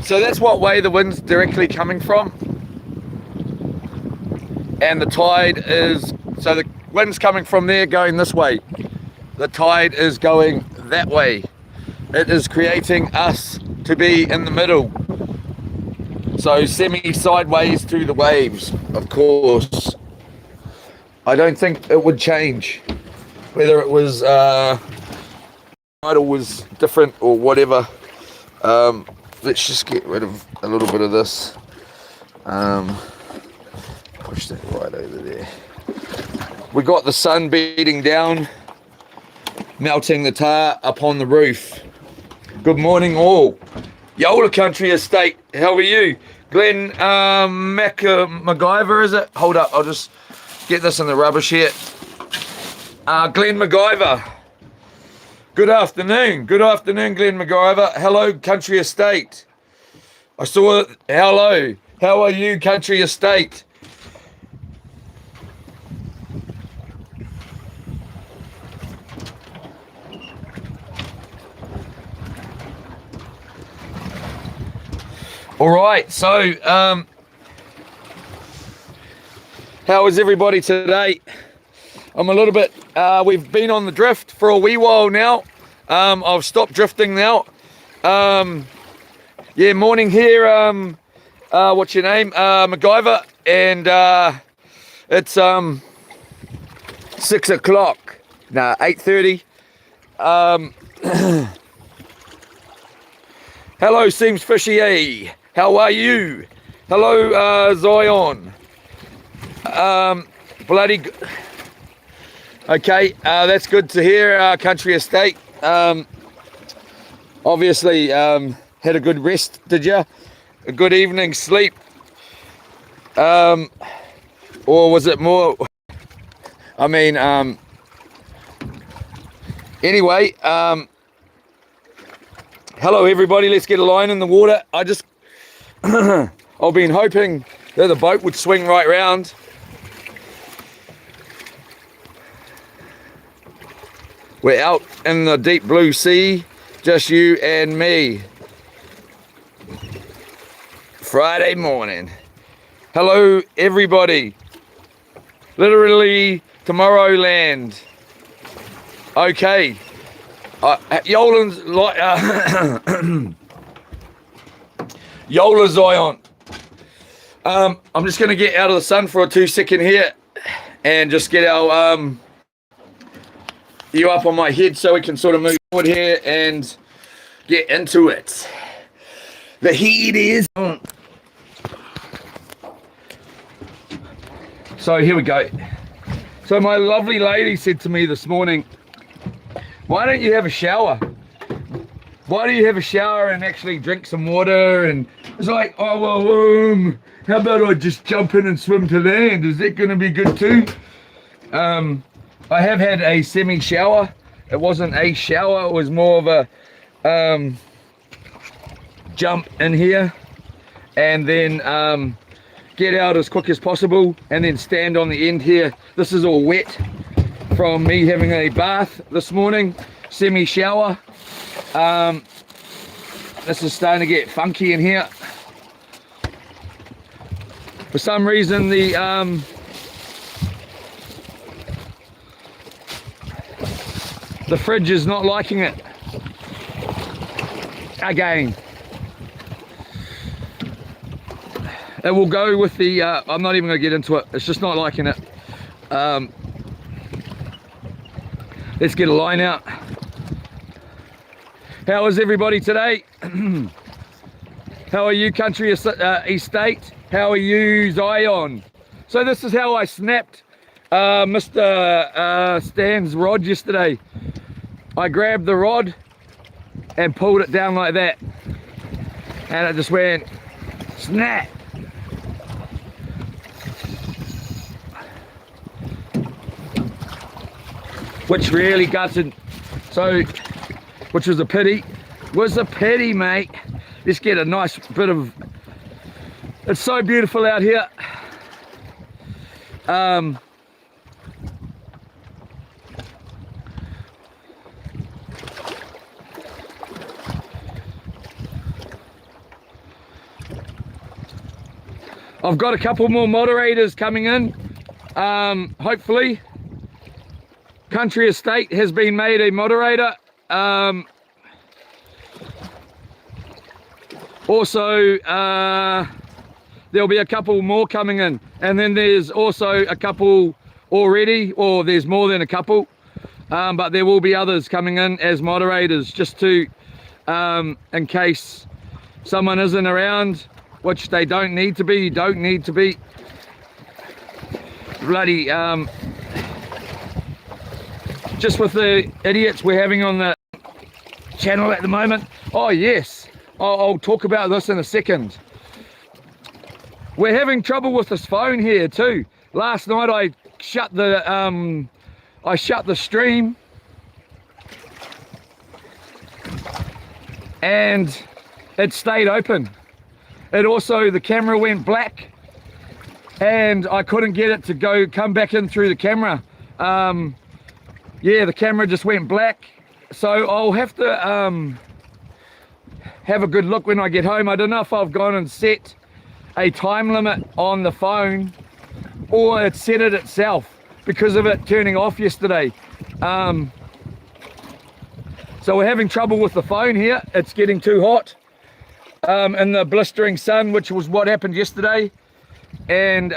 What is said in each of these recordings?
So that's what way the wind's directly coming from. And the tide is, so the wind's coming from there going this way. The tide is going that way. It is creating us to be in the middle. So semi-sideways through the waves, of course. I don't think it would change whether it was tidal was different or whatever. Let's just get rid of a little bit of this. Push that right over there. We got the sun beating down, melting the tar up on the roof. Good morning all. Yola Country Estate, how are you? Glenn MacGyver, is it? Hold up, I'll just get this in the rubbish here. Glenn MacGyver. Good afternoon, Glenn MacGyver. Hello, Country Estate. I saw it. Hello, how are you, Country Estate? All right, so how is everybody today? I'm a little bit, we've been on the drift for a wee while now. I've stopped drifting now. Yeah, morning here, what's your name? MacGyver, and it's 6 o'clock, no, 8:30. Hello, Seems Fishy, how are you? Hello, Zion. Bloody good. Okay, that's good to hear, Country Estate. Obviously, had a good rest, did you? A good evening's sleep? Or was it more? I mean, anyway, hello everybody, let's get a line in the water. I've been hoping that the boat would swing right round. We're out in the deep blue sea, just you and me. Friday morning. Hello everybody. Literally Tomorrowland. Okay. Yola's like Yola Zion. I'm just going to get out of the sun for a 2-second here and just get our you up on my head so we can sort of move forward here and get into it. The heat is on. So here we go. So my lovely lady said to me this morning, why don't you have a shower? Why do you have a shower and actually drink some water? And it's like, oh, well, how about I just jump in and swim to land? Is that going to be good too? I have had a semi-shower. It wasn't a shower, it was more of a jump in here and then get out as quick as possible and then stand on the end here. This is all wet from me having a bath this morning, semi-shower. This is starting to get funky in here. For some reason the fridge is not liking it. Again. It will go with the, I'm not even going to get into it. It's just not liking it. Let's get a line out. How is everybody today? How are you, Country Estate? How are you, Zion? So this is how I snapped Mr. Stan's rod yesterday. I grabbed the rod and pulled it down like that. And it just went snap. Which really gutted. So, which was a pity. Was a pity, mate. Let's get a nice bit of, it's so beautiful out here. I've got a couple more moderators coming in, hopefully. Country Estate has been made a moderator. Also, there'll be a couple more coming in, and then there's also a couple already, or there's more than a couple, but there will be others coming in as moderators, just to in case someone isn't around, which they don't need to be. Bloody just with the idiots we're having on the channel at the moment. Oh yes, I'll talk about this in a second. We're having trouble with this phone here too. Last night I shut the stream, and it stayed open. It also, the camera went black, and I couldn't get it to come back in through the camera. Yeah, the camera just went black, so I'll have to have a good look when I get home. I don't know if I've gone and set a time limit on the phone, or it set it itself because of it turning off yesterday. So we're having trouble with the phone here. It's getting too hot in the blistering sun, which was what happened yesterday, and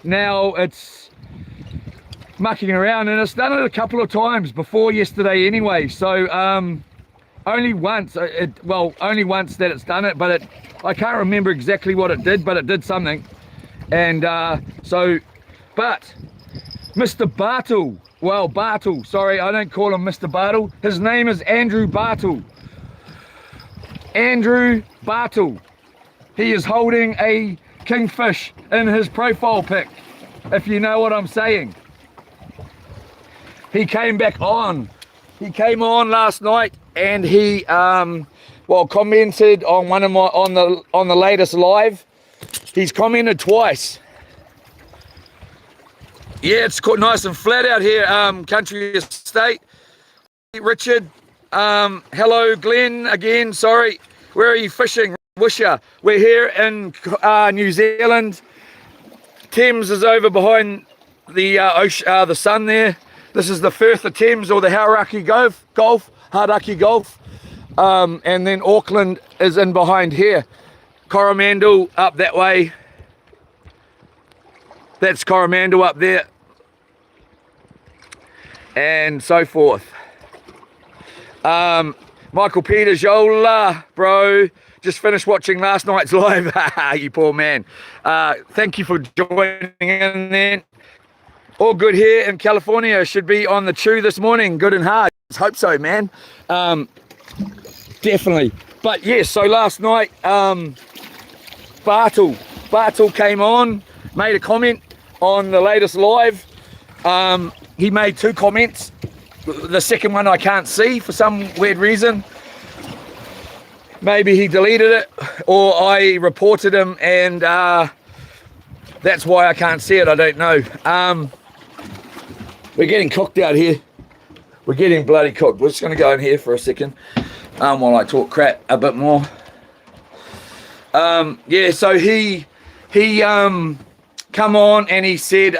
now it's mucking around, and it's done it a couple of times before yesterday anyway. So only once only once that it's done it, but I can't remember exactly what it did, but it did something. And but Mr. Bartle, sorry, I don't call him Mr. Bartle, his name is Andrew Bartle. He is holding a kingfish in his profile pic, if you know what I'm saying. He came back on. He came on last night, and he commented on one of my on the latest live. He's commented twice. Yeah, it's quite nice and flat out here, Country Estate. Richard, hello, Glenn again. Sorry, where are you fishing? Wisha. We're here in New Zealand. Thames is over behind the the sun there. This is the Firth of Thames, or the Hauraki Golf, and then Auckland is in behind here. Coromandel up that way. That's Coromandel up there, and so forth. Michael Peters, Yola, bro, just finished watching last night's live. You poor man. Thank you for joining in then. All good here in California. Should be on the chew this morning, good and hard. Let's hope so, man. Definitely. But yes, so last night, Bartle came on, made a comment on the latest live. He made two comments. The second one I can't see for some weird reason. Maybe he deleted it, or I reported him, and that's why I can't see it. I don't know. We're getting cooked out here. We're getting bloody cooked. We're just going to go in here for a second while I talk crap a bit more. Yeah, so he come on and he said,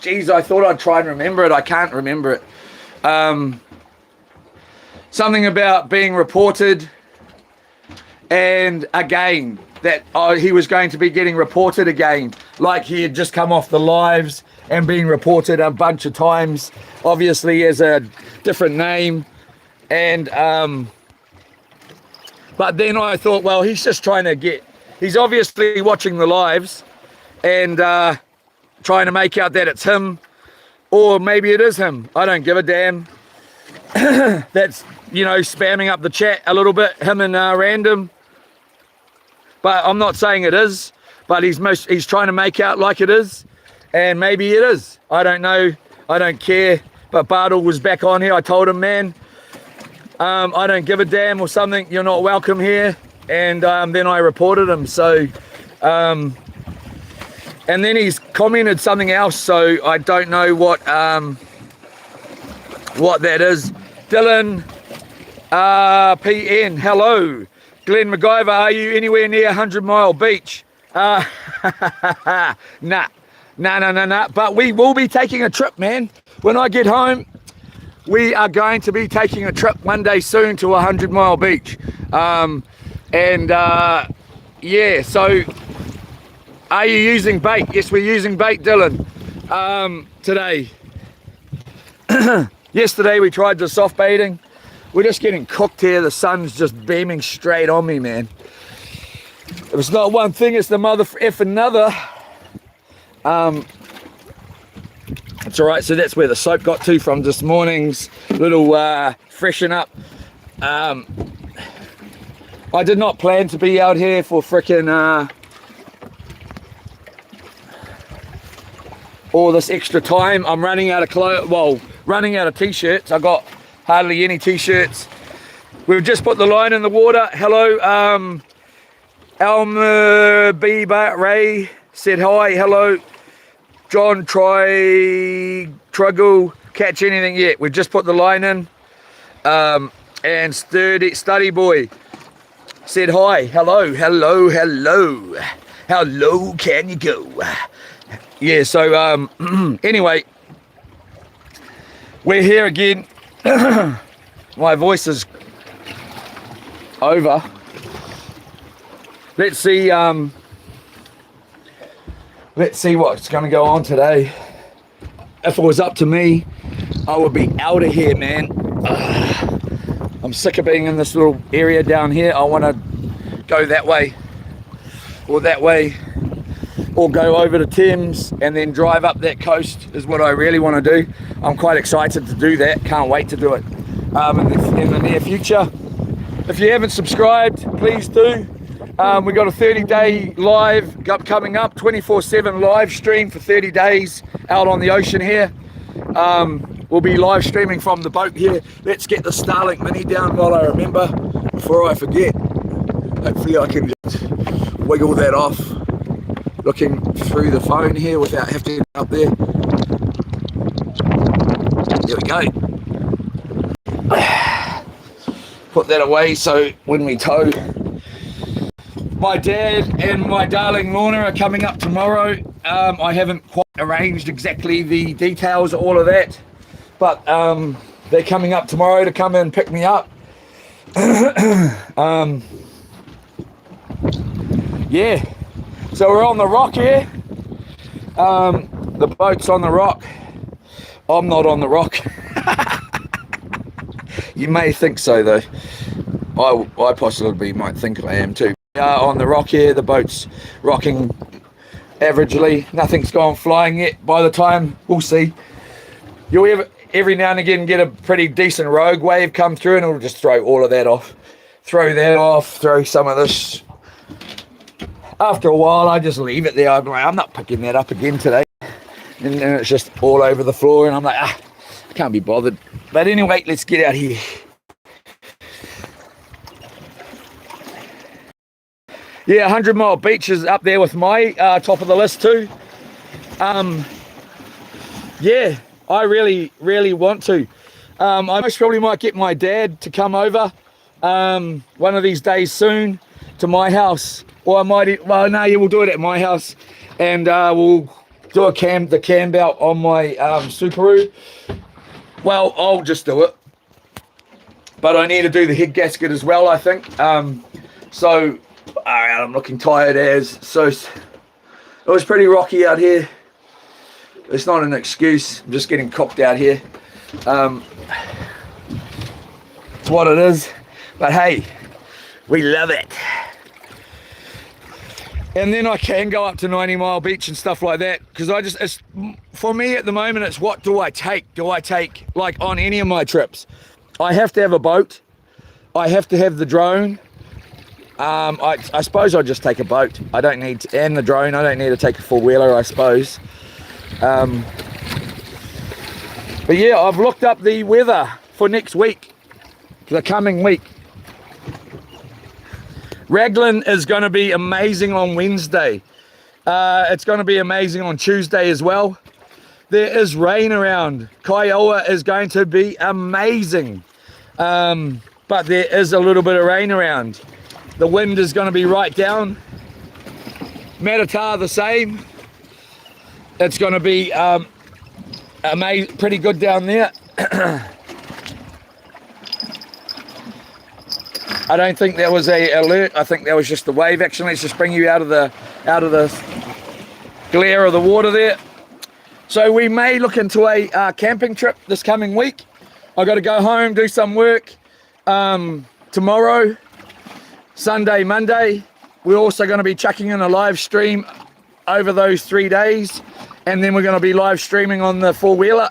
geez, I thought I'd try and remember it. I can't remember it. Something about being reported, and again, that he was going to be getting reported again, like he had just come off the lives and been reported a bunch of times, obviously as a different name. And but then I thought, well, he's just trying to he's obviously watching the lives and trying to make out that it's him, or maybe it is him. I don't give a damn. That's, spamming up the chat a little bit, him and Random. But I'm not saying it is, but he's trying to make out like it is, and maybe it is. I don't know. I don't care. But Bartle was back on here. I told him, man, I don't give a damn or something. You're not welcome here. And then I reported him. So, and then he's commented something else. So I don't know what that is. Dylan PN, hello. Glenn MacGyver, are you anywhere near 100 Mile Beach? Uh, nah. Nah. But we will be taking a trip, man. When I get home, we are going to be taking a trip one day soon to 100 Mile Beach. Yeah, so are you using bait? Yes, we're using bait, Dylan, today. Yesterday we tried the soft baiting. We're just getting cooked here. The sun's just beaming straight on me, man. If it's not one thing, it's the mother F another. It's all right. So that's where the soap got to from this morning's little freshen up. I did not plan to be out here for frickin' all this extra time. I'm running out of clothes. Well, running out of t-shirts. I got hardly any t-shirts. We've just put the line in the water. Hello, Elmer B. Ray said hi. Hello, John. Struggle catch anything yet? We've just put the line in. And Study Boy said hi. Hello. How low can you go? Yeah. So anyway, we're here again. My voice is over. Let's see what's going to go on today. If it was up to me, I would be out of here, man. I'm sick of being in this little area down here. I want to go that way or that way, or go over to Thames and then drive up that coast is what I really want to do. I'm quite excited to do that. Can't wait to do it in the near future. If you haven't subscribed, please do. We got a 30-day live coming up, 24/7 live stream for 30 days out on the ocean here. We'll be live streaming from the boat here. Let's get the Starlink Mini down while I remember, before I forget. Hopefully I can just wiggle that off, looking through the phone here without having to get up there. There we go. Put that away so when we tow. My dad and my darling Lorna are coming up tomorrow. I haven't quite arranged exactly the details of all of that, but they're coming up tomorrow to come and pick me up. Yeah, so we're on the rock here. The boat's on the rock. I'm not on the rock. You may think so though. I possibly might think I am too. On the rock here, the boat's rocking averagely. Nothing's gone flying yet. By the time, we'll see. You'll every now and again get a pretty decent rogue wave come through and it'll just throw all of that off. Throw that off, throw some of this. After a while, I just leave it there. I'm like, I'm not picking that up again today. And then it's just all over the floor and I'm like, I can't be bothered. But anyway, let's get out here. Yeah, 100 Mile Beach is up there with my top of the list too. Yeah, I really want to. I most probably might get my dad to come over one of these days soon to my house. Or I might, well no, yeah, we'll do it at my house. And we'll do the cam belt on my Subaru. Well, I'll just do it. But I need to do the head gasket as well, I think. So, alright, I'm looking tired as. So, it was pretty rocky out here. It's not an excuse. I'm just getting cooked out here. It's what it is. But hey, we love it. And then I can go up to 90 Mile Beach and stuff like that. Because it's, for me at the moment, it's what do I take? Do I take, like on any of my trips? I have to have a boat. I have to have the drone. I suppose I'll just take a boat. I don't need to, and the drone. I don't need to take a four-wheeler, I suppose. But yeah, I've looked up the weather for next week, the coming week. Raglan is going to be amazing on Wednesday. It's going to be amazing on Tuesday as well. There is rain around. Kiowa is going to be amazing. But there is a little bit of rain around. The wind is going to be right down. Matata the same. It's going to be amazing, pretty good down there. I don't think there was a alert. I think that was just the wave action. Let's just bring you out of the glare of the water there. So we may look into a camping trip this coming week. I got to go home, do some work tomorrow, Sunday, Monday. We're also going to be chucking in a live stream over those 3 days, and then we're going to be live streaming on the four-wheeler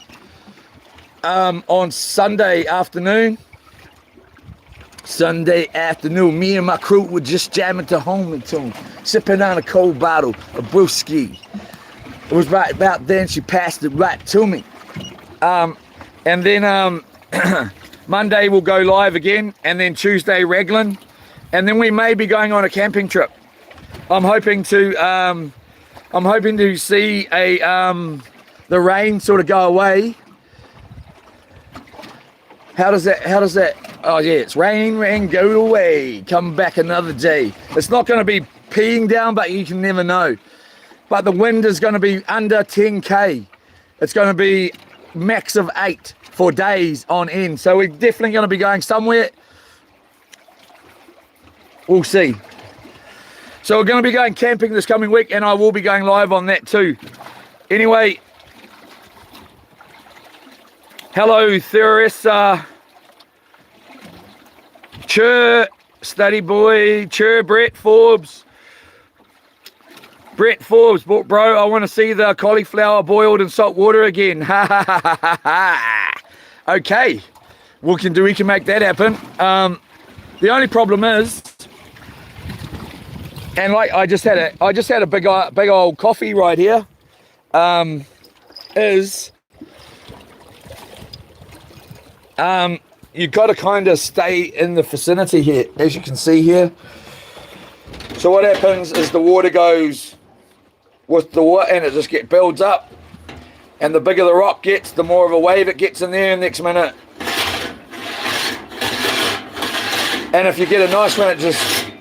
on Sunday afternoon. Sunday afternoon, me and my crew were just jamming to Homington, sipping on a cold bottle of brewski. It was right about then she passed it right to me. And then Monday we'll go live again, and then Tuesday Raglan, and then we may be going on a camping trip. I'm hoping to see the rain sort of go away. How does that? Oh yeah, it's rain, go away, come back another day. It's not going to be peeing down, but you can never know. But the wind is going to be under 10k. It's going to be max of 8 for days on end. So we're definitely going to be going somewhere. We'll see. So we're going to be going camping this coming week, and I will be going live on that too. Anyway, hello Theresa. Chur, study boy, Chur, Brett Forbes, bro, I want to see the cauliflower boiled in salt water again. Ha ha ha ha ha. Okay, we can make that happen. The only problem is, and like I just had a big old coffee right here, you've got to kind of stay in the vicinity here, as you can see here. So what happens is the water goes with the water, and it just builds up. And the bigger the rock gets, the more of a wave it gets in there next minute. And if you get a nice one, it just...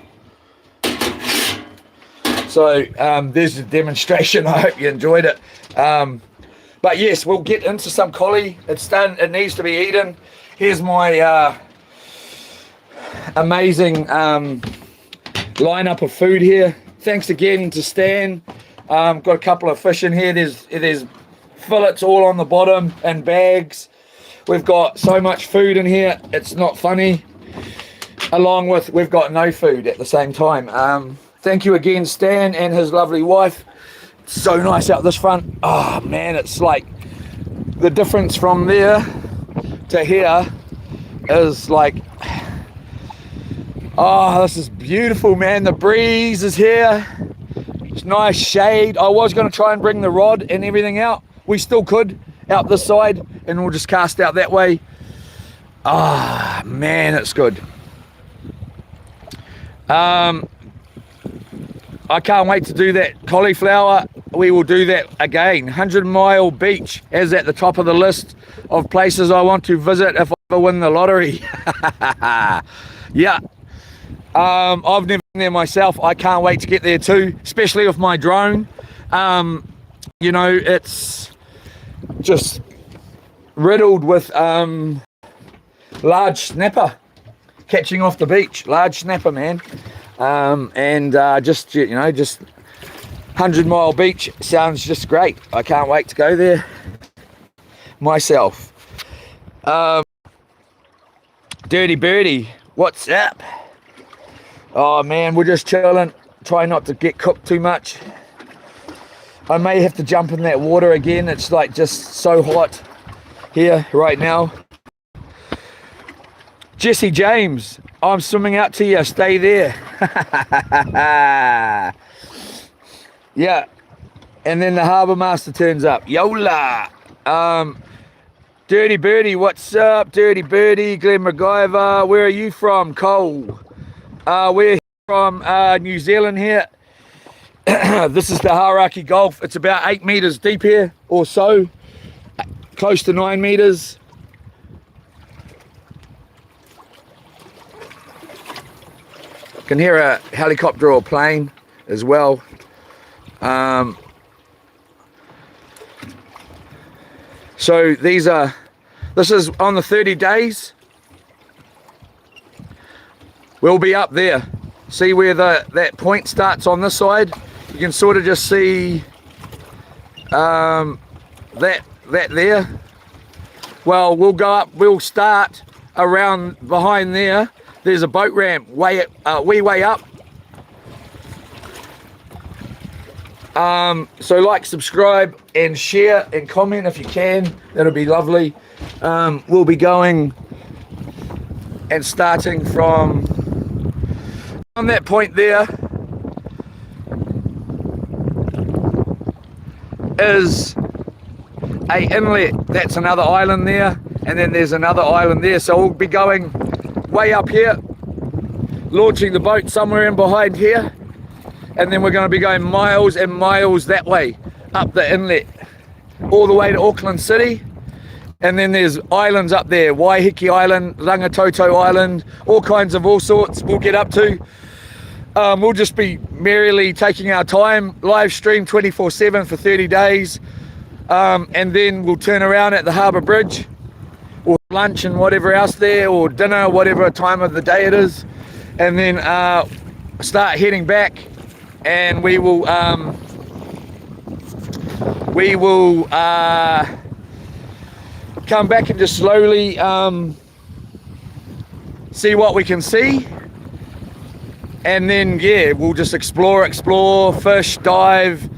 So there's a demonstration. I hope you enjoyed it. But yes, we'll get into some collie. It's done. It needs to be eaten. Here's my amazing lineup of food here. Thanks again to Stan. Got a couple of fish in here. There's fillets all on the bottom and bags. We've got so much food in here, it's not funny. Along with, we've got no food at the same time. Thank you again, Stan and his lovely wife. It's so nice out this front. Oh man, it's like the difference from there to here is like, oh, this is beautiful, man. The breeze is here. It's nice shade. I was going to try and bring the rod and everything out. We still could out this side, and we'll just cast out that way. Ah, man, it's good. I can't wait to do that cauliflower. We will do that again. 100 Mile Beach is at the top of the list of places I want to visit if I ever win the lottery. Yeah. I've never been there myself. I can't wait to get there too, especially with my drone. You know, it's just riddled with large snapper catching off the beach. Large snapper, man. Just, you know, just 100 Mile Beach sounds just great. I can't wait to go there myself. Dirty Birdie, what's up? Oh man, we're just chilling. Try not to get cooked too much. I may have to jump in that water again. It's like just so hot here right now. Jesse James, I'm swimming out to you. Stay there. Yeah. And then the harbour master turns up. Yola. Dirty Birdie, what's up? Dirty Birdie, Glenn MacGyver. Where are you from? Cole. We're from New Zealand here. This is the Hauraki Gulf. It's about 8 meters deep here or so. Close to 9 meters. Can hear a helicopter or plane as well. So this is on the 30 days. We'll be up there. See where that point starts on this side? You can sort of just see that there. Well, we'll go up, we'll start around behind there. There's a boat ramp way up. So like, subscribe and share and comment if you can. That'll be lovely. We'll be going and starting from on that point there is a inlet. That's another island there, and then there's another island there. So we'll be going way up here, launching the boat somewhere in behind here, and then we're going to be going miles and miles that way up the inlet all the way to Auckland City. And then there's islands up there, Waiheke Island, Rangitoto Island, all sorts we'll get up to. We'll just be merrily taking our time, live stream 24/7 for 30 days. And then we'll turn around at the Harbour Bridge, or lunch and whatever else there, or dinner, whatever time of the day it is. And then start heading back, and we will come back and just slowly see what we can see. And then, yeah, we'll just explore, fish, dive,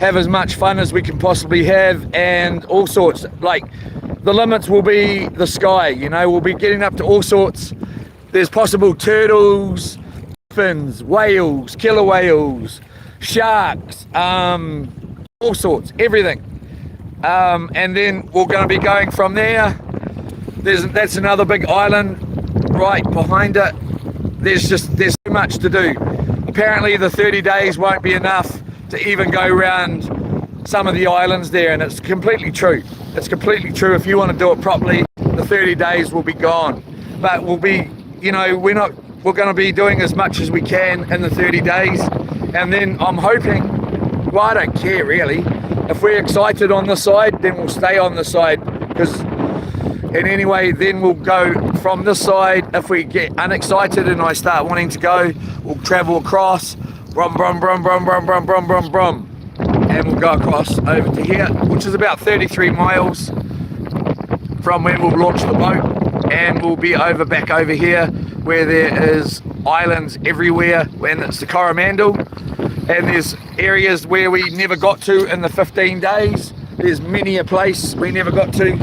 have as much fun as we can possibly have, and all sorts. Like, the limits will be the sky, you know, we'll be getting up to all sorts. There's possible turtles, dolphins, whales, killer whales, sharks, all sorts, everything. And then we're going to be going from there. That's another big island right behind it. There's too much to do. Apparently the 30 days won't be enough to even go around some of the islands there, and it's completely true. It's completely true. If you want to do it properly, the 30 days will be gone. But we'll be, you know, we're going to be doing as much as we can in the 30 days. And then I'm hoping, well, I don't care really. If we're excited on the side, then we'll stay on the side, because and anyway, then we'll go from this side. If we get unexcited and I start wanting to go, we'll travel across, brum, brum, brum, brum, brum, brum, brum, brum, brum, and we'll go across over to here, which is about 33 miles from where we'll launch the boat, and we'll be back over here where there is islands everywhere, and it's the Coromandel, and there's areas where we never got to in the 15 days. There's many a place we never got to.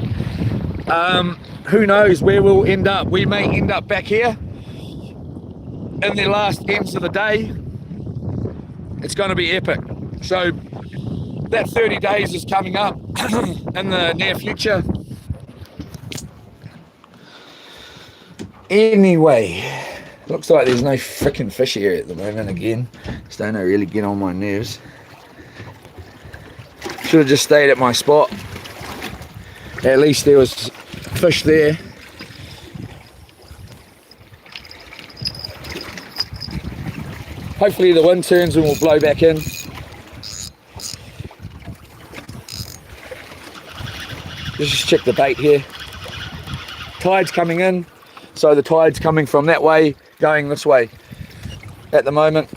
Who knows where we'll end up. We may end up back here in the last ends of the day. It's going to be epic. So that 30 days is coming up in the near future. Anyway, looks like there's no freaking fish here at the moment again. It's don't really get on my nerves. Should have just stayed at my spot. At least there was fish there. Hopefully the wind turns and we'll blow back in. Let's just check the bait here. Tide's coming in, so the tide's coming from that way, going this way at the moment.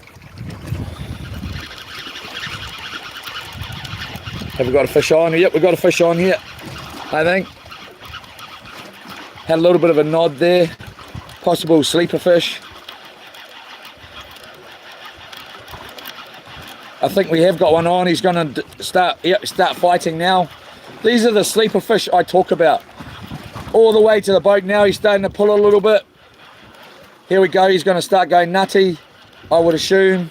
Have we got a fish on? Yep, we've got a fish on here, I think. Had a little bit of a nod there. Possible sleeper fish. I think we have got one on. He's going to start fighting now. These are the sleeper fish I talk about. All the way to the boat now. He's starting to pull a little bit. Here we go. He's going to start going nutty, I would assume.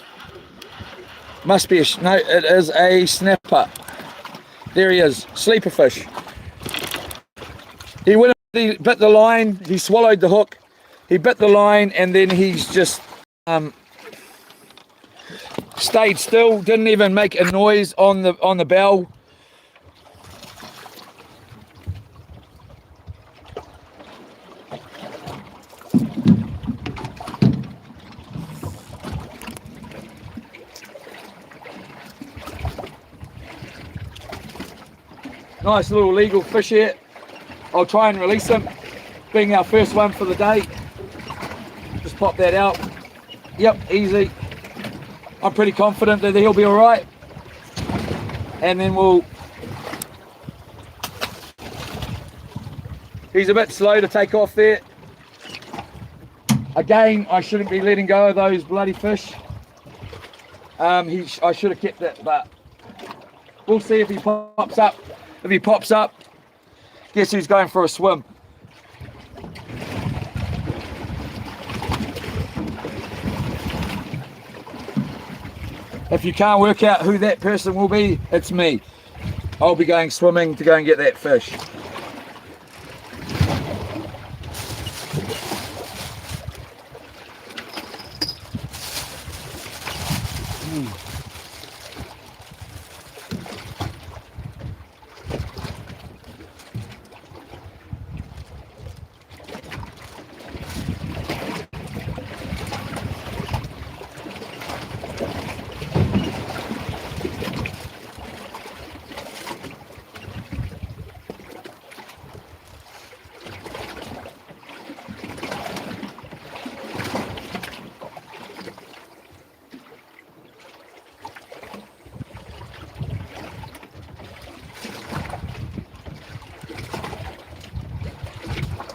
Must be no, it is a snapper. There he is, sleeper fish. He bit the line, he swallowed the hook, he bit the line, and then he's just stayed still, didn't even make a noise on the bell. Nice little legal fish here. I'll try and release him, being our first one for the day. Just pop that out. Yep, easy. I'm pretty confident that he'll be all right. And then he's a bit slow to take off there. Again, I shouldn't be letting go of those bloody fish. I should have kept it, but we'll see if he pops up. If he pops up, guess who's going for a swim? If you can't work out who that person will be, it's me. I'll be going swimming to go and get that fish.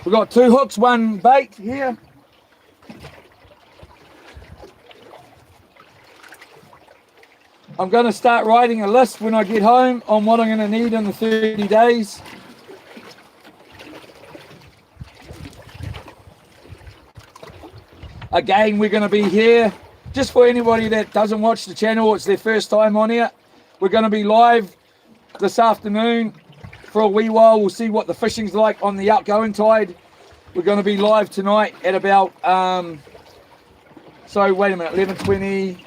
We've got 2 hooks, 1 bait here. I'm going to start writing a list when I get home on what I'm going to need in the 30 days. Again, we're going to be here, just for anybody that doesn't watch the channel, it's their first time on here. We're going to be live this afternoon for a wee while. We'll see what the fishing's like on the outgoing tide. We're going to be live tonight at about, so wait a minute, 11:20.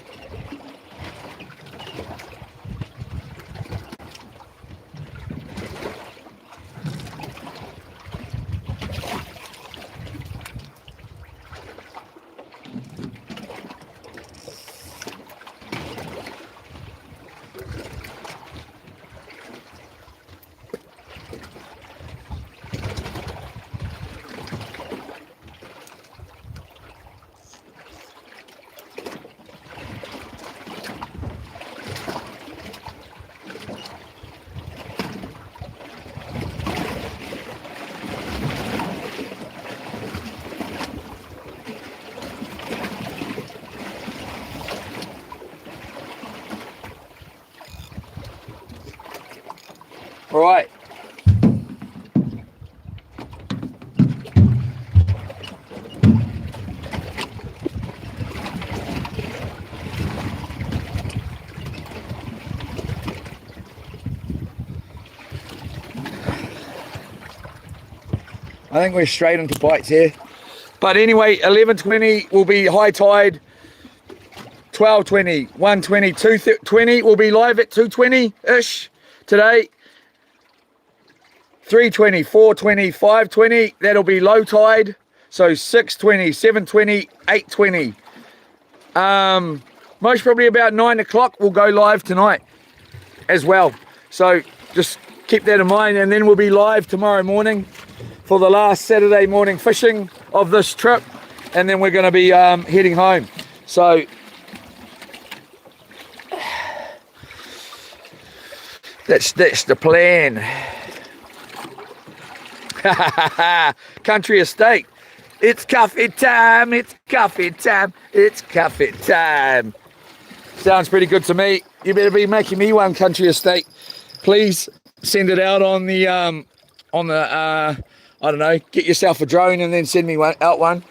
All right. I think we're straight into bites here. But anyway, 11:20 will be high tide. 12:20, 1:20, 2:20 will be live at 2:20-ish today. 3:20, 4:20, 5:20, that'll be low tide. So 6:20, 7:20, 8:20. Most probably about 9 o'clock we'll go live tonight as well. So just keep that in mind, and then we'll be live tomorrow morning for the last Saturday morning fishing of this trip, and then we're going to be heading home. So that's the plan. Country estate. It's coffee time, it's coffee time, it's coffee time. Sounds pretty good to me. You better be making me one, country estate. Please send it out on the I don't know, get yourself a drone and then send me out one.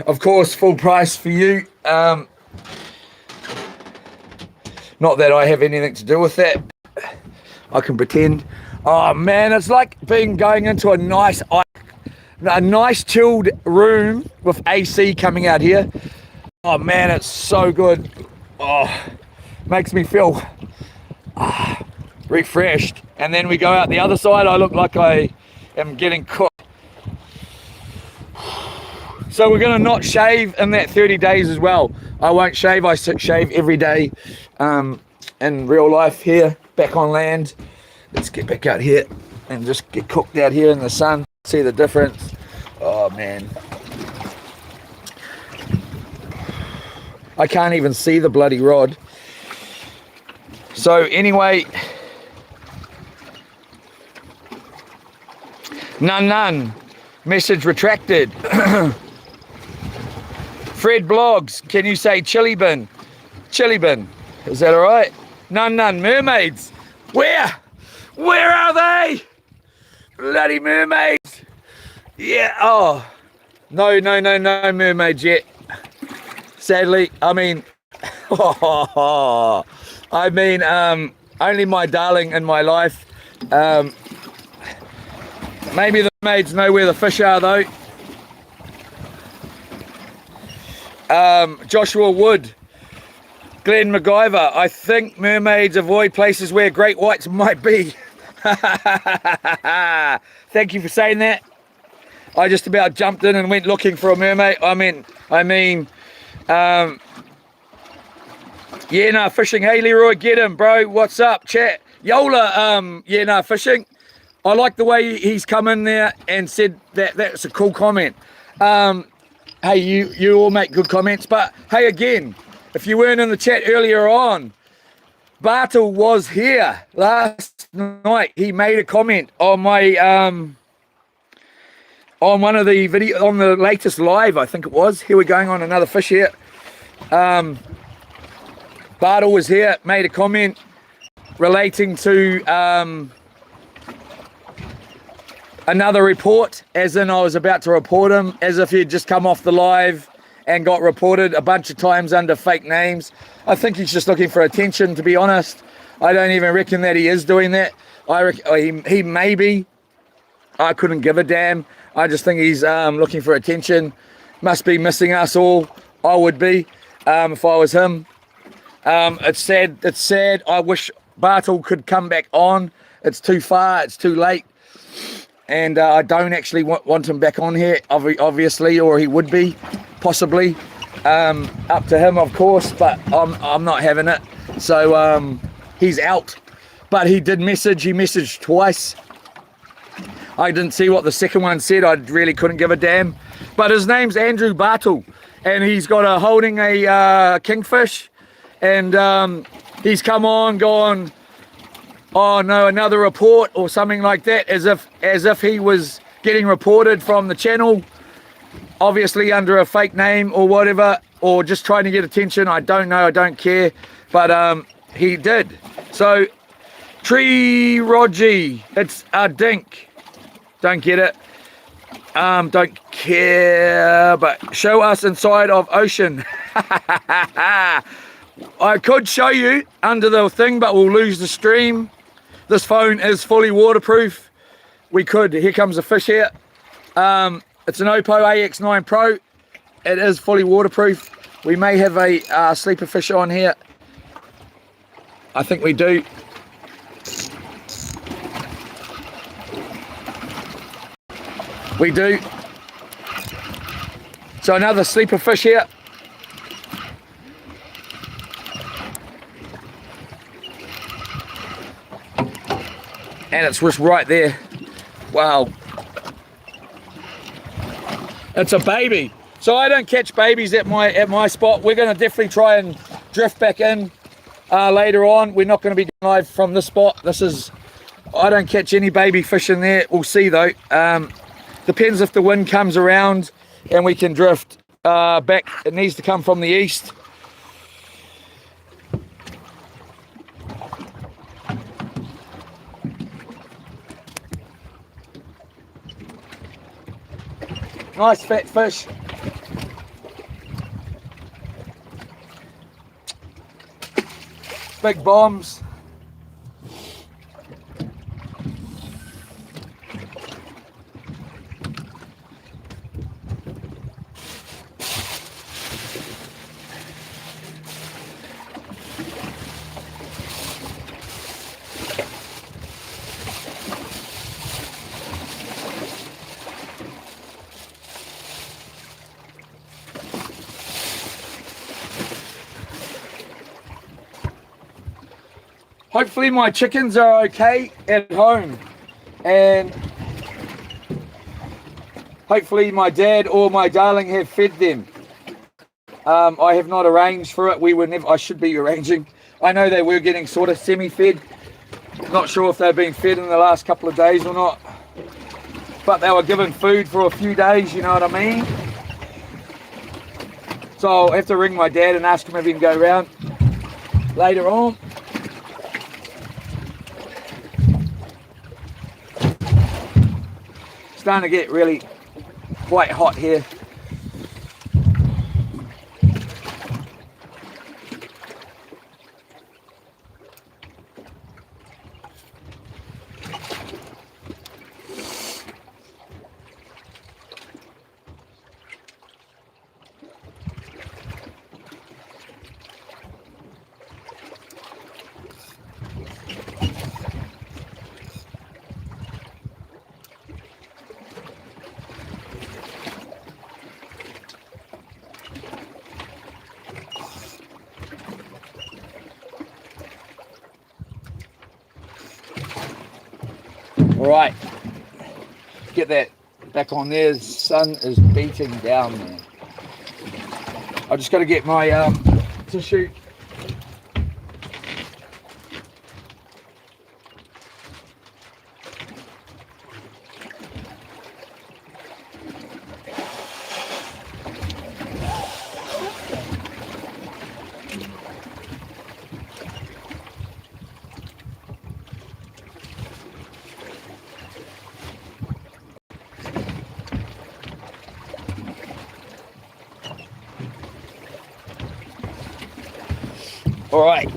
Of course, full price for you. Not that I have anything to do with that. I can pretend. Oh man, it's like going into a nice chilled room with AC coming out here. Oh man, it's so good. Oh, makes me feel refreshed. And then we go out the other side, I look like I am getting cooked. So we're going to not shave in that 30 days as well. I won't shave. I shave every day in real life here, back on land. Let's get back out here and just get cooked out here in the sun. See the difference. Oh man, I can't even see the bloody rod. So anyway, none. Message retracted. Fred Blogs, can you say chili bin? Chili bin. Is that all right? None. Mermaids. Where are they? Bloody mermaids. Yeah. Oh. No mermaids yet. Sadly. I mean, only my darling in my life. Maybe the mermaids know where the fish are though. Joshua Wood, Glenn MacGyver, I think mermaids avoid places where great whites might be. Thank you for saying that. I just about jumped in and went looking for a mermaid. Fishing. Hey Leroy, get him, bro. What's up, chat? Yola, fishing. I like the way he's come in there and said that that's a cool comment. Hey, you all make good comments, but hey, again, if you weren't in the chat earlier on, Bartle was here last night. He made a comment on my on one of the video, on the latest live, I think it was. Here we're going on another fish here. Bartle was here, made a comment relating to another report, as in I was about to report him, as if he'd just come off the live and got reported a bunch of times under fake names. I think he's just looking for attention, to be honest. I don't even reckon that he is doing that. I reckon he may be. I couldn't give a damn. I just think he's looking for attention. Must be missing us all. I would be if I was him. It's sad. I wish Bartle could come back on. It's too far. It's too late. And I don't actually want him back on here, obviously, or he would be, possibly. Up to him, of course, but I'm not having it. So he's out. But he did message. He messaged twice. I didn't see what the second one said. I really couldn't give a damn. But his name's Andrew Bartle, and he's got holding a kingfish, and he's come on, gone, oh no, another report or something like that, as if he was getting reported from the channel, obviously under a fake name or whatever, or just trying to get attention. I don't know, I don't care, but he did. So Tree Rogie, it's a dink. Don't get it. Don't care, but show us inside of ocean. I could show you under the thing, but we'll lose the stream. This phone is fully waterproof. We could. Here comes a fish here. It's an Oppo AX9 Pro. It is fully waterproof. We may have a sleeper fish on here. I think we do. We do. So another sleeper fish here. And it's just right there. Wow. It's a baby. So I don't catch babies at my spot. We're going to definitely try and drift back in later on. We're not going to be going live from this spot. I don't catch any baby fish in there. We'll see though. Depends if the wind comes around and we can drift back. It needs to come from the east. Nice fat fish. Big bombs. hopefully my chickens are okay at home, and hopefully my dad or my darling have fed them. I have not arranged for it. We were never. I should be arranging. I know they were getting sort of semi-fed. Not sure if they've been fed in the last couple of days or not. But they were given food for a few days, you know what I mean? So I'll have to ring my dad and ask him if he can go around later on. Starting to get really quite hot here. All right, get that back on there. The sun is beating down there. I just got to get my tissue. All right,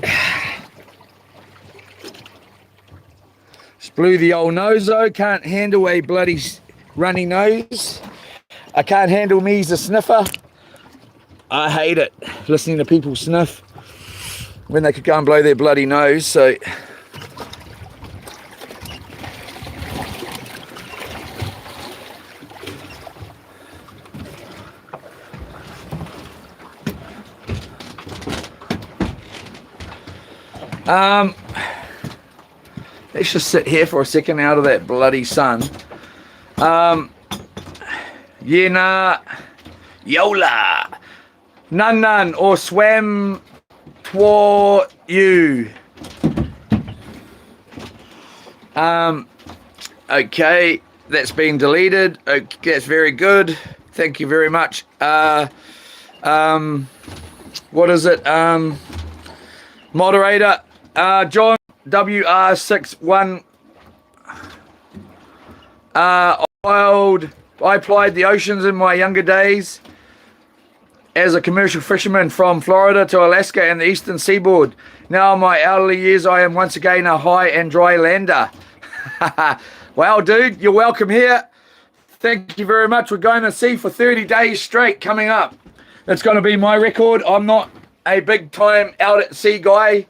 just blew the old nose though. Can't handle a bloody runny nose. I can't handle me as a sniffer. I hate it, listening to people sniff when they could go and blow their bloody nose. So let's just sit here for a second out of that bloody sun. Yena, Yola, Nun or swam twa you. Okay, that's been deleted. Okay, that's very good. Thank you very much. What is it? Moderator, John WR61. I plied the oceans in my younger days as a commercial fisherman from Florida to Alaska and the eastern seaboard. Now in my elderly years, I am once again a high and dry lander. Well, dude, you're welcome here. Thank you very much. We're going to sea for 30 days straight coming up. That's going to be my record. I'm not a big time out at sea guy.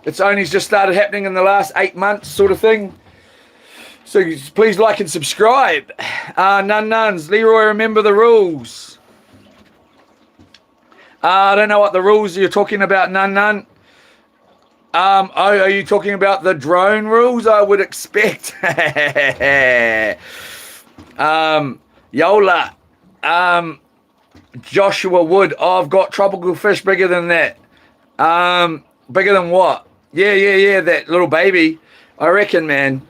It's only just started happening in the last 8 months sort of thing. So please like and subscribe. Nuns. Leroy, remember the rules. I don't know what the rules you're talking about, Nun. Are you talking about the drone rules? I would expect. Yola. Joshua Wood. Oh, I've got tropical fish bigger than that. Bigger than what? Yeah. That little baby. I reckon, man.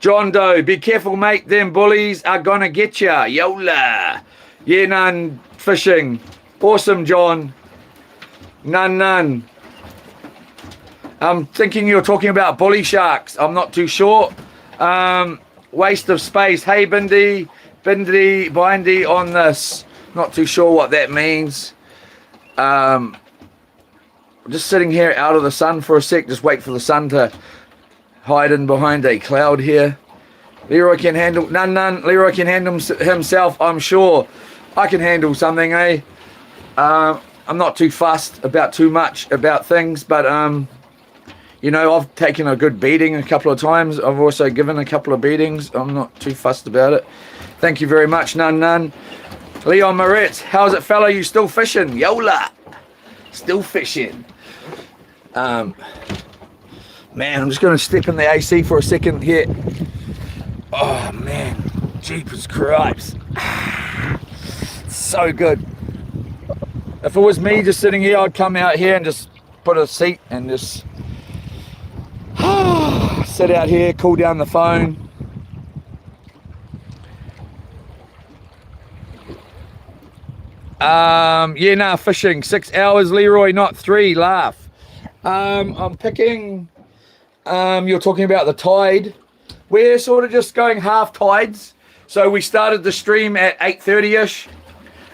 John Doe, be careful, mate. Them bullies are gonna get ya. Yola. Yeah, none fishing. Awesome, John. None. I'm thinking you're talking about bully sharks. I'm not too sure. Waste of space. Hey, Bindy on this. Not too sure what that means. Just sitting here out of the sun for a sec. Just wait for the sun to hide in behind a cloud here. Leroy can handle... None. Leroy can handle himself, I'm sure. I can handle something, eh? I'm not too fussed about too much about things, but, you know, I've taken a good beating a couple of times. I've also given a couple of beatings. I'm not too fussed about it. Thank you very much, None. Leon Moretz, how's it, fella? You still fishing? Yola. Still fishing. Man, I'm just going to step in the AC for a second here. Oh man, jeepers cripes. So good. If it was me just sitting here, I'd come out here and just put a seat and just sit out here, cool down the phone. Yeah, nah, fishing 6 hours, Leroy, not 3. Laugh. I'm picking. You're talking about the tide. We're sort of just going half tides. So we started the stream at 8:30ish.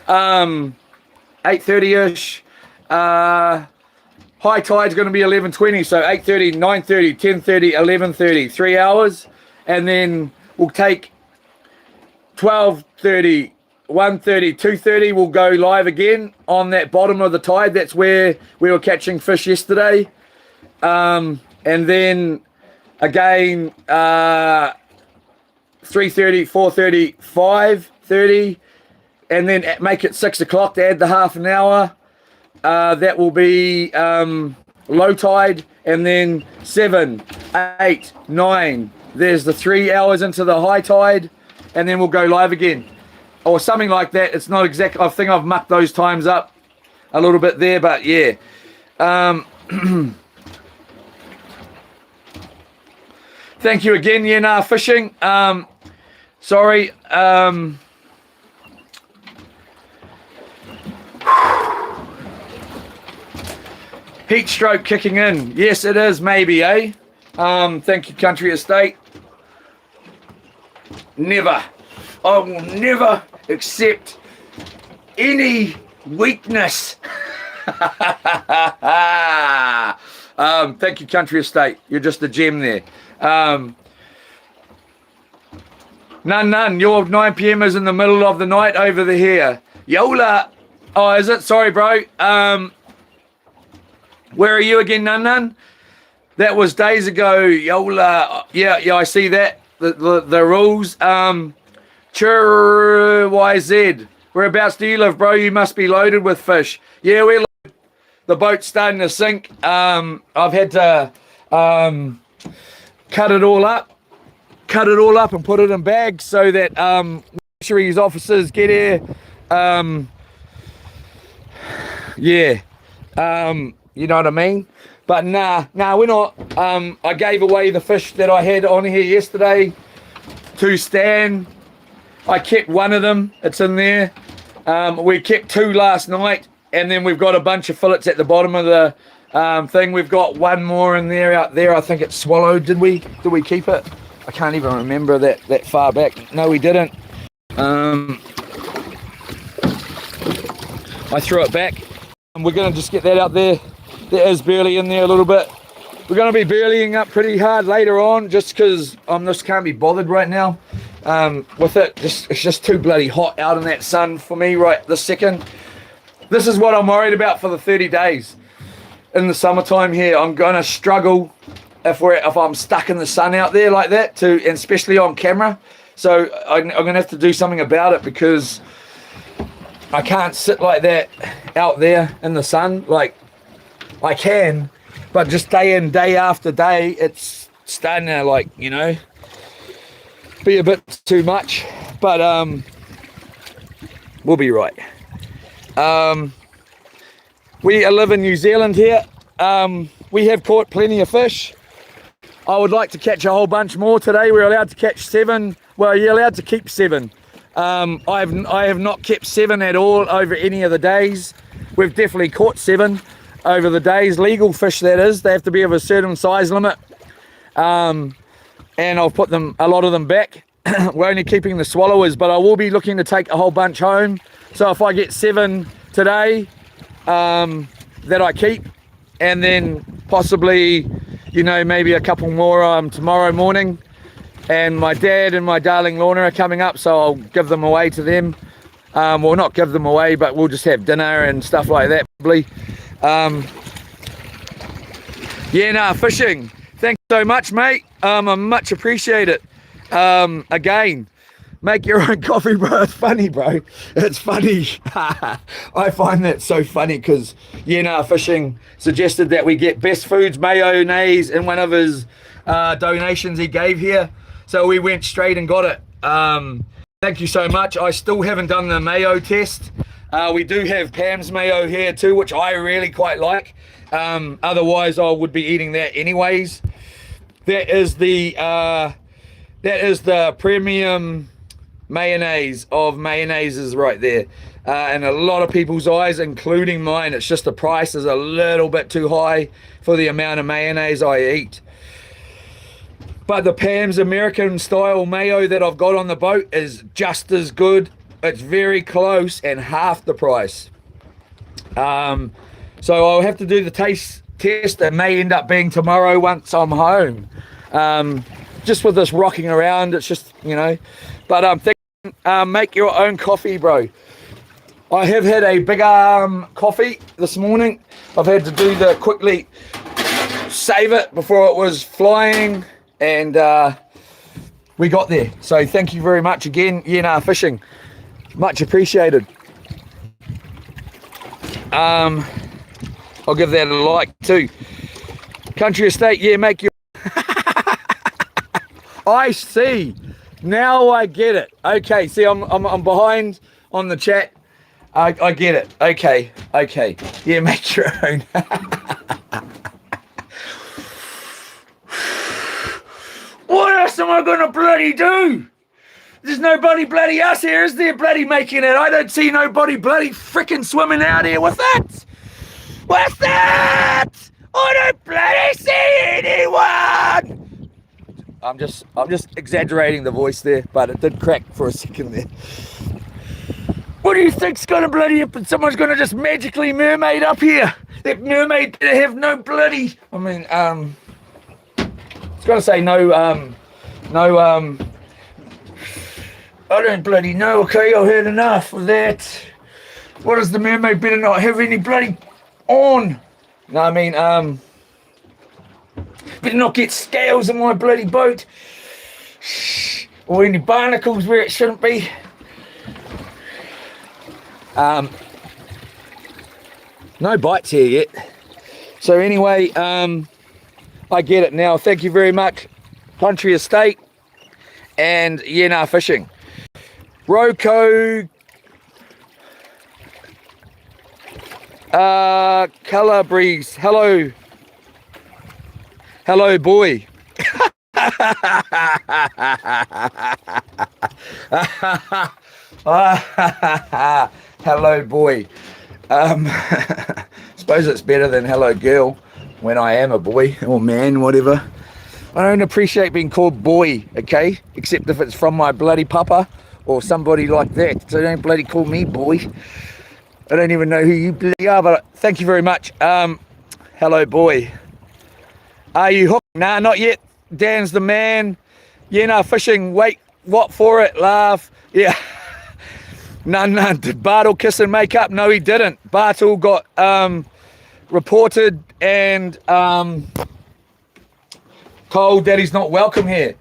8:30ish. High tide's going to be 11:20. So 8:30, 9:30, 10:30, 11:30, 3 hours, and then we'll take 12:30. 1:30, 2:30 we'll go live again on that bottom of the tide. That's where we were catching fish yesterday. And then again 3:30, 4:30, 5:30, and then make it 6 o'clock to add the half an hour. That will be low tide, and then 7, 8, 9. There's the 3 hours into the high tide, and then we'll go live again. Or something like that. It's not exact. I think I've mucked those times up a little bit there, but yeah. Thank you again, Yena Fishing. Sorry. Heat stroke kicking in. Yes, it is, maybe, eh? Thank you, Country Estate. Never. I will never accept any weakness. Thank you, Country Estate. You're just a gem there. None. Your 9 p.m. is in the middle of the night over the here. Yola. Oh, is it? Sorry, bro. Where are you again, None? That was days ago, Yola. Yeah, I see that. The rules. YZ, whereabouts do you live, bro? You must be loaded with fish. Yeah, we're loaded. The boat's starting to sink. I've had to cut it all up and put it in bags so that fisheries officers get here. Yeah, you know what I mean? But nah, we're not. I gave away the fish that I had on here yesterday to Stan. I kept one of them. It's in there. We kept 2 last night, and then we've got a bunch of fillets at the bottom of the thing. We've got one more in there out there. I think it's swallowed. Did we keep it? I can't even remember that far back. No, we didn't. I threw it back, and we're going to just get that out there. There is burley in there a little bit. We're going to be burleying up pretty hard later on, just because I just can't be bothered right now. With it, it's just too bloody hot out in that sun for me right this second. This is what I'm worried about for the 30 days in the summertime here. I'm gonna struggle if I'm stuck in the sun out there like that, and especially on camera. So I'm gonna have to do something about it, because I can't sit like that out there in the sun. Like, I can, but just day in, day after day, it's starting to, like, you know, be a bit too much. But we'll be right. We live in New Zealand here. We have caught plenty of fish. I would like to catch a whole bunch more today. We're allowed to catch 7. Well, you're allowed to keep 7. I have not kept 7 at all over any of the days. We've definitely caught 7 over the days. Legal fish, that is. They have to be of a certain size limit. And I'll put a lot of them back. We're only keeping the swallowers, but I will be looking to take a whole bunch home. So if I get 7 today, that I keep, and then possibly, you know, maybe a couple more tomorrow morning. And my dad and my darling Lorna are coming up, so I'll give them away to them. Well, not give them away, but we'll just have dinner and stuff like that, probably. Fishing. Thanks so much, mate. I much appreciate it. Again, Make your own coffee, bro. It's funny, bro. It's funny. I find that so funny because Yola Fishing suggested that we get Best Foods mayonnaise in one of his donations he gave here. So we went straight and got it. Thank you so much. I still haven't done the mayo test. We do have Pam's mayo here too, which I really quite like. Otherwise, I would be eating that anyways. That is the premium mayonnaise of mayonnaises right there. And a lot of people's eyes, including mine, it's just the price is a little bit too high for the amount of mayonnaise I eat. But the Pam's American style mayo that I've got on the boat is just as good. It's very close and half the price. So I'll have to do the taste test. It may end up being tomorrow once I'm home. Just with this rocking around, it's just, you know. But I'm thinking, make your own coffee, bro. I have had a big coffee this morning. I've had to do the quickly save it before it was flying, and we got there. So thank you very much again, Yola Fishing. Much appreciated. I'll give that a like too. Country Estate, yeah, make your... I see. Now I get it. Okay, see, I'm behind on the chat. I get it. Okay. Yeah, make your own. What else am I gonna bloody do? There's nobody bloody else here, is there, bloody making it? I don't see nobody bloody freaking swimming out here with that. What's that? I don't bloody see anyone. I'm just exaggerating the voice there, but it did crack for a second there. What do you think's gonna bloody happen? Someone's gonna just magically mermaid up here. That mermaid better have no bloody... I mean, it's gotta say no, I don't bloody know, okay? I've had enough of that. What does the mermaid better not have any bloody on? No, I mean, better not get scales in my bloody boat. Or any barnacles where it shouldn't be. No bites here yet. So anyway, I get it now. Thank you very much, Country Estate and Yola Fishing. Roko Calabrese, hello boy. Hello boy. Suppose it's better than hello girl when I am a boy or man, whatever. I don't appreciate being called boy, okay? Except if it's from my bloody papa or somebody like that. So don't bloody call me boy. I don't even know who you bloody are, but thank you very much. Hello boy. Are you hooked? Nah, not yet. Dan's the man. Yola Fishing, wait, what for it? Laugh. Yeah. None. Did Bartle kiss and make up? No, he didn't. Bartle got reported and told that he's not welcome here.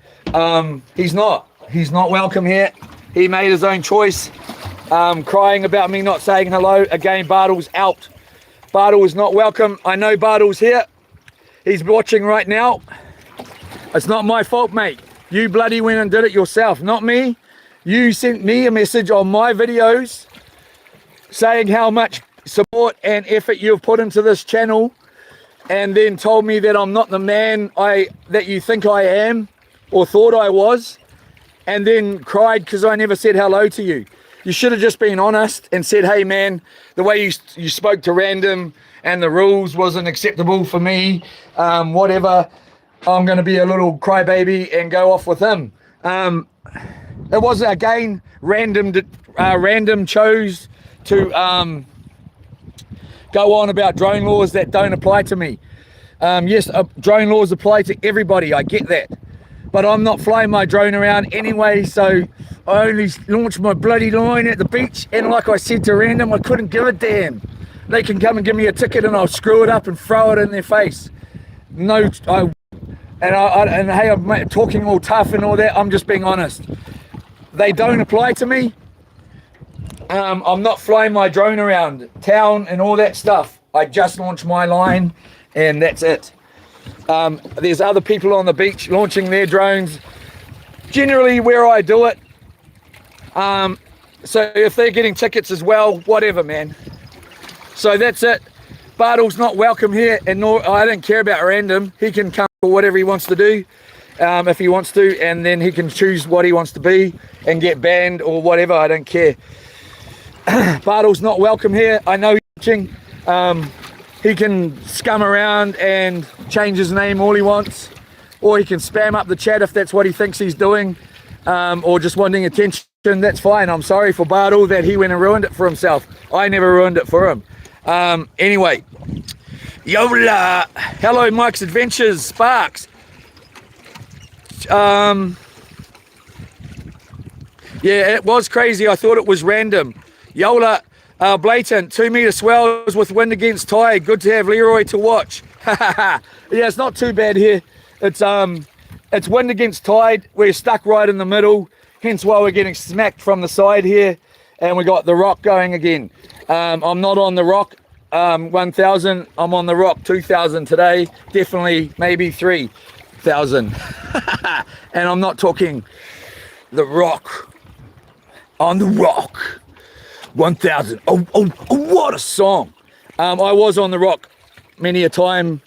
He's not welcome here. He made his own choice. Crying about me not saying hello. Again, Bartle's out. Bartle is not welcome. I know Bartle's here. He's watching right now. It's not my fault, mate. You bloody went and did it yourself, not me. You sent me a message on my videos saying how much support and effort you've put into this channel, and then told me that I'm not the man that you think I am or thought I was, and then cried because I never said hello to you. You should have just been honest and said, hey man, the way you spoke to random and the rules wasn't acceptable for me, whatever, I'm going to be a little crybaby and go off with him. It was, again, random chose to go on about drone laws that don't apply to me. Yes, drone laws apply to everybody, I get that. But I'm not flying my drone around anyway, so I only launched my bloody line at the beach, and like I said to random, I couldn't give a damn. They can come and give me a ticket and I'll screw it up and throw it in their face. No, hey, I'm talking all tough and all that, I'm just being honest. they don't apply to me. I'm not flying my drone around town and all that stuff. I just launched my line and that's it. There's other people on the beach launching their drones. Generally where I do it. So if they're getting tickets as well, whatever, man. So that's it. Bartle's not welcome here, and nor I don't care about random. He can come for whatever he wants to do, if he wants to, and then he can choose what he wants to be and get banned or whatever. I don't care. Bartle's not welcome here. I know he's watching. He can scum around and change his name all he wants, or he can spam up the chat if that's what he thinks he's doing, or just wanting attention. That's fine. I'm sorry for Bartle that he went and ruined it for himself. I never ruined it for him. Anyway, Yola, hello Mike's Adventures, Sparks. Yeah, it was crazy. I thought it was random. Yola, blatant 2-meter swells with wind against tide. Good to have Leroy to watch. Yeah, it's not too bad here. It's wind against tide. We're stuck right in the middle, hence why we're getting smacked from the side here, and we got the rock going again. I'm not on the rock 1000. I'm on the rock 2000 today. Definitely maybe 3000. And I'm not talking the rock. On the rock 1000. Oh, what a song. I was on the rock many a time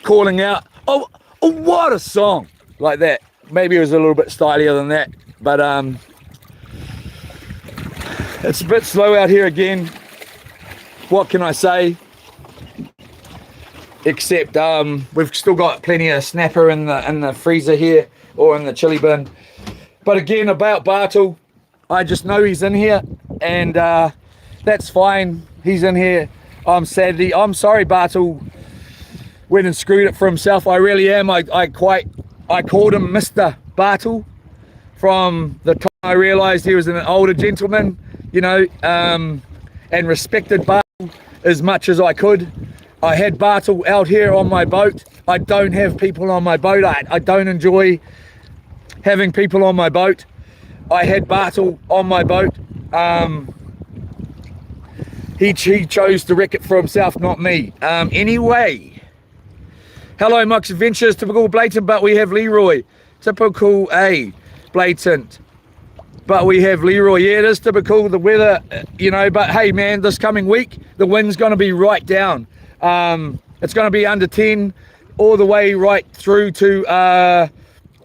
calling out, oh, what a song, like that. Maybe it was a little bit stylier than that, but it's a bit slow out here again. What can I say? Except we've still got plenty of snapper in the freezer here, or in the chili bin. But again, about Bartle, I just know he's in here, and that's fine. He's in here. I'm sorry Bartle went and screwed it for himself. I really am. I called him Mr. Bartle from the time I realized he was an older gentleman, you know, and respected Bartle as much as I could. I had Bartle out here on my boat. I don't have people on my boat. I don't enjoy having people on my boat. I had Bartle on my boat. He chose to wreck it for himself, not me. Anyway, hello Mike's Adventures. Typical blatant, but we have Leroy. Typical blatant, but we have Leroy. Yeah, it is typical, the weather, you know, but hey man, this coming week the wind's going to be right down. It's going to be under 10 all the way right through to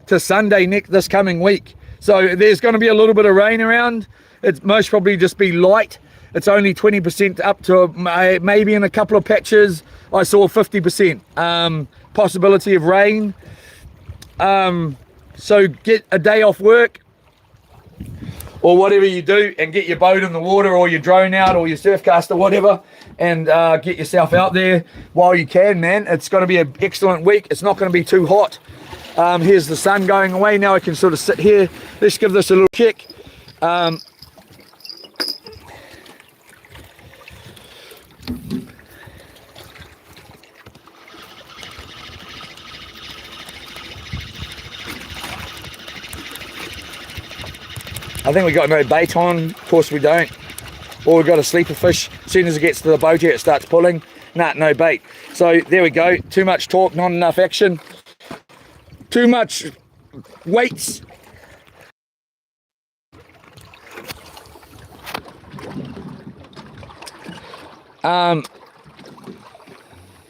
Sunday this coming week. So there's going to be a little bit of rain around. It's most probably just be light. It's only 20% up to maybe in a couple of patches I saw 50% possibility of rain. So get a day off work or whatever you do and get your boat in the water or your drone out or your surfcast or whatever, and get yourself out there while you can, man. It's going to be an excellent week. It's not going to be too hot. Here's the sun going away. Now I can sort of sit here. Let's give this a little kick. I think we got no bait on. Of course we don't. Or we've got a sleeper fish. As soon as it gets to the boat here, it starts pulling. Nah, no bait. So there we go. Too much talk, not enough action. Too much weights.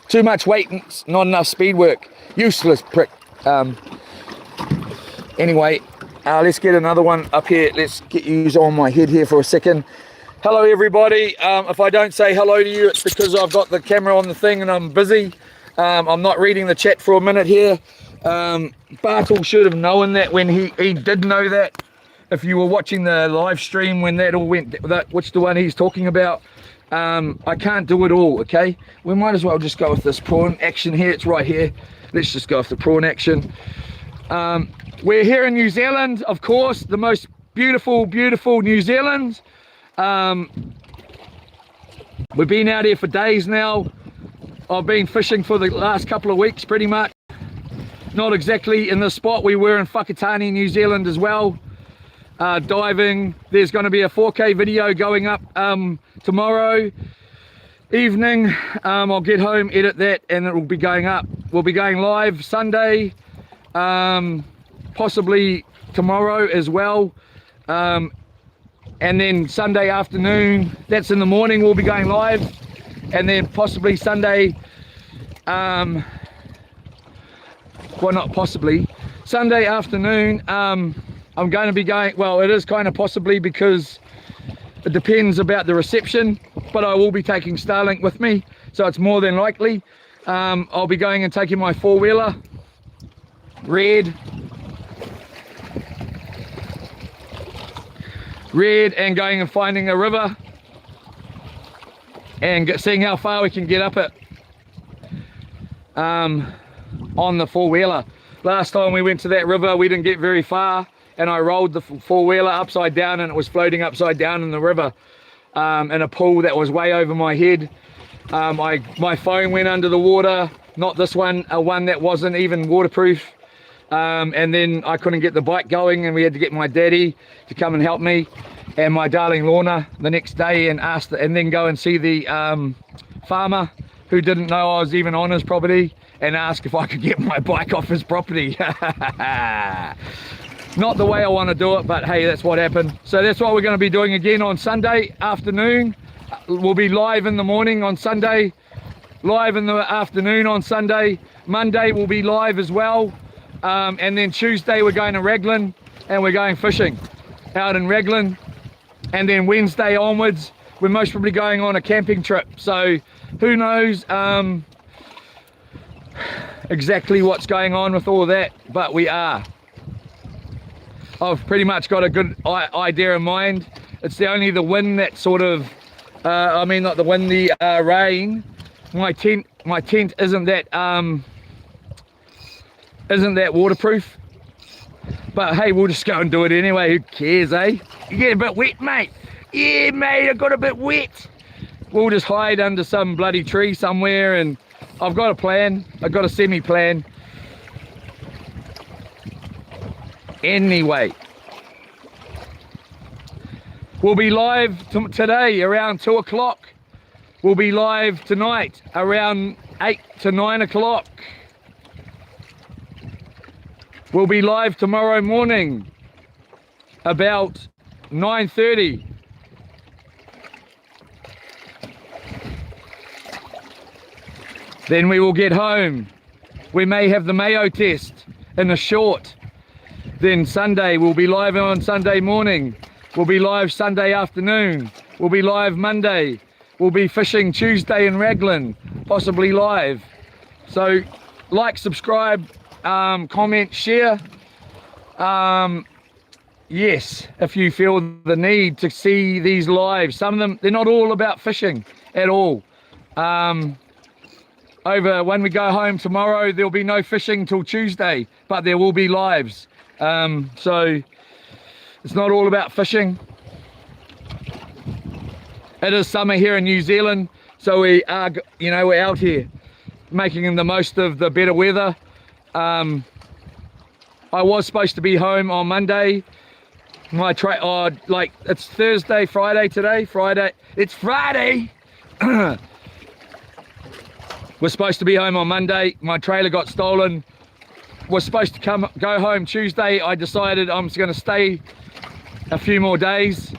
Too much weight, not enough speed work. Useless prick. Anyway, let's get another one up here. Let's get you on my head here for a second. Hello everybody. If I don't say hello to you, it's because I've got the camera on the thing and I'm busy. I'm not reading the chat for a minute here. Bartle should have known that when he did know that. If you were watching the live stream when that all went, which the one he's talking about, I can't do it all, okay? We might as well just go with this prawn action here. It's right here. Let's just go with the prawn action. We're here in New Zealand, of course, the most beautiful, beautiful New Zealand. We've been out here for days now. I've been fishing for the last couple of weeks pretty much. Not exactly in the spot. We were in Whakatane, New Zealand as well. diving. There's going to be a 4K video going up tomorrow evening. I'll get home, edit that, and it will be going up. We'll be going live Sunday, possibly tomorrow as well, and then Sunday afternoon, that's in the morning, we'll be going live, and then possibly Sunday, well, not possibly, Sunday afternoon, I'm going to be going, well, it is kind of possibly, because it depends about the reception, but I will be taking Starlink with me, so it's more than likely. I'll be going and taking my four-wheeler, red, and going and finding a river and seeing how far we can get up it on the four-wheeler. Last time we went to that river, we didn't get very far, and I rolled the four-wheeler upside down, and it was floating upside down in the river in a pool that was way over my head. My phone went under the water, not this one, a one that wasn't even waterproof, and then I couldn't get the bike going, and we had to get my daddy to come and help me and my darling Lorna the next day, and then go and see the farmer who didn't know I was even on his property, and ask if I could get my bike off his property. Not the way I want to do it, but hey, that's what happened. So that's what we're going to be doing again on Sunday afternoon. We'll be live in the morning on Sunday, live in the afternoon on Sunday. Monday we'll be live as well, and then Tuesday we're going to Raglan, and we're going fishing out in Raglan, and then Wednesday onwards we're most probably going on a camping trip. So who knows exactly what's going on with all that, but we are. I've pretty much got a good idea in mind. It's only the wind that sort of, I mean not the wind, the rain. My tent isn't that waterproof. But hey, we'll just go and do it anyway. Who cares, eh? You get a bit wet, mate. Yeah, mate, I got a bit wet. We'll just hide under some bloody tree somewhere, and I've got a plan. I've got a semi-plan. Anyway, we'll be live today around 2 o'clock. We'll be live tonight around 8 to 9 o'clock. We'll be live tomorrow morning about 9:30. Then we will get home. We may have the Mayo test in a short. Then Sunday, we'll be live on Sunday morning. We'll be live Sunday afternoon. We'll be live Monday. We'll be fishing Tuesday in Raglan, possibly live. So like, subscribe, comment, share. Yes, if you feel the need to see these live. Some of them, they're not all about fishing at all. Over when we go home tomorrow, there'll be no fishing till Tuesday, but there will be lives. So it's not all about fishing. It is summer here in New Zealand, so we are, you know, we're out here making the most of the better weather. I was supposed to be home on Monday. Like it's Thursday, Friday today. It's Friday. We're supposed to be home on Monday. My trailer got stolen. Was supposed to go home Tuesday. I decided I'm just going to stay a few more days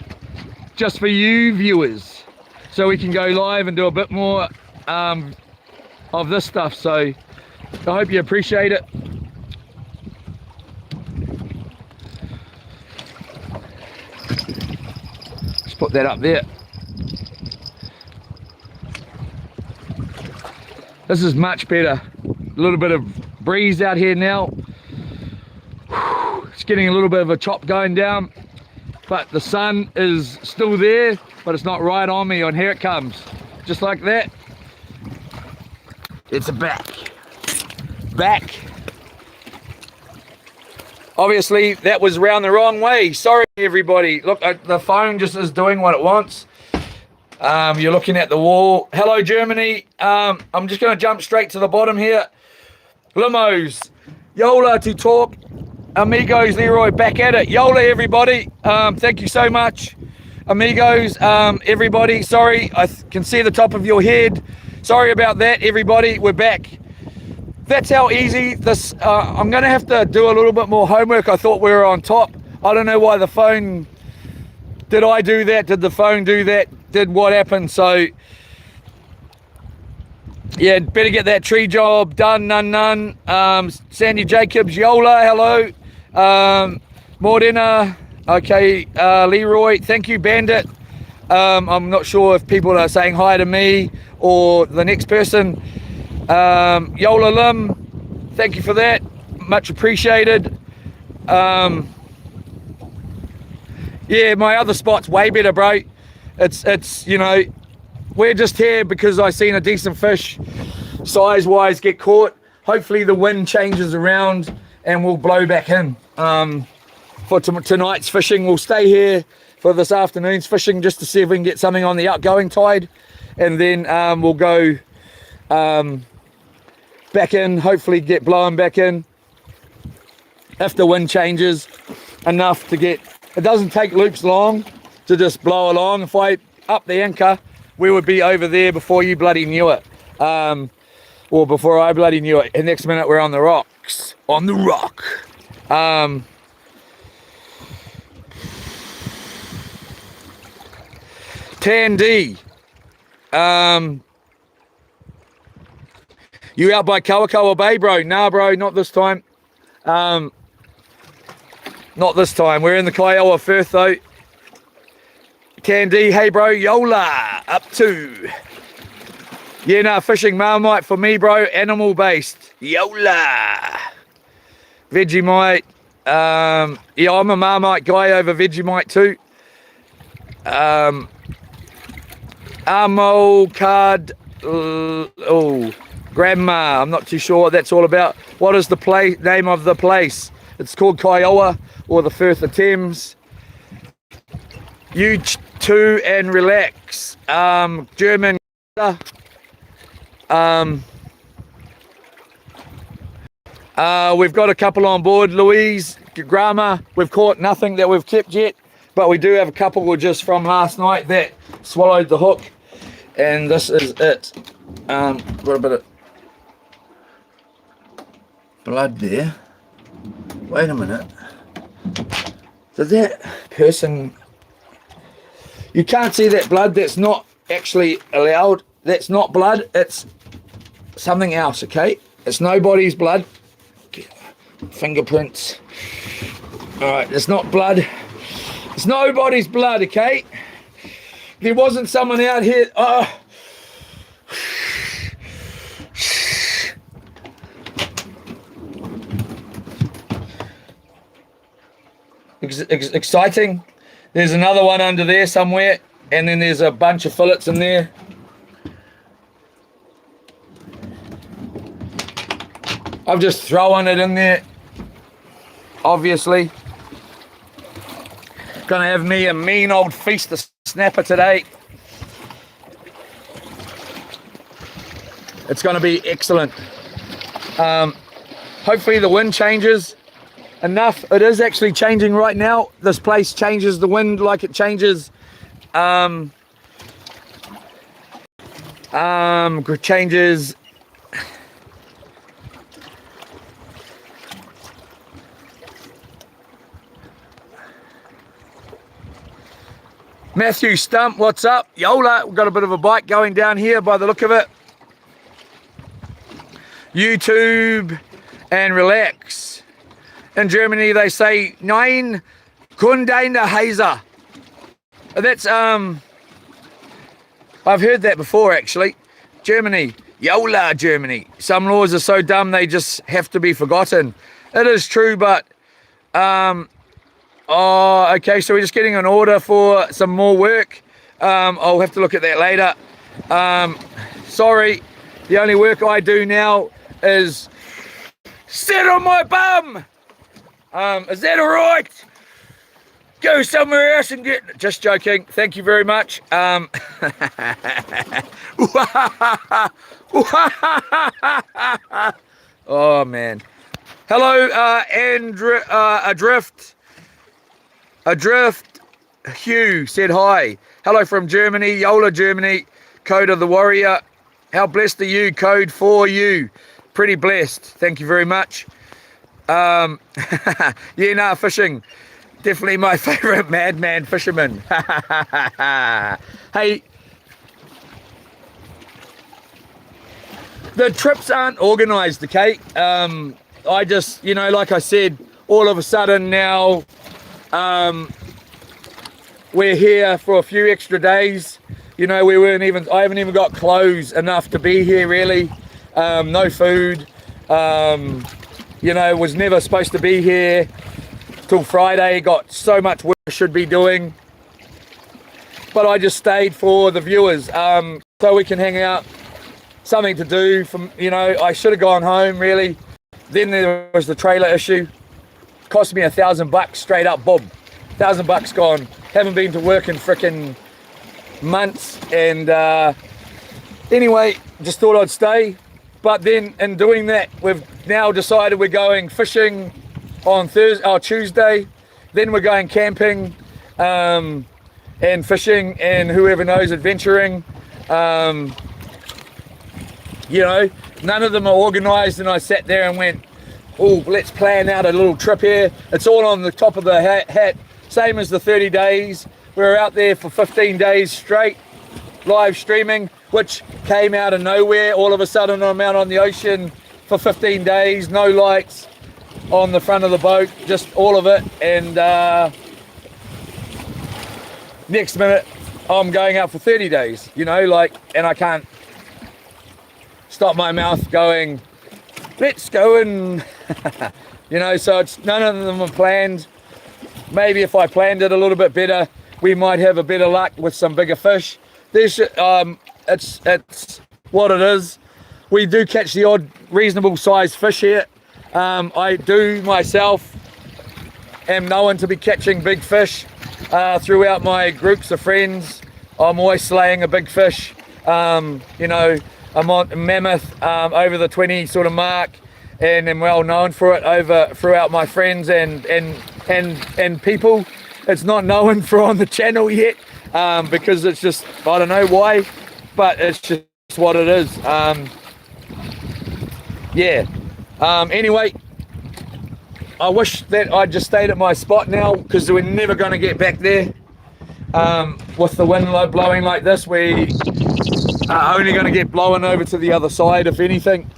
just for you viewers, so we can go live and do a bit more of this stuff. So I hope you appreciate it. Just put that up there. This is much better. A little bit of breeze out here now. It's getting a little bit of a chop going down, but the sun is still there, but it's not right on me, and here it comes. Just like that. It's back. Obviously that was round the wrong way. Sorry everybody. Look, the phone just is doing what it wants. You're looking at the wall. Hello Germany. I'm just going to jump straight to the bottom here. Limos, Yola to talk. Amigos Leroy back at it. Yola, everybody. Thank you so much. Amigos, everybody. Sorry, I can see the top of your head. Sorry about that, everybody. We're back. That's how easy this. I'm going to have to do a little bit more homework. I thought we were on top. I don't know why the phone. Did I do that? Did the phone do that? Did what happened? So, yeah, better get that tree job done. None. Sandy Jacobs, Yola, hello. Morena, okay. Leroy, thank you, Bandit. I'm not sure if people are saying hi to me or the next person. Yola Lim, thank you for that. Much appreciated. Yeah, my other spot's way better, bro. It's you know, we're just here because I seen a decent fish, size-wise, get caught. Hopefully the wind changes around and we'll blow back in. For tonight's fishing, we'll stay here for this afternoon's fishing just to see if we can get something on the outgoing tide, and then we'll go back in, hopefully get blown back in if the wind changes enough to get. It doesn't take loops long to just blow along. If I up the anchor, we would be over there before you bloody knew it. Or before I bloody knew it. And next minute we're on the rocks. On the rock. Tandy. You out by Kawakawa Bay, bro? Nah, bro, not this time. Not this time. We're in the Kiowa Firth, though. Tandy, hey, bro. Yola, up to. Yeah, nah, fishing Marmite for me, bro. Animal-based. Yola. Vegemite. Yeah, I'm a Marmite guy over Vegemite, too. Amo card. Oh, Grandma. I'm not too sure what that's all about. What is the name of the place? It's called Kiowa, or the Firth of Thames. You two and relax. German. We've got a couple on board. Louise, Grandma. We've caught nothing that we've kept yet, but we do have a couple just from last night that swallowed the hook, and this is it. Got a bit of blood there. Wait a minute. Did that person... You can't see that blood. That's not actually allowed. That's not blood. It's something else, okay? It's nobody's blood. Fingerprints. Alright, it's not blood. It's nobody's blood, okay? There wasn't someone out here... Exciting. There's another one under there somewhere, and then there's a bunch of fillets in there. I've just thrown it in there, obviously. Gonna have me a mean old feast of snapper today. It's gonna be excellent. Hopefully the wind changes enough. It is actually changing right now. This place changes the wind like it changes changes Matthew Stump, what's up? Yola, we've got a bit of a bike going down here by the look of it. YouTube and relax. In Germany, they say Nein, Kundeine Heiser. That's I've heard that before actually. Germany, Yola, Germany. Some laws are so dumb they just have to be forgotten. It is true, but oh, okay. So we're just getting an order for some more work. I'll have to look at that later. Sorry, the only work I do now is sit on my bum. Is that all right? Go somewhere else and get... Just joking. Thank you very much. Oh, man. Hello, Adrift Hugh said hi. Hello from Germany, Yola, Germany. Code of the Warrior. How blessed are you? Code for you. Pretty blessed. Thank you very much. Yeah, nah, fishing. Definitely my favourite madman fisherman. Hey, the trips aren't organised, okay? I just, you know, like I said, all of a sudden now we're here for a few extra days. You know, I haven't even got clothes enough to be here really. No food. You know, was never supposed to be here till Friday. Got so much work I should be doing. But I just stayed for the viewers, so we can hang out, something to do. You know, I should have gone home really. Then there was the trailer issue. Cost me $1,000 straight up, bob. $1,000 gone. Haven't been to work in frickin' months, and anyway, just thought I'd stay. But then in doing that, we've now decided we're going fishing on Tuesday. Then we're going camping and fishing and whoever knows, adventuring. You know, none of them are organised, and I sat there and went, oh, let's plan out a little trip here. It's all on the top of the hat, same as the 30 days. We were out there for 15 days straight, live streaming, which came out of nowhere. All of a sudden I'm out on the ocean for 15 days, no lights on the front of the boat, just all of it. And next minute I'm going out for 30 days, you know, like, and I can't stop my mouth going, let's go, and you know, so it's none of them are planned. Maybe if I planned it a little bit better, we might have a better luck with some bigger fish. It's what it is. We do catch the odd reasonable sized fish here. I do myself am known to be catching big fish throughout my groups of friends. I'm always slaying a big fish. You know, I'm on mammoth over the 20 sort of mark, and am well known for it throughout my friends and people. It's not known for on the channel yet because it's just, I don't know why, but it's just what it is. Yeah. Anyway, I wish that I just stayed at my spot now, because we're never going to get back there. With the wind blowing like this, we are only going to get blown over to the other side, if anything.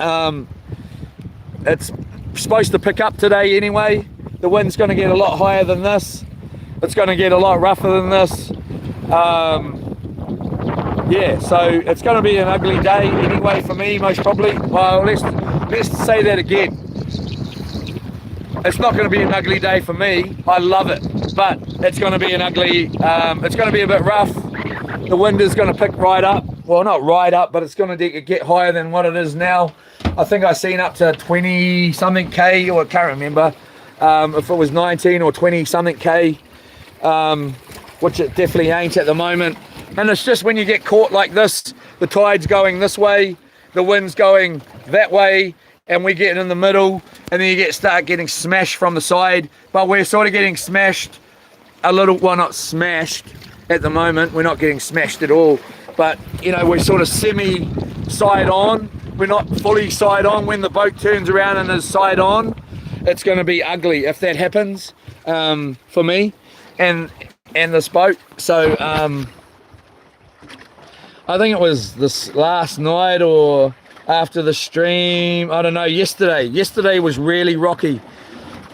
It's supposed to pick up today anyway. The wind's going to get a lot higher than this. It's going to get a lot rougher than this. Yeah, so it's going to be an ugly day anyway for me, most probably. Well, let's say that again. It's not going to be an ugly day for me. I love it, but it's going to be an ugly. It's going to be a bit rough. The wind is going to pick right up. Well, not right up, but it's going to get higher than what it is now. I think I seen up to 20 something K, or I can't remember if it was 19 or 20 something K, which it definitely ain't at the moment. And it's just when you get caught like this, the tide's going this way, the wind's going that way, and we get in the middle, and then you start getting smashed from the side. But we're sort of getting smashed a little. Well, not smashed at the moment. We're not getting smashed at all. But you know, we're sort of semi side on. We're not fully side on. When the boat turns around and is side on, it's going to be ugly if that happens for me and this boat. So I think it was this last night or after the stream, I don't know, yesterday was really rocky.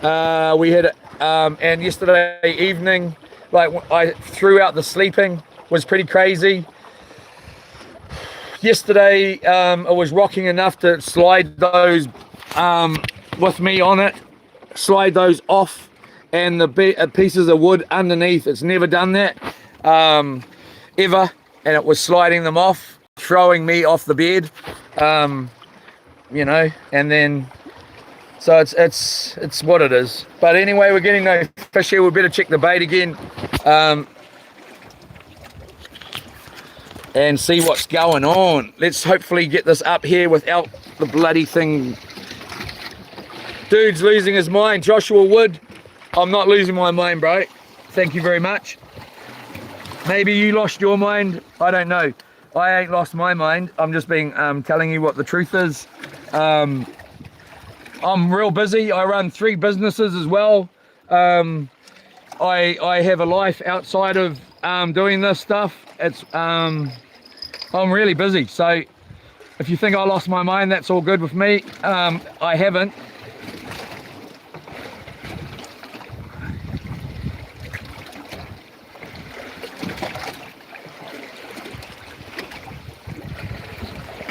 We had and yesterday evening, like, I threw out the sleeping, was pretty crazy. Yesterday it was rocking enough to slide those with me on it, slide those off, and the pieces of wood underneath. It's never done that ever, and it was sliding them off, throwing me off the bed, you know. And then so it's what it is. But anyway, we're getting no fish here. We better check the bait again and see what's going on. Let's hopefully get this up here without the bloody thing Dude's losing his mind. Joshua Wood, I'm not losing my mind, bro. Thank you very much. Maybe you lost your mind. I don't know. I ain't lost my mind. I'm just being telling you what the truth is. I'm real busy. I run 3 businesses as well. I have a life outside of doing this stuff. I'm really busy. So if you think I lost my mind, that's all good with me. I haven't.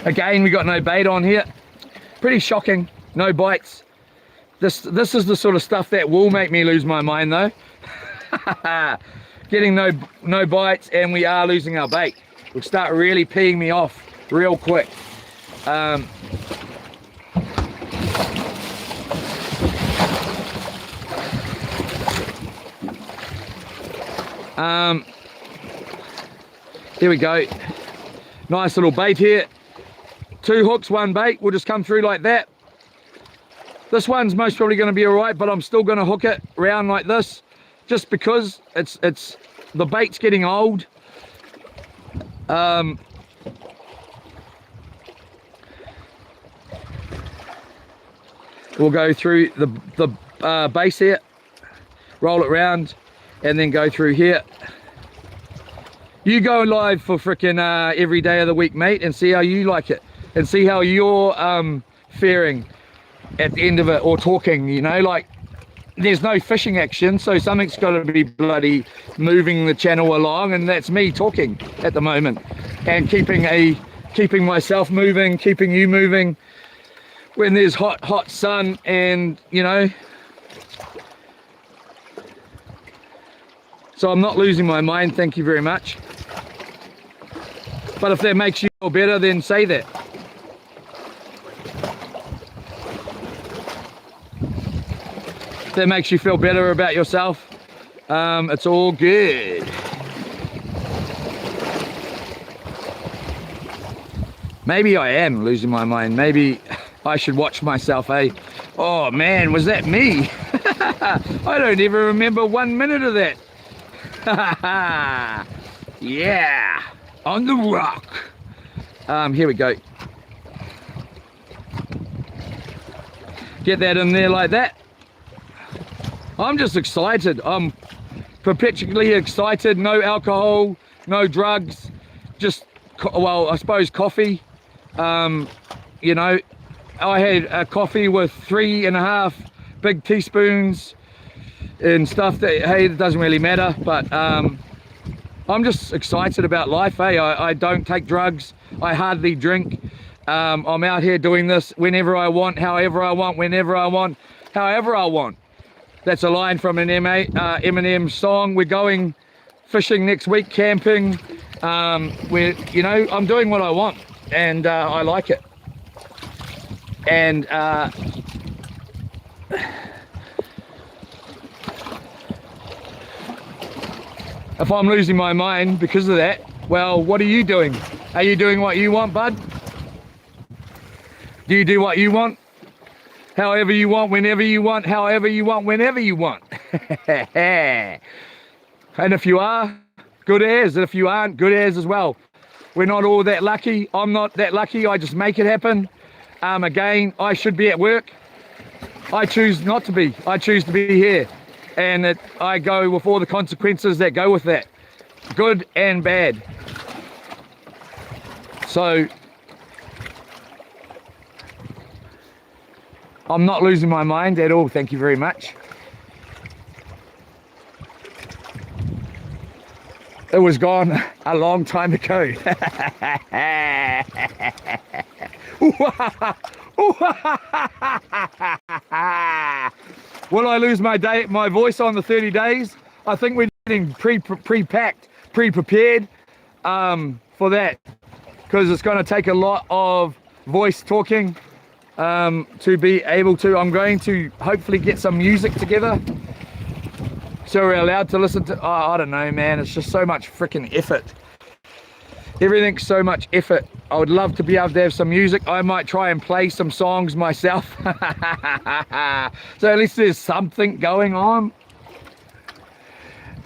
Again, we got no bait on here. Pretty shocking, no bites. This is the sort of stuff that will make me lose my mind though. Getting no bites, and we are losing our bait. Will start really peeing me off real quick. Here we go. Nice little bait here. 2 hooks, 1 bait. We'll just come through like that. This one's most probably going to be all right, but I'm still going to hook it around like this, just because it's the bait's getting old. We'll go through the base here, roll it round, and then go through here. You go live for frickin' every day of the week, mate, and see how you like it, and see how you're faring at the end of it, or talking, you know, like there's no fishing action, so something's got to be bloody moving the channel along, and that's me talking at the moment, and keeping myself moving, keeping you moving when there's hot sun, and you know, so I'm not losing my mind. Thank you very much. But if that makes you feel better, then say that. If that makes you feel better about yourself, it's all good. Maybe I am losing my mind. Maybe I should watch myself, eh? Oh man, was that me? I don't even remember 1 minute of that. Yeah, on the rock. Here we go. Get that in there like that. I'm just excited. I'm perpetually excited. No alcohol, no drugs, just, well, I suppose coffee. You know, I had a coffee with 3.5 big teaspoons and stuff that, hey, it doesn't really matter, but I'm just excited about life, eh? I don't take drugs. I hardly drink. I'm out here doing this whenever I want, however I want, whenever I want, however I want. That's a line from an Eminem song. We're going fishing next week, camping. You know, I'm doing what I want, and I like it. And if I'm losing my mind because of that, well, what are you doing? Are you doing what you want, bud? Do you do what you want? However you want, whenever you want, however you want, whenever you want. And if you are, good as. And if you aren't, good as well. We're not all that lucky. I'm not that lucky. I just make it happen. Again, I should be at work. I choose not to be. I choose to be here. And I go with all the consequences that go with that. Good and bad. So I'm not losing my mind at all. Thank you very much. It was gone a long time ago. Will I lose my voice on the 30 days? I think we're getting pre-packed, pre-prepared for that, because it's going to take a lot of voice talking to be able to. I'm going to hopefully get some music together so we're allowed to listen to. Oh, I don't know, man. It's just so much freaking effort. Everything's so much effort. I would love to be able to have some music. I might try and play some songs myself. So at least there's something going on.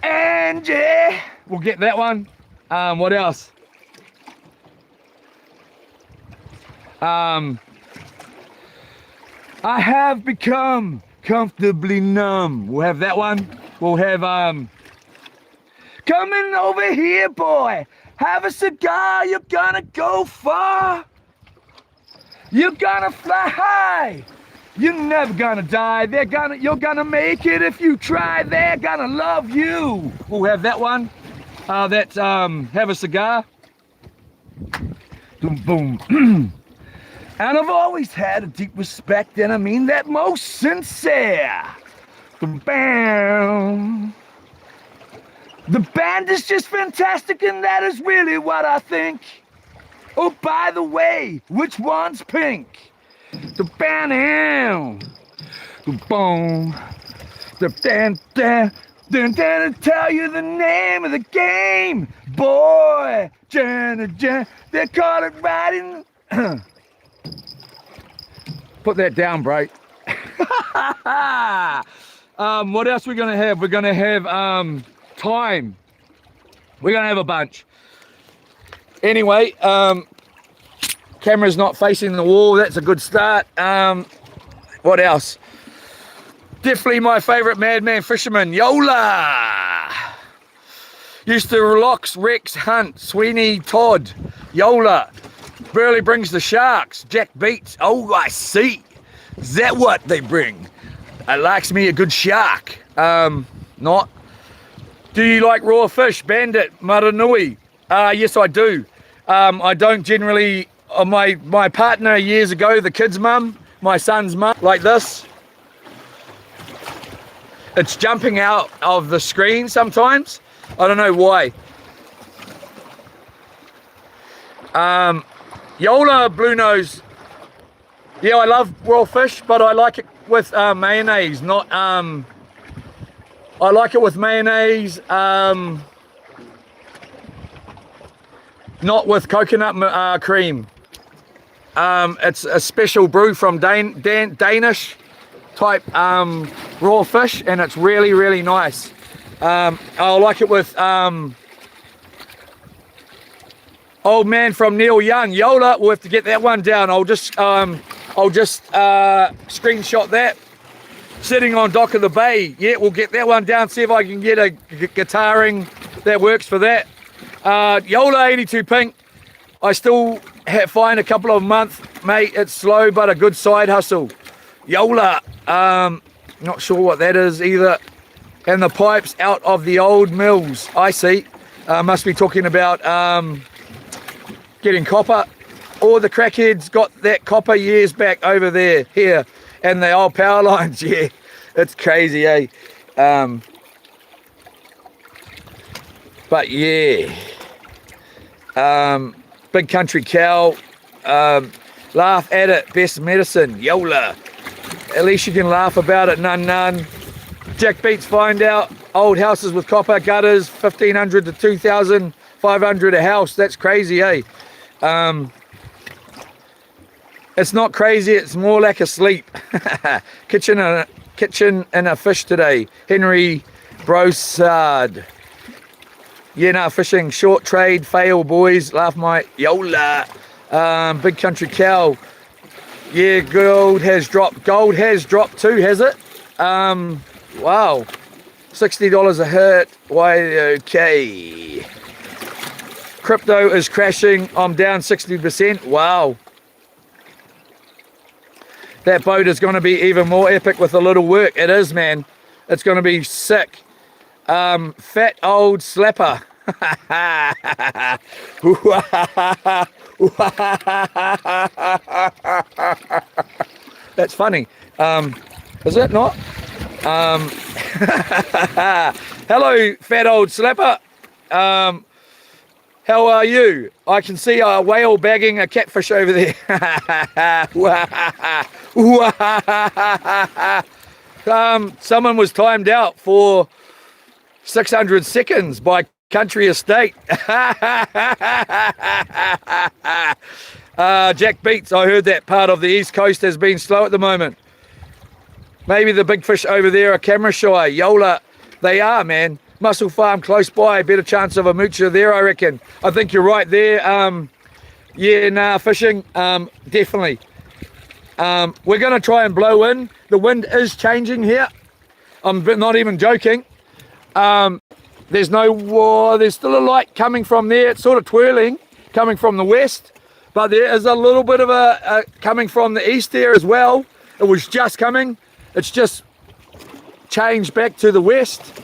And yeah, we'll get that one. What else? I have become comfortably numb. We'll have that one. We'll have coming over here, boy. Have a cigar, you're gonna go far. You're gonna fly high. You're never gonna die. You're gonna make it if you try. They're gonna love you. We'll have that one. That's have a cigar. Boom, boom. And I've always had a deep respect, and I mean that most sincere. Boom, bam. The band is just fantastic, and that is really what I think. Oh, by the way, which one's pink? The band, the boom, the dan, to tell you the name of the game, boy. They call it riding. Put that down, bro. What else we're gonna have? We're gonna have time. We're gonna have a bunch. Anyway, camera's not facing the wall. That's a good start. What else? Definitely my favorite madman fisherman, Yola. Used to Locks, Rex, Hunt, Sweeney, Todd, Yola. Burley brings the sharks. Jack beats. Oh, I see. Is that what they bring? I likes me a good shark. Not. Do you like raw fish? Bandit, Maranui. Yes, I do. I don't generally. My partner years ago, the kid's mum, my son's mum, like this. It's jumping out of the screen sometimes. I don't know why. Yola Blue Nose. Yeah, I love raw fish, but I like it with mayonnaise, not I like it with mayonnaise, not with coconut cream. It's a special brew from Danish type raw fish, and it's really, really nice. I like it with old man from Neil Young, Yola. We'll have to get that one down. I'll just screenshot that. Sitting on dock of the bay. Yeah, we'll get that one down. See if I can get a guitaring that works for that. Yola 82 pink. I still find a couple of months, mate. It's slow, but a good side hustle. Yola. Not sure what that is either. And the pipes out of the old mills. I see. Must be talking about getting copper. All the crackheads got that copper years back over there, here. And the old power lines, yeah. It's crazy, eh? But yeah. Big country cow. Laugh at it. Best medicine. Yola. At least you can laugh about it. None. Jack Beats find out. Old houses with copper gutters. 1,500 to 2,500 a house. That's crazy, eh? It's not crazy, it's more like a sleep. Kitchen and a fish today. Henry Broussard. Yeah, no, fishing, short trade, fail, boys. Laugh my Yola. Big country cow. Yeah, gold has dropped. Gold has dropped too, has it? Wow. $60 a hit. Why, okay. Crypto is crashing. I'm down 60%. Wow. That boat is going to be even more epic with a little work. It is, man. It's going to be sick. Fat old slapper. That's funny. Is it not? Hello, fat old slapper. How are you? I can see a whale bagging a catfish over there. Someone was timed out for 600 seconds by country estate. Jack Beats, I heard that part of the East Coast has been slow at the moment. Maybe the big fish over there are camera shy. Yola, they are, man. Mussel farm close by, better chance of a moocher there, I reckon. I think you're right there. Yeah, nah, fishing, definitely. We're going to try and blow in. The wind is changing here. I'm not even joking. There's still a light coming from there. It's sort of twirling, coming from the west. But there is a little bit of a coming from the east there as well. It was just coming. It's just changed back to the west.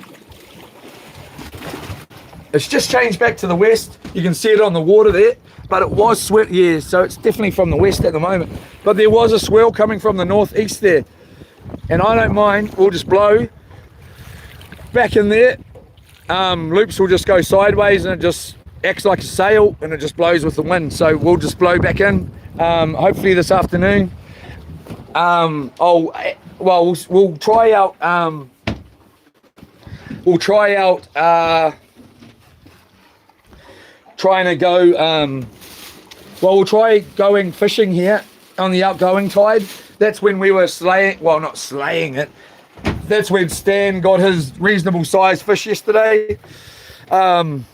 It's just changed back to the west. You can see it on the water there. But it was swell, yeah, so it's definitely from the west at the moment. But there was a swell coming from the northeast there. And I don't mind, we'll just blow back in there. Loops will just go sideways and it just acts like a sail and it just blows with the wind. So we'll just blow back in, hopefully this afternoon. We'll try out, trying to go, we'll try going fishing here on the outgoing tide. That's when we were not slaying it. That's when Stan got his reasonable sized fish yesterday. Hence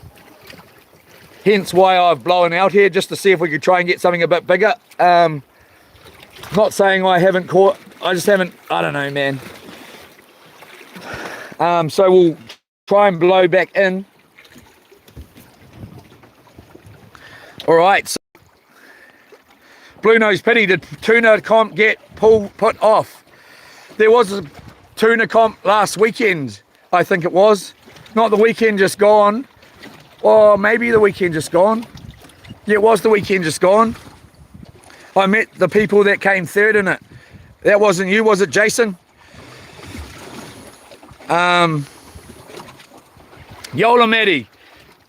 why I've blown out here, just to see if we could try and get something a bit bigger. Not saying I haven't caught, I just haven't, I don't know, man. So we'll try and blow back in. All right, so Blue Nose Pity, did tuna comp get put off? There was a tuna comp last weekend, I think it was. Not the weekend just gone. Or maybe the weekend just gone. Yeah, it was the weekend just gone. I met the people that came third in it. That wasn't you, was it, Jason? Yola Maddie.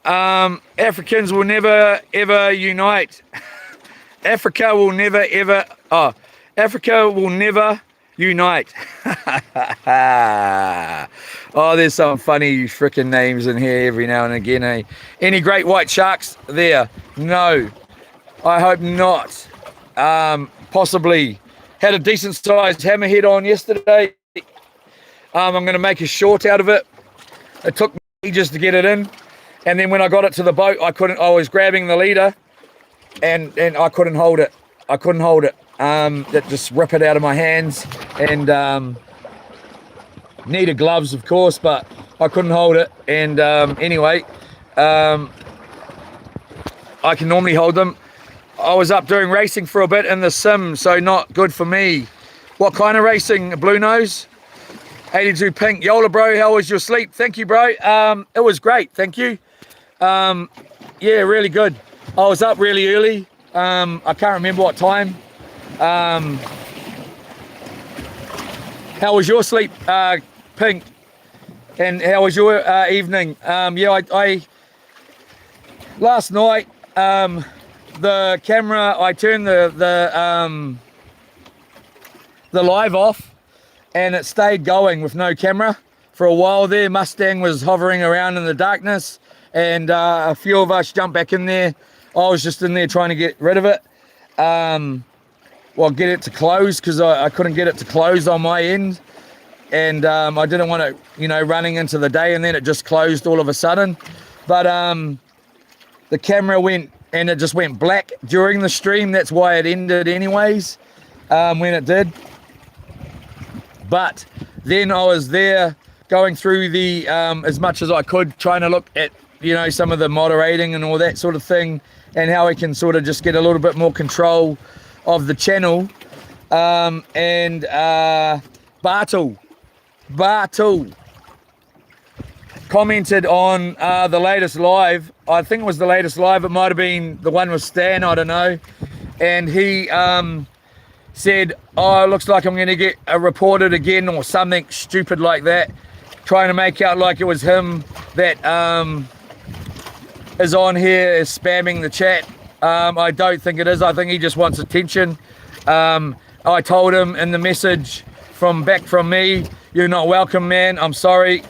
Africans will never ever unite. Africa will never unite. Oh, there's some funny freaking names in here every now and again, eh? Any great white sharks there? No, I hope not. Possibly had a decent sized hammerhead on yesterday. I'm going to make a short out of it. It took me ages to get it in. And then when I got it to the boat, I was grabbing the leader and I couldn't hold it. That just rip it out of my hands and needed gloves, of course, but I couldn't hold it. And anyway, I can normally hold them. I was up doing racing for a bit in the sim, so not good for me. What kind of racing, Blue Nose? 82 Pink. Yola, bro, how was your sleep? Thank you, bro. It was great, thank you. Yeah, really good. I was up really early. I can't remember what time. How was your sleep, Pink? And how was your evening? Yeah, I last night, the camera, I turned the live off and it stayed going with no camera for a while there. Mustang was hovering around in the darkness and a few of us jumped back in there. I was just in there trying to get rid of it. Well, get it to close because I couldn't get it to close on my end. And I didn't want it, running into the day, and then it just closed all of a sudden. But the camera went, and it just went black during the stream. That's why it ended anyways, when it did. But then I was there going through the, as much as I could, trying to look at, some of the moderating and all that sort of thing, and how we can sort of just get a little bit more control of the channel. And Bartle commented on the latest live. I think it was the latest live. It might have been the one with Stan, I don't know. And he said, oh, it looks like I'm going to get reported again or something stupid like that, trying to make out like it was him that is on here is spamming the chat. I don't think it is. I think he just wants attention. I told him in the message from me, you're not welcome, man, I'm sorry.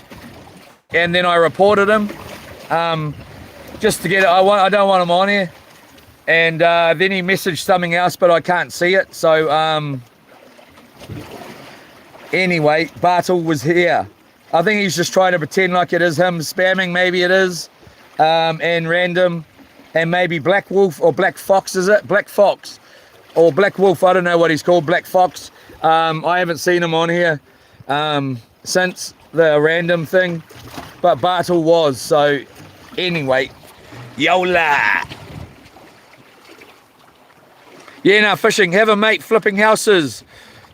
And then I reported him. just to get it. I don't want him on here. And then he messaged something else, but I can't see it. So anyway, Bartle was here. I think he's just trying to pretend like it is him spamming. Maybe it is. And random. And maybe Black Wolf or Black Fox, is it? Black Fox. Or Black Wolf, I don't know what he's called. Black Fox. I haven't seen him on here since the random thing. But Bartle was. So anyway, Yola. Yeah, no, fishing. Have a mate flipping houses.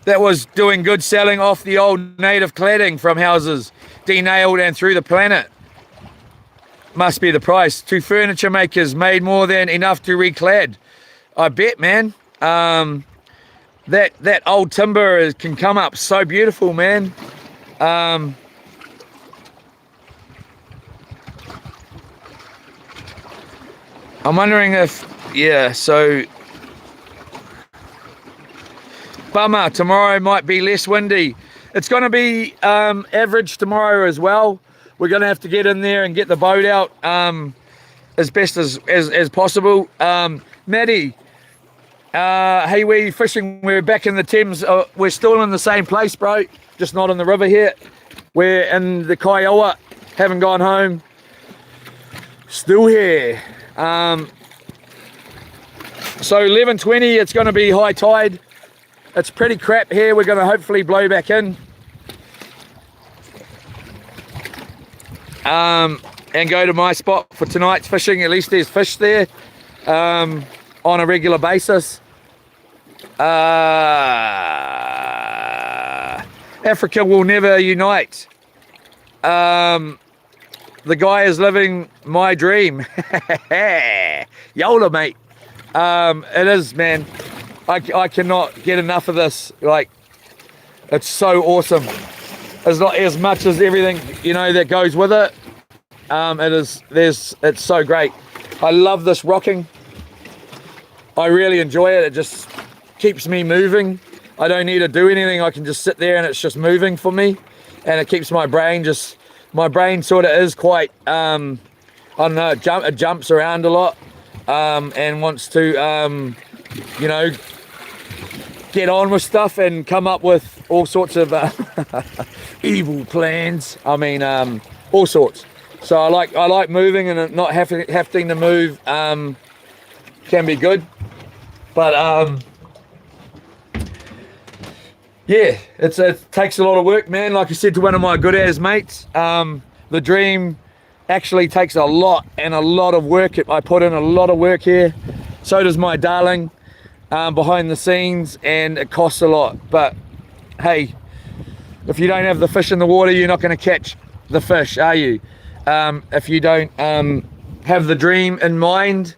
That was doing good, selling off the old native cladding from houses. Denailed and through the planet. Must be the price. 2 furniture makers made more than enough to reclad. I bet, man. That old timber can come up so beautiful, man. I'm wondering if, yeah, so bummer, tomorrow might be less windy. It's going to be average tomorrow as well. We're going to have to get in there and get the boat out as best as possible. Maddie, hey, we're fishing. We're back in the Thames. We're still in the same place, bro, just not in the river here. We're in the Kiowa, haven't gone home. Still here. So 11:20, it's going to be high tide. It's pretty crap here. We're going to hopefully blow back in. And go to my spot for tonight's fishing. At least there's fish there on a regular basis. Africa will never unite. The guy is living my dream. Yola, mate. It is, man. I cannot get enough of this. Like, it's so awesome. It's not as much as everything, that goes with it. It's so great. I love this rocking. I really enjoy it. It just keeps me moving. I don't need to do anything. I can just sit there and it's just moving for me. And it keeps my brain sort of is quite, I don't know, it jumps around a lot and wants to, get on with stuff and come up with all sorts of evil plans. I mean, all sorts. So I like moving, and not having to move can be good. But yeah, it takes a lot of work, man. Like I said to one of my good as mates, the dream actually takes a lot of work. I put in a lot of work here. So does my darling. Behind the scenes, and it costs a lot, but hey, if you don't have the fish in the water, you're not going to catch the fish, are you? If you don't have the dream in mind,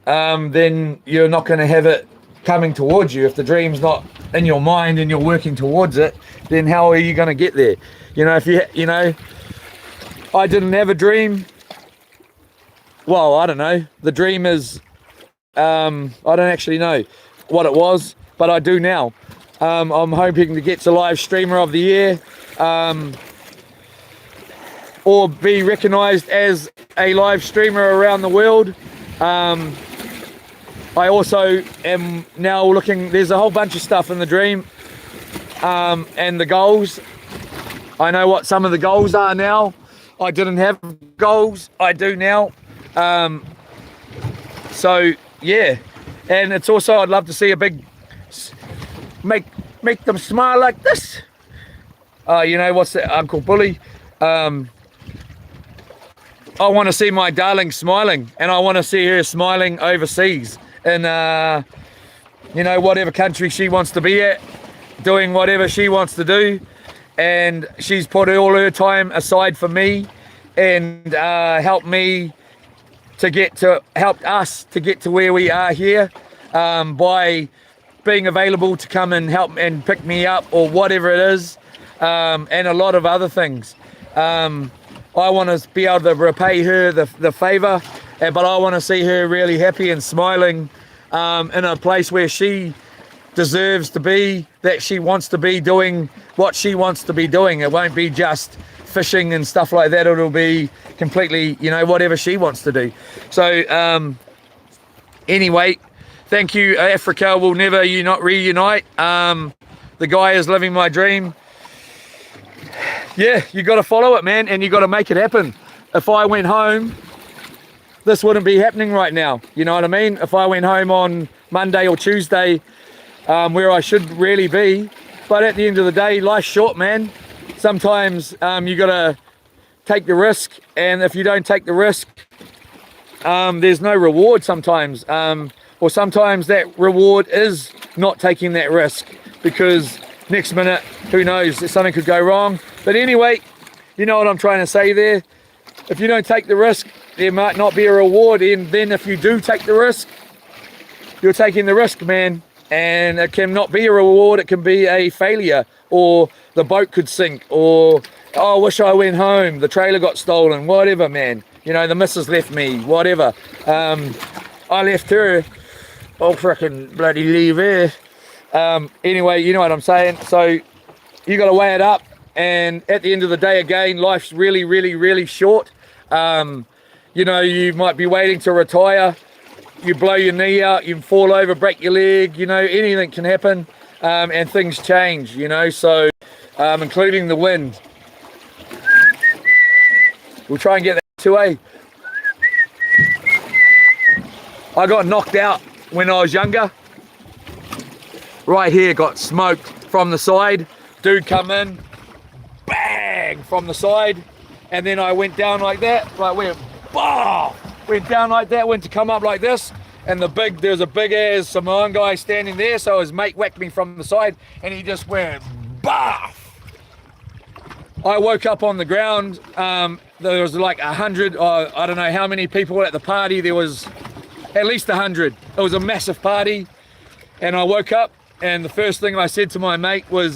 then you're not going to have it coming towards you. If the dream's not in your mind and you're working towards it, then how are you going to get there? I didn't have a dream. Well, I don't know. The dream is I don't actually know what it was, but I do now. I'm hoping to get to live streamer of the year, or be recognized as a live streamer around the world. I also am now looking, there's a whole bunch of stuff in the dream, and the goals. I know what some of the goals are now. I didn't have goals, I do now. So yeah, and it's also, I'd love to see a big, make them smile like this. What's that, Uncle Bully? I want to see my darling smiling, and I want to see her smiling overseas in whatever country she wants to be at, doing whatever she wants to do. And she's put all her time aside for me, and helped us to get to where we are here, by being available to come and help and pick me up, or whatever it is, and a lot of other things. I want to be able to repay her the favor, but I want to see her really happy and smiling in a place where she deserves to be, that she wants to be doing what she wants to be doing. It won't be just fishing and stuff like that. It'll be completely, you know, whatever she wants to do. So anyway, thank you, Africa will never reunite. The guy is living my dream. Yeah, you got to follow it, man, and you got to make it happen. If I went home, this wouldn't be happening right now. You know what I mean? If I went home on Monday or Tuesday, where I should really be. But at the end of the day, life's short, man. Sometimes you got to take the risk, and if you don't take the risk, there's no reward sometimes. Or sometimes that reward is not taking that risk, because next minute, who knows, something could go wrong. But anyway, you know what I'm trying to say there. If you don't take the risk, there might not be a reward. And then if you do take the risk, you're taking the risk, man. And it can not be a reward. It can be a failure, or the boat could sink, or, oh, I wish I went home, the trailer got stolen, whatever, man. You know, the missus left me, whatever. I left her. I'll frickin' bloody leave her. Anyway, you know what I'm saying. So you got to weigh it up. And at the end of the day, again, life's really, really, really short. You know, you might be waiting to retire. You blow your knee out, you fall over, break your leg, you know, anything can happen, and things change, you know, so, including the wind. We'll try and get that to a. I got knocked out when I was younger. Right here, got smoked from the side. Dude come in, bang, from the side, and then I went down like that, like went down like that, went to come up like this, and there's a big ass Samoan guy standing there, so his mate whacked me from the side, and he just went baff. I woke up on the ground. There was like 100, I don't know how many people at the party. There was at least 100. It was a massive party, and I woke up, and the first thing I said to my mate was,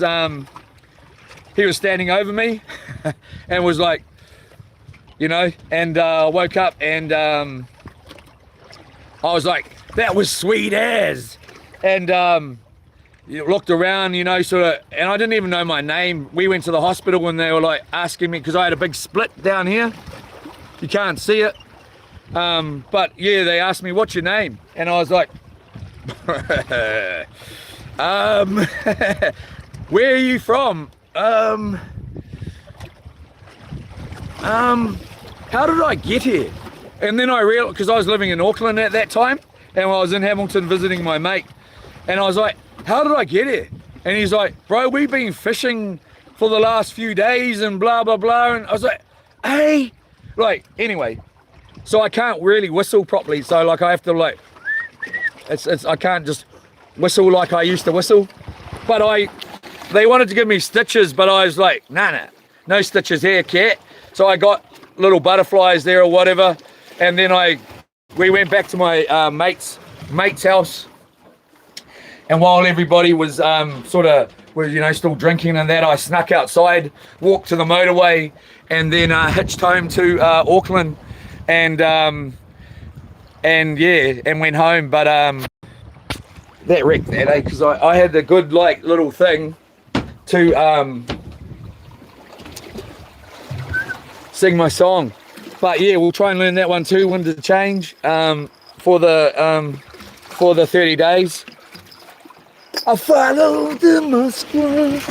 he was standing over me, and was like, you know, and I woke up, and I was like, that was sweet as. And looked around, you know, sort of, and I didn't even know my name. We went to the hospital when they were like asking me, because I had a big split down here. You can't see it. But yeah, they asked me, what's your name? And I was like, where are you from? How did I get here? And then I realized, because I was living in Auckland at that time, and I was in Hamilton visiting my mate, and I was like, how did I get here? And he's like, bro, we've been fishing for the last few days and blah, blah, blah. And I was like, hey, like, anyway, so I can't really whistle properly. So like, I have to like, I can't just whistle like I used to whistle. But they wanted to give me stitches, but I was like, nah, no stitches here, cat. So I got little butterflies there or whatever. And then we went back to my mate's house. And while everybody was you know, still drinking and that, I snuck outside, walked to the motorway, and then hitched home to Auckland, and went home. But that wrecked that, eh? Because I had the good like little thing to sing my song. But yeah, we'll try and learn that one too. When to change for the 30 days. I followed the Musqueam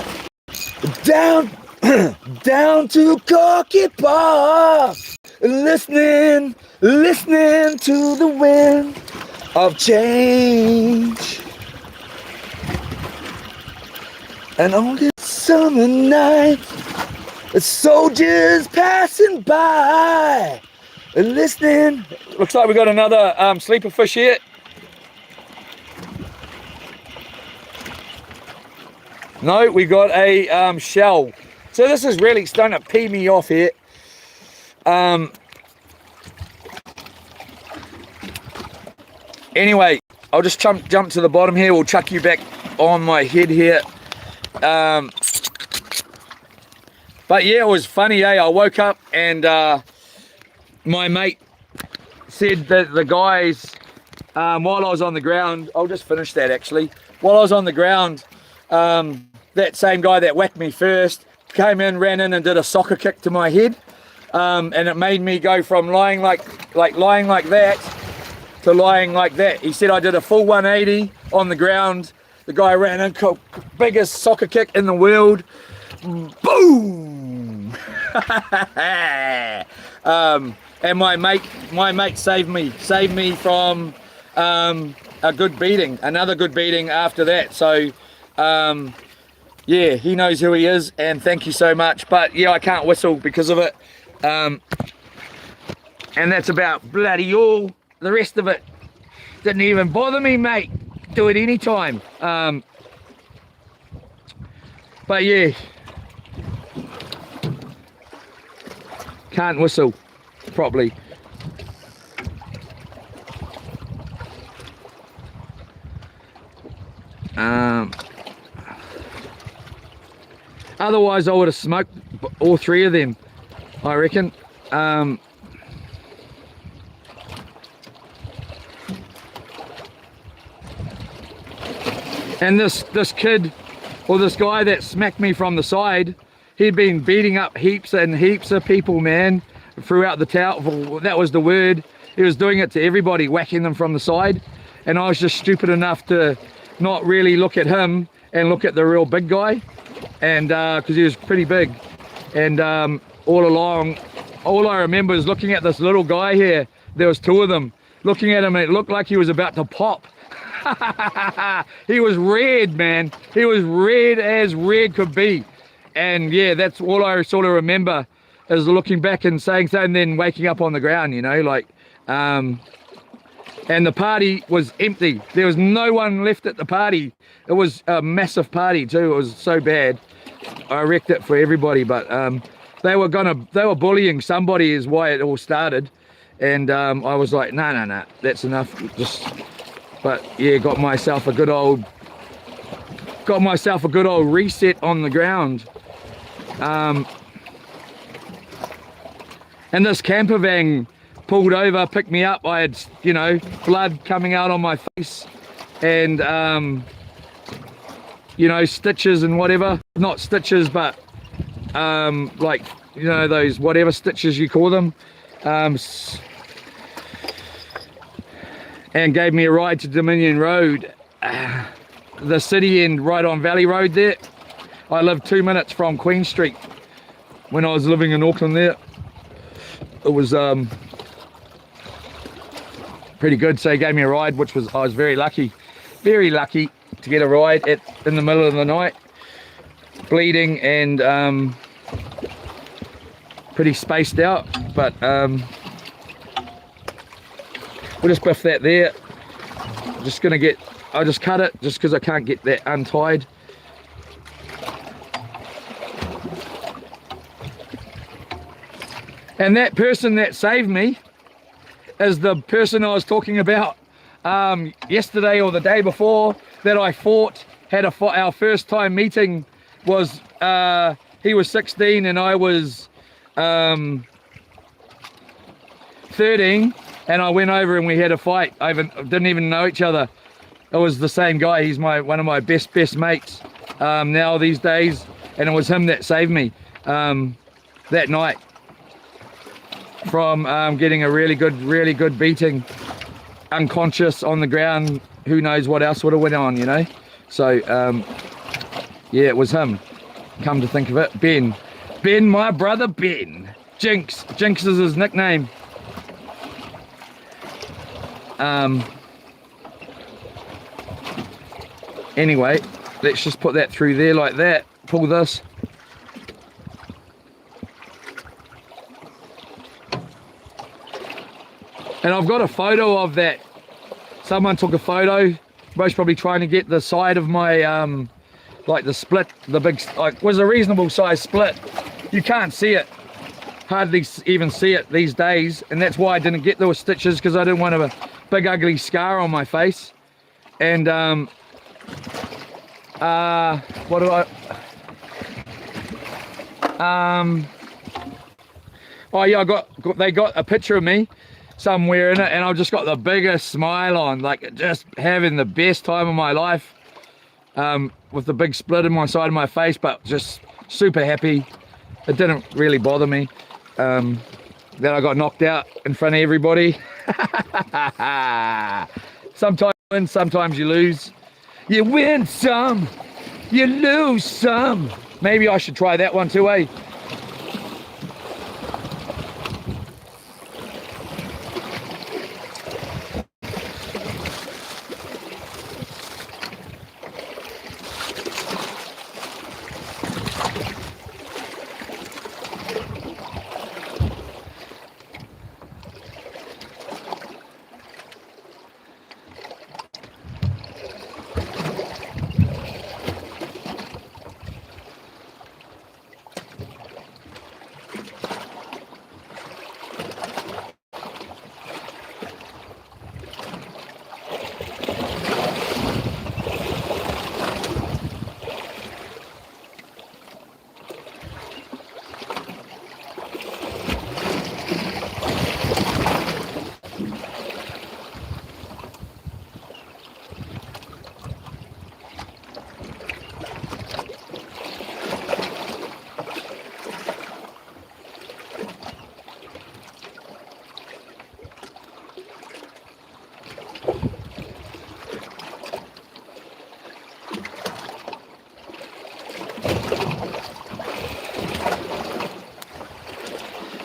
down to Corky Park, listening to the wind of change. And on this summer night, the soldiers passing by, listening. Looks like we got another sleeper fish here. No, we got a shell. So this is really starting to pee me off here. Anyway, I'll just jump to the bottom here. We'll chuck you back on my head here. But yeah, it was funny, eh? I woke up and my mate said that the guys, while I was on the ground, I'll just finish that actually. While I was on the ground, that same guy that whacked me first came in, ran in and did a soccer kick to my head. And it made me go from lying like lying like that to lying like that. He said I did a full 180 on the ground. The guy ran in, biggest soccer kick in the world. Boom! And my mate saved me from a good beating, another good beating after that. So yeah, he knows who he is, and thank you so much. But yeah, I can't whistle because of it. And that's about bloody all. The rest of it didn't even bother me, mate. Do it anytime. But yeah, can't whistle properly. Otherwise I would have smoked all three of them, I reckon. And this kid, or this guy that smacked me from the side, he'd been beating up heaps and heaps of people, man, throughout the town. That was the word. He was doing it to everybody, whacking them from the side. And I was just stupid enough to not really look at him and look at the real big guy, and because he was pretty big. And all along, all I remember is looking at this little guy here. There was two of them, looking at him, and it looked like he was about to pop. He was red, man. He was red as red could be. And yeah, that's all I sort of remember, is looking back and saying so, and then waking up on the ground, you know, like and the party was empty. There was no one left at the party. It was a massive party too. It was so bad. I wrecked it for everybody. But they were bullying somebody is why it all started. And I was like, no, that's enough. But yeah, got myself a good old reset on the ground. And this camper van pulled over, picked me up. I had, you know, blood coming out on my face, and you know, stitches and whatever. Not stitches, but like, you know, those whatever stitches you call them. And gave me a ride to Dominion Road, the city end, right on Valley Road there. I lived 2 minutes from Queen Street when I was living in Auckland there. It was pretty good, so he gave me a ride, which was, I was very lucky to get a ride in the middle of the night, bleeding and pretty spaced out. But we'll just biff that there. I'll just cut it just because I can't get that untied. And that person that saved me is the person I was talking about yesterday or the day before that I fought. Our first time meeting was, he was 16 and I was 13, and I went over and we had a fight. I didn't even know each other. It was the same guy. He's one of my best mates now these days, and it was him that saved me that night from getting a really good beating, unconscious on the ground. Who knows what else would have went on, you know. So yeah, it was him, come to think of it. Ben, my brother Ben. Jinx is his nickname. Anyway, let's just put that through there like that. Pull this. And I've got a photo of that. Someone took a photo, most probably trying to get the side of my, like the split, the big, like, was a reasonable size split. You can't see it, hardly even see it these days. And that's why I didn't get those stitches, because I didn't want a big ugly scar on my face. And what do I, oh yeah, they got a picture of me somewhere in it, and I've just got the biggest smile on, like just having the best time of my life, with the big split in my side of my face, but just super happy. It didn't really bother me that I got knocked out in front of everybody. Sometimes you win, sometimes you lose. You win some, you lose some. Maybe I should try that one too, eh?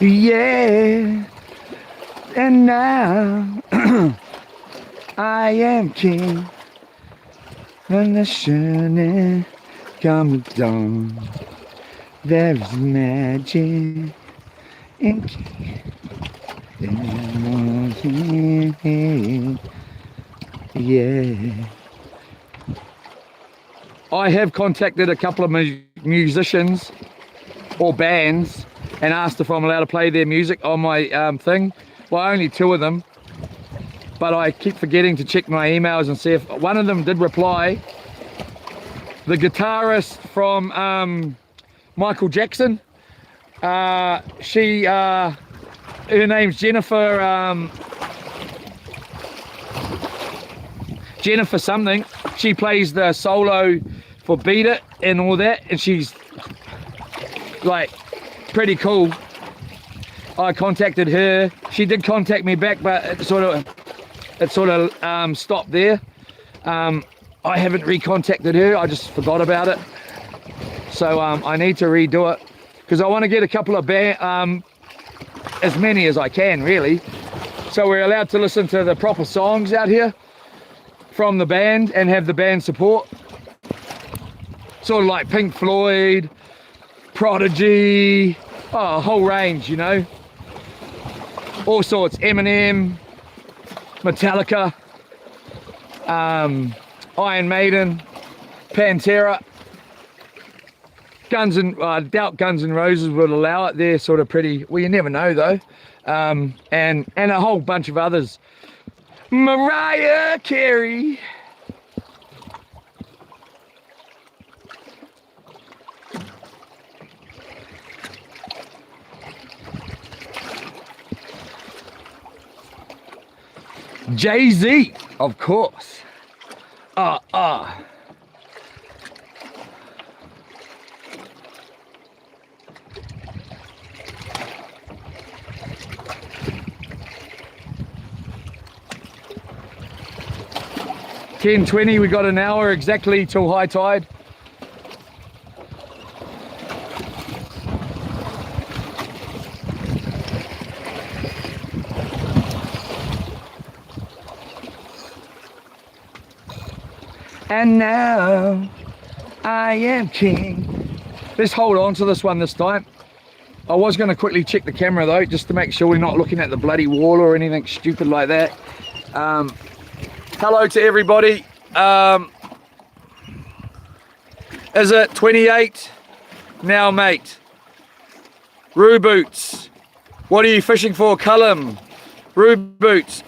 Yeah, and now I am king, and the shining coming dawn. There is magic in king. Yeah. I have contacted a couple of musicians or bands and asked if I'm allowed to play their music on my thing. Well, only 2 of them, but I keep forgetting to check my emails and see if one of them did reply. The guitarist from Michael Jackson, her name's Jennifer, Jennifer something. She plays the solo for Beat It and all that, and she's like pretty cool. I contacted her. She did contact me back, but it sort of stopped there. I haven't recontacted her. I just forgot about it. So I need to redo it because I want to get a couple of as many as I can, really. So we're allowed to listen to the proper songs out here from the band and have the band support. Sort of like Pink Floyd, Prodigy, a whole range, you know. All sorts, Eminem, Metallica, Iron Maiden, Pantera, I doubt Guns N' Roses would allow it. They're sort of pretty, well, you never know though. And a whole bunch of others. Mariah Carey. Jay-Z, of course. 10:20, we got an hour exactly till high tide. And now I am king. Let's hold on to this one this time. I was going to quickly check the camera though, just to make sure we're not looking at the bloody wall or anything stupid like that. Hello to everybody. Is it 28? Now, mate. Roo Boots. What are you fishing for, Cullum? Roo Boots.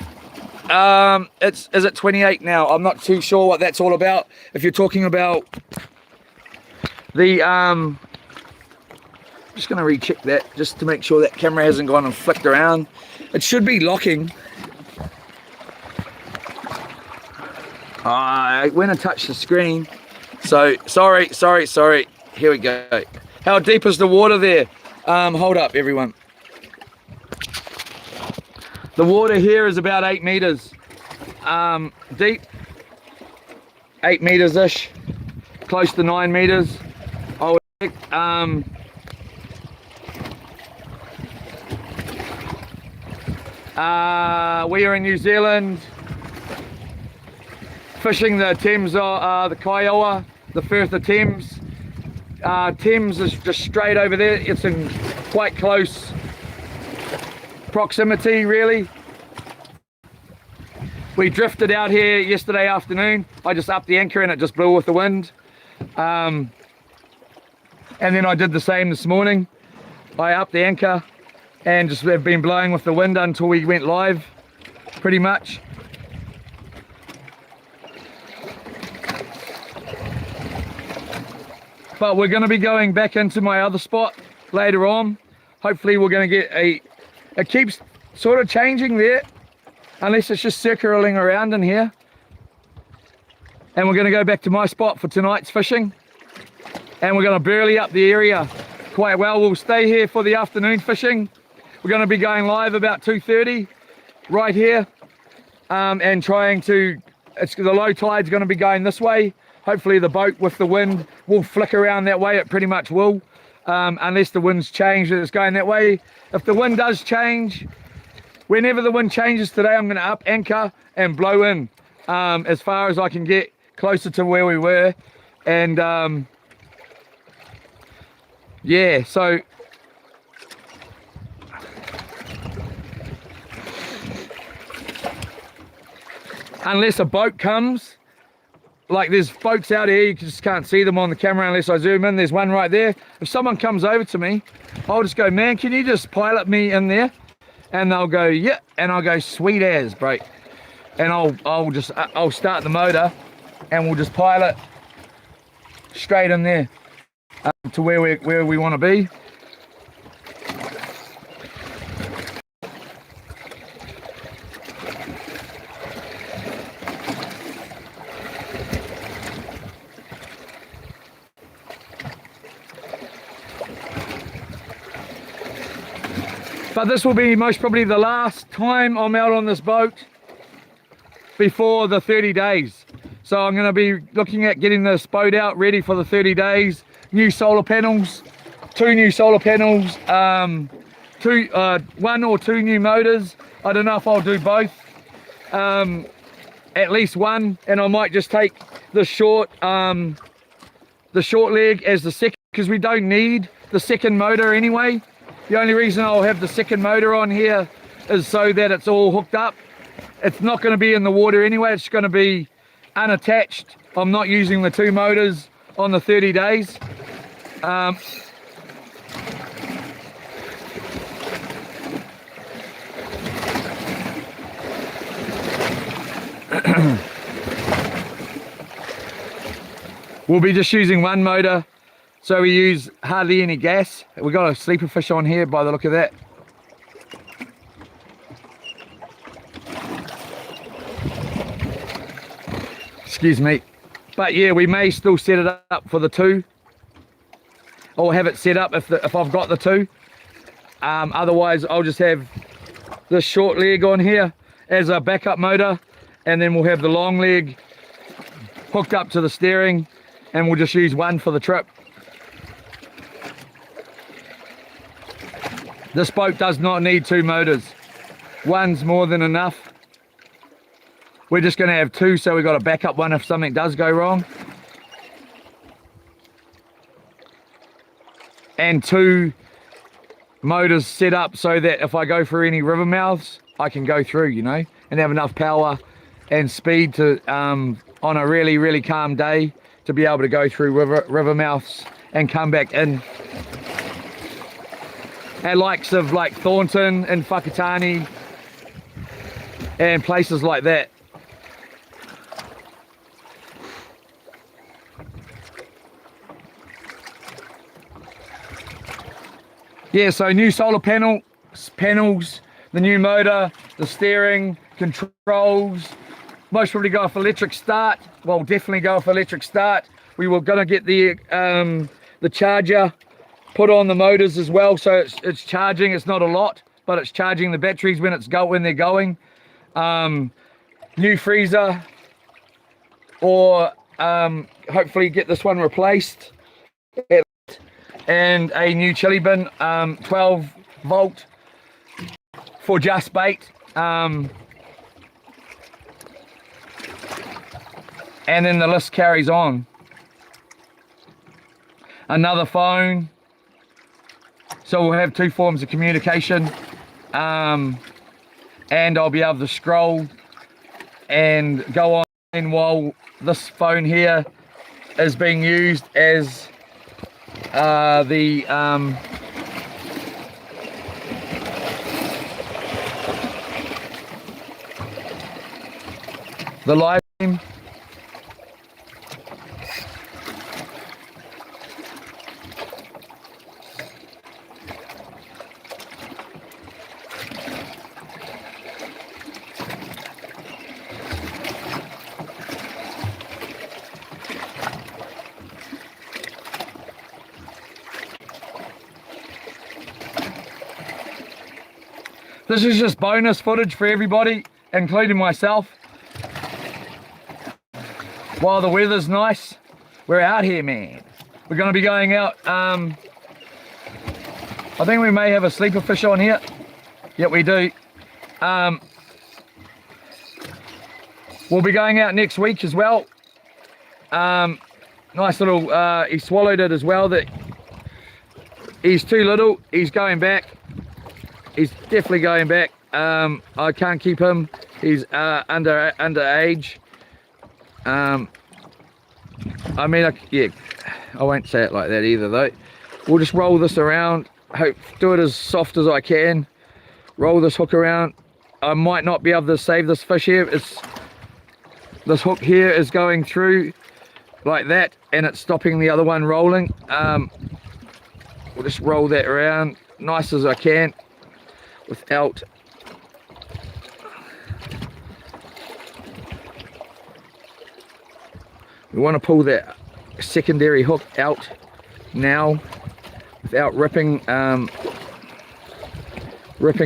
Is it 28 now? I'm not too sure what that's all about. If you're talking about the I'm just gonna recheck that just to make sure that camera hasn't gone and flicked around. It should be locking. I went and touched the screen. So sorry. Here we go. How deep is the water there? Hold up, everyone. The water here is about 8 meters deep. 8 meters ish, close to 9 meters. I would think. We are in New Zealand, fishing the Thames, the Kiowa, the Firth of Thames. Thames is just straight over there. It's in quite close proximity, really. We drifted out here yesterday afternoon. I just upped the anchor and it just blew with the wind. And then I did the same this morning. I upped the anchor and just have been blowing with the wind until we went live, pretty much. But we're going to be going back into my other spot later on. Hopefully we're going to get it keeps sort of changing there, unless it's just circling around in here. And we're going to go back to my spot for tonight's fishing. And we're going to burley up the area quite well. We'll stay here for the afternoon fishing. We're going to be going live about 2:30 right here. And trying to, the low tide's going to be going this way. Hopefully the boat with the wind will flick around that way. It pretty much will, unless the wind's changed and it's going that way. If the wind does change, whenever the wind changes today, I'm going to up anchor and blow in as far as I can get closer to where we were. And yeah, so unless a boat comes, like there's boats out here, you just can't see them on the camera unless I zoom in. There's one right there. If someone comes over to me, I'll just go, man, can you just pilot me in there? And they'll go, yeah. And I'll go, sweet as, bro. And I'll start the motor and we'll just pilot straight in there to where we want to be. But this will be most probably the last time I'm out on this boat before the 30 days. So I'm going to be looking at getting this boat out ready for the 30 days. New solar panels, 2 new solar panels, 1 or 2 new motors. I don't know if I'll do both, at least one, and I might just take the short leg as the second, because we don't need the second motor anyway. The only reason I'll have the second motor on here is so that it's all hooked up. It's not going to be in the water anyway, it's going to be unattached. I'm not using the 2 motors on the 30 days. We'll be just using 1 motor, so we use hardly any gas. We've got a sleeper fish on here by the look of that. Excuse me. But yeah, we may still set it up for the 2, or have it set up if I've got the 2. Otherwise I'll just have this short leg on here as a backup motor, and then we'll have the long leg hooked up to the steering, and we'll just use 1 for the trip. This boat does not need 2 motors. 1's more than enough. We're just going to have 2, so we've got a backup one if something does go wrong. And 2 motors set up so that if I go through any river mouths, I can go through, you know, and have enough power and speed to, on a really, really calm day, to be able to go through river mouths and come back in. At likes of like Thornton and Whakatane and places like that. Yeah, so new solar panels, the new motor, the steering, controls. Most probably go off electric start. Well, definitely go off electric start. We were gonna get the charger put on the motors as well, so it's charging. It's not a lot, but it's charging the batteries when they're going. New freezer, or hopefully get this one replaced, and a new chili bin, 12 volt for just bait. And then the list carries on. Another phone, so we'll have 2 forms of communication, and I'll be able to scroll and go on while this phone here is being used as the live stream. This is just bonus footage for everybody, including myself. While the weather's nice, we're out here, man. We're going to be going out. I think we may have a sleeper fish on here. Yep, we do. We'll be going out next week as well. Nice little, he swallowed it as well. That he's too little. He's going back. He's definitely going back. I can't keep him. He's underage. I mean, yeah, I won't say it like that either though. We'll just roll this around. Do it as soft as I can. Roll this hook around. I might not be able to save this fish here. This hook here is going through like that, and it's stopping the other one rolling. We'll just roll that around nice as I can without we want to pull that secondary hook out now without ripping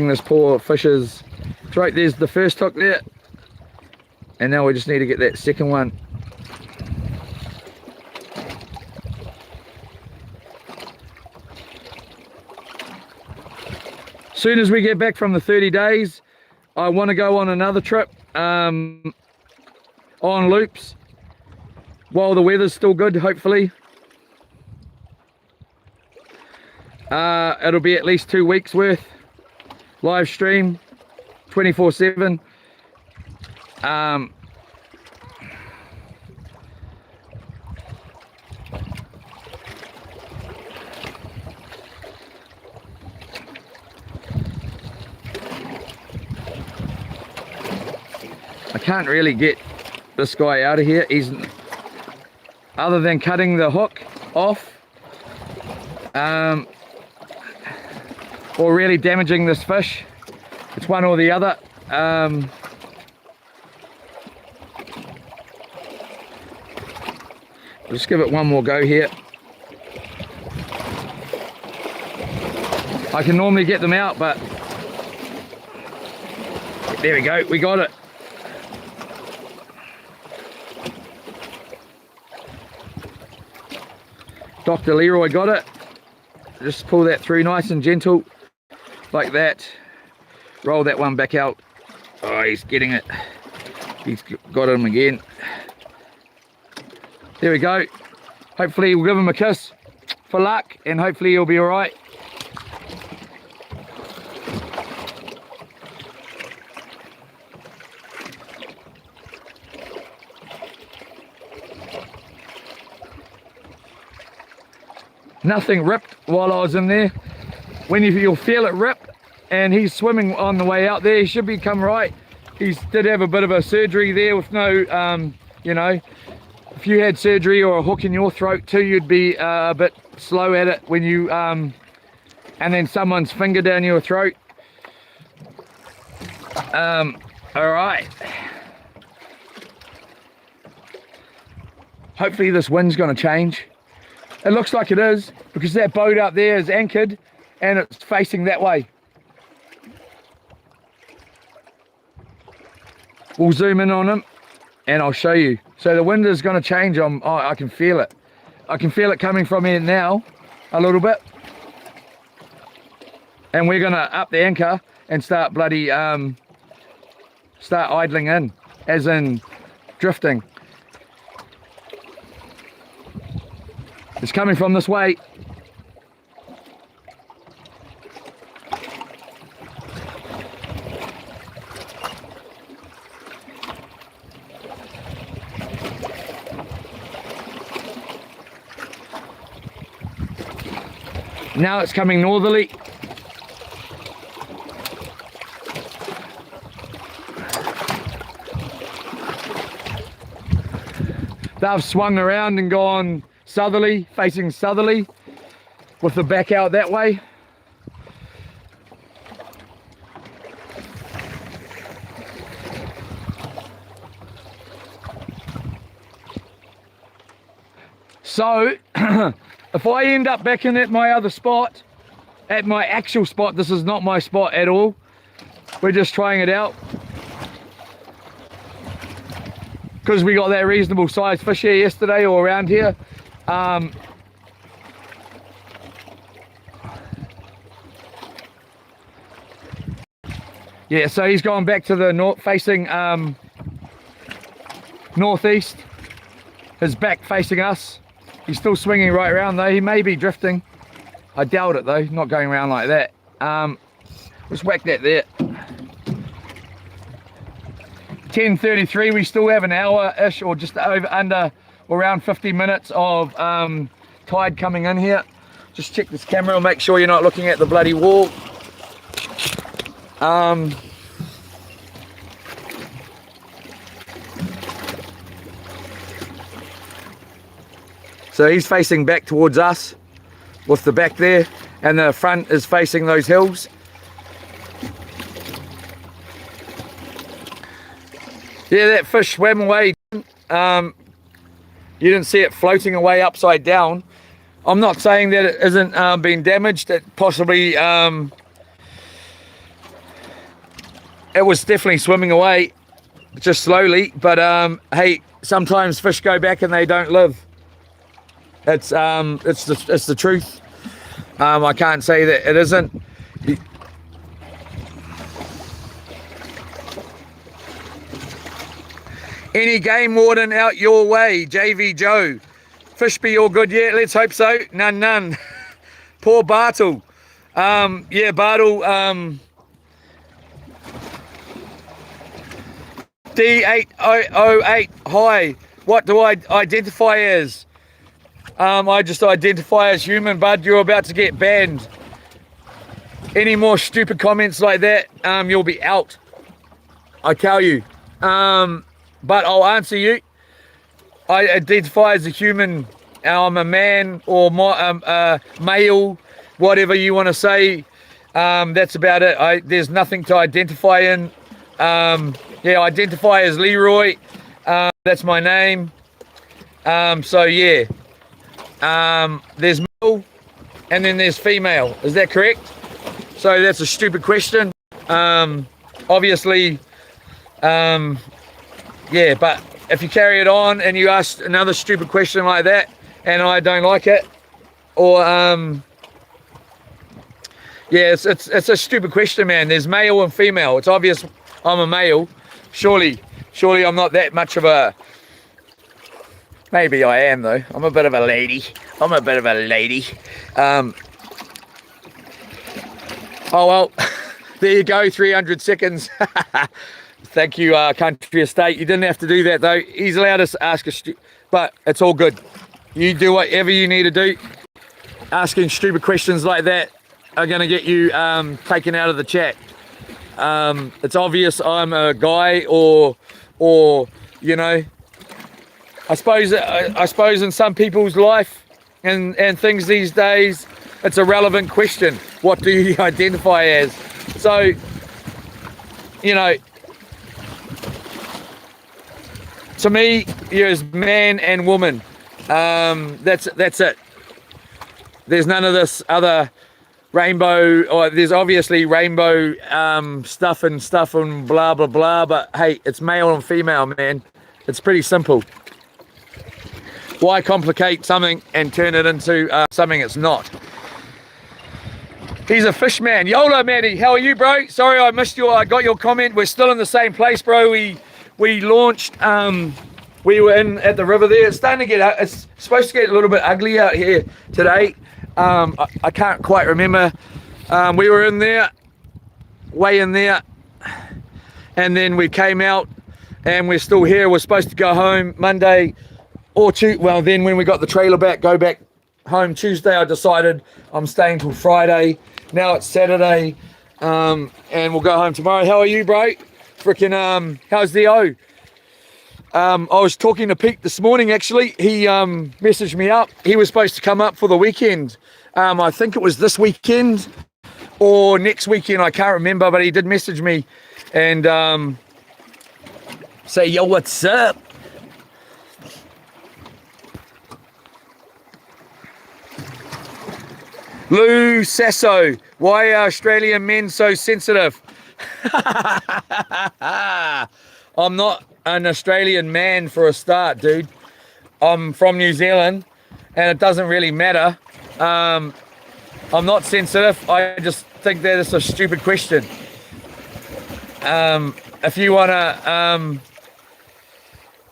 this poor fish's throat. There's the first hook there, and now we just need to get that second one. Soon as we get back from the 30 days, I want to go on another trip on loops while the weather's still good, hopefully. It'll be at least 2 weeks worth live stream 24/7. I can't really get this guy out of here. He's, other than cutting the hook off, or really damaging this fish. It's one or the other. Just give it one more go here. I can normally get them out, but there we go, we got it. Dr. Leroy got it. Just pull that through nice and gentle like that. Roll that one back out. Oh, he's getting it. He's got him again. There we go. Hopefully we'll give him a kiss for luck, and hopefully he'll be all right. Nothing ripped while I was in there. When you'll feel it rip, and he's swimming on the way out there, he should become right. He did have a bit of a surgery there with no, you know, if you had surgery or a hook in your throat too, you'd be a bit slow at it when you, and then someone's finger down your throat. All right. Hopefully this wind's going to change. It looks like it is. because that boat up there is anchored and it's facing that way. We'll zoom in on him and I'll show you. So the wind is going to change. I can feel it. I can feel it coming from here now a little bit. And we're going to up the anchor and start bloody, start idling in, as in drifting. It's coming from this way. Now it's coming northerly. They've swung around and gone southerly, facing southerly, with the back out that way. So, if I end up back in at my other spot, at my actual spot, this is not my spot at all. We're just trying it out. Because we got that reasonable sized fish here yesterday or around here. Yeah, so he's gone back to the north, facing northeast. His back facing us. He's still swinging right around though. He may be drifting. I doubt it though, not going around like that. Let's whack that there. 10:33, we still have an hour-ish or just over under around 50 minutes of tide coming in here. Just check this camera, make sure you're not looking at the bloody wall. So he's facing back towards us with the back there, and the front is facing those hills. Yeah, that fish swam away. You didn't see it floating away upside down. I'm not saying that it isn't been damaged. It possibly, it was definitely swimming away, just slowly. But hey, sometimes fish go back and they don't live. It's the truth. I can't say that it isn't. Any game warden out your way, JV Joe? Fish be all good yet? Let's hope so. None. Poor Bartle. Yeah, Bartle. D8008. Hi. What do I identify as? I just identify as human, bud. You're about to get banned. Any more stupid comments like that, you'll be out. I tell you. But I'll answer you. I identify as a human. I'm a man or male, whatever you want to say. That's about it. There's nothing to identify in. Yeah, I identify as Leroy. That's my name. So yeah. There's male and then there's female. Is that correct? So that's a stupid question. Obviously, yeah, but if you carry it on and you ask another stupid question like that and I don't like it, or yeah, it's a stupid question, man. There's male and female. It's obvious I'm a male. Surely I'm not that much of a, maybe I am though. I'm a bit of a lady. Oh well, there you go, 300 seconds. Thank you, Country Estate. You didn't have to do that though. He's allowed us to ask but it's all good. You do whatever you need to do. Asking stupid questions like that are going to get you taken out of the chat. It's obvious I'm a guy, or you know, I suppose in some people's life and things these days, it's a relevant question. What do you identify as? So, you know, to me, you're as man and woman. That's it. There's none of this other rainbow, or there's obviously rainbow stuff and blah blah blah, but hey, it's male and female, man. It's pretty simple. Why complicate something and turn it into something it's not? He's a fish man. Yola, Matty, how are you, bro? Sorry I missed I got your comment. We're still in the same place, bro. We launched, we were in at the river there. It's starting to get, it's supposed to get a little bit ugly out here today. I can't quite remember. We were in there, way in there, and then we came out and we're still here. We're supposed to go home Monday or Tuesday. Well, then when we got the trailer back, go back home Tuesday. I decided I'm staying till Friday. Now it's Saturday, and we'll go home tomorrow. How are you, bro? Freaking, how's the O? I was talking to Pete this morning, actually. He messaged me up. He was supposed to come up for the weekend. I think it was this weekend or next weekend. I can't remember, but he did message me and say, yo, what's up? Lou Sasso, why are Australian men so sensitive? I'm not an Australian man for a start, dude. I'm from New Zealand and it doesn't really matter. I'm not sensitive. I just think that it's a stupid question. If you want to,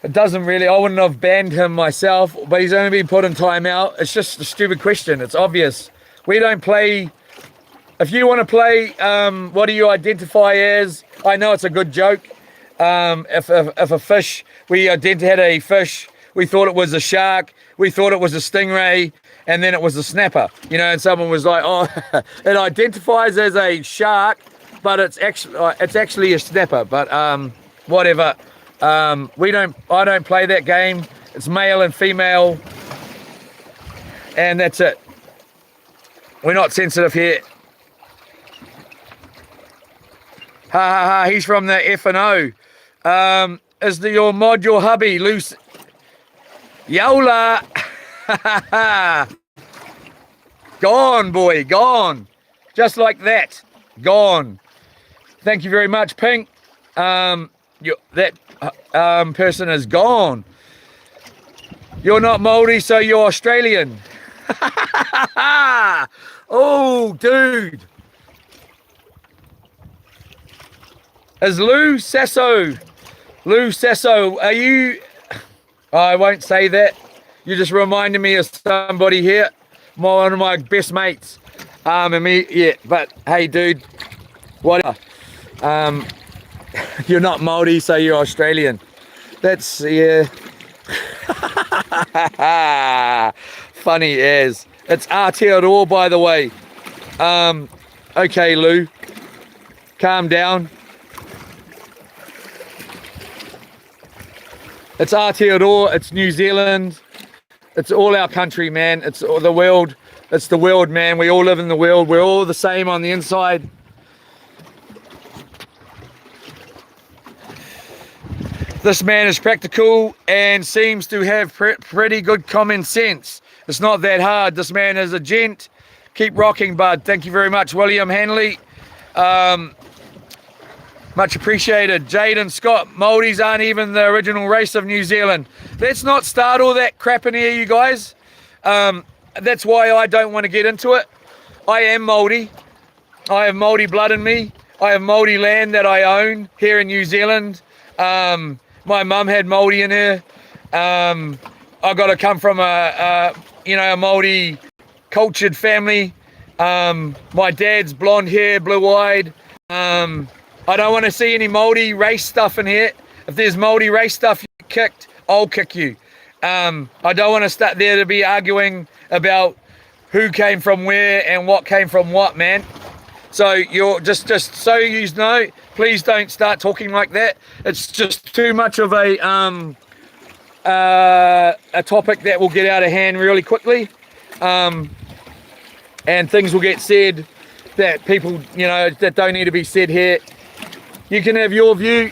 it doesn't really, I wouldn't have banned him myself, but he's only been put in timeout. It's just a stupid question. It's obvious. We don't play. If you want to play, what do you identify as? I know it's a good joke. If a fish, we had a fish, we thought it was a shark, we thought it was a stingray, and then it was a snapper. You know, and someone was like, oh, it identifies as a shark, but it's actually a snapper. But whatever. I don't play that game. It's male and female, and that's it. We're not sensitive here. Ha ha ha, he's from the F&O. Is your mod your hubby? Loose. Yola. Gone, boy, gone. Just like that. Gone. Thank you very much, Pink. That person is gone. You're not Māori, so you're Australian. Oh, dude. Is Lou Sasso, are you, I won't say that. You just reminded me of somebody here, one of my best mates. And me, yeah, but hey, dude, whatever. You're not Māori, so you're Australian. That's, yeah. Funny as. It's Aotearoa, by the way. Okay, Lou. Calm down. It's Aotearoa, it's New Zealand. It's all our country, man. It's the world. It's the world, man. We all live in the world. We're all the same on the inside. This man is practical and seems to have pretty good common sense. It's not that hard. This man is a gent. Keep rocking, bud. Thank you very much, William Hanley. Much appreciated. Jaden Scott, Māoris aren't even the original race of New Zealand. Let's not start all that crap in here, you guys. That's why I don't want to get into it. I am Māori. I have Māori blood in me. I have Māori land that I own here in New Zealand. My mum had Māori in her. I got to come from a Māori cultured family. My dad's blonde hair, blue-eyed. I don't want to see any Māori race stuff in here. If there's Māori race stuff you get kicked, I'll kick you. I don't want to start there to be arguing about who came from where and what came from what, man. So you're just so you know, please don't start talking like that. It's just too much of a topic that will get out of hand really quickly, and things will get said that people, that don't need to be said here. You can have your view,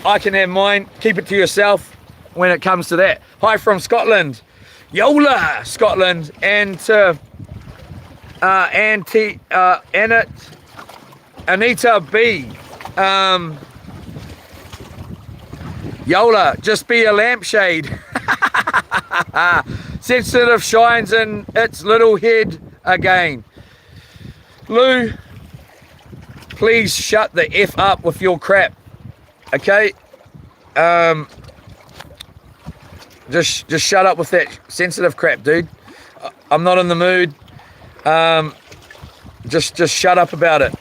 I can have mine. Keep it to yourself when it comes to that. Hi from Scotland, Yola, Scotland, and Anita B. Yola, just be a lampshade. Sensitive shines in its little head again. Lou, please shut the F up with your crap. Okay? Just shut up with that sensitive crap, dude. I'm not in the mood. Just shut up about it.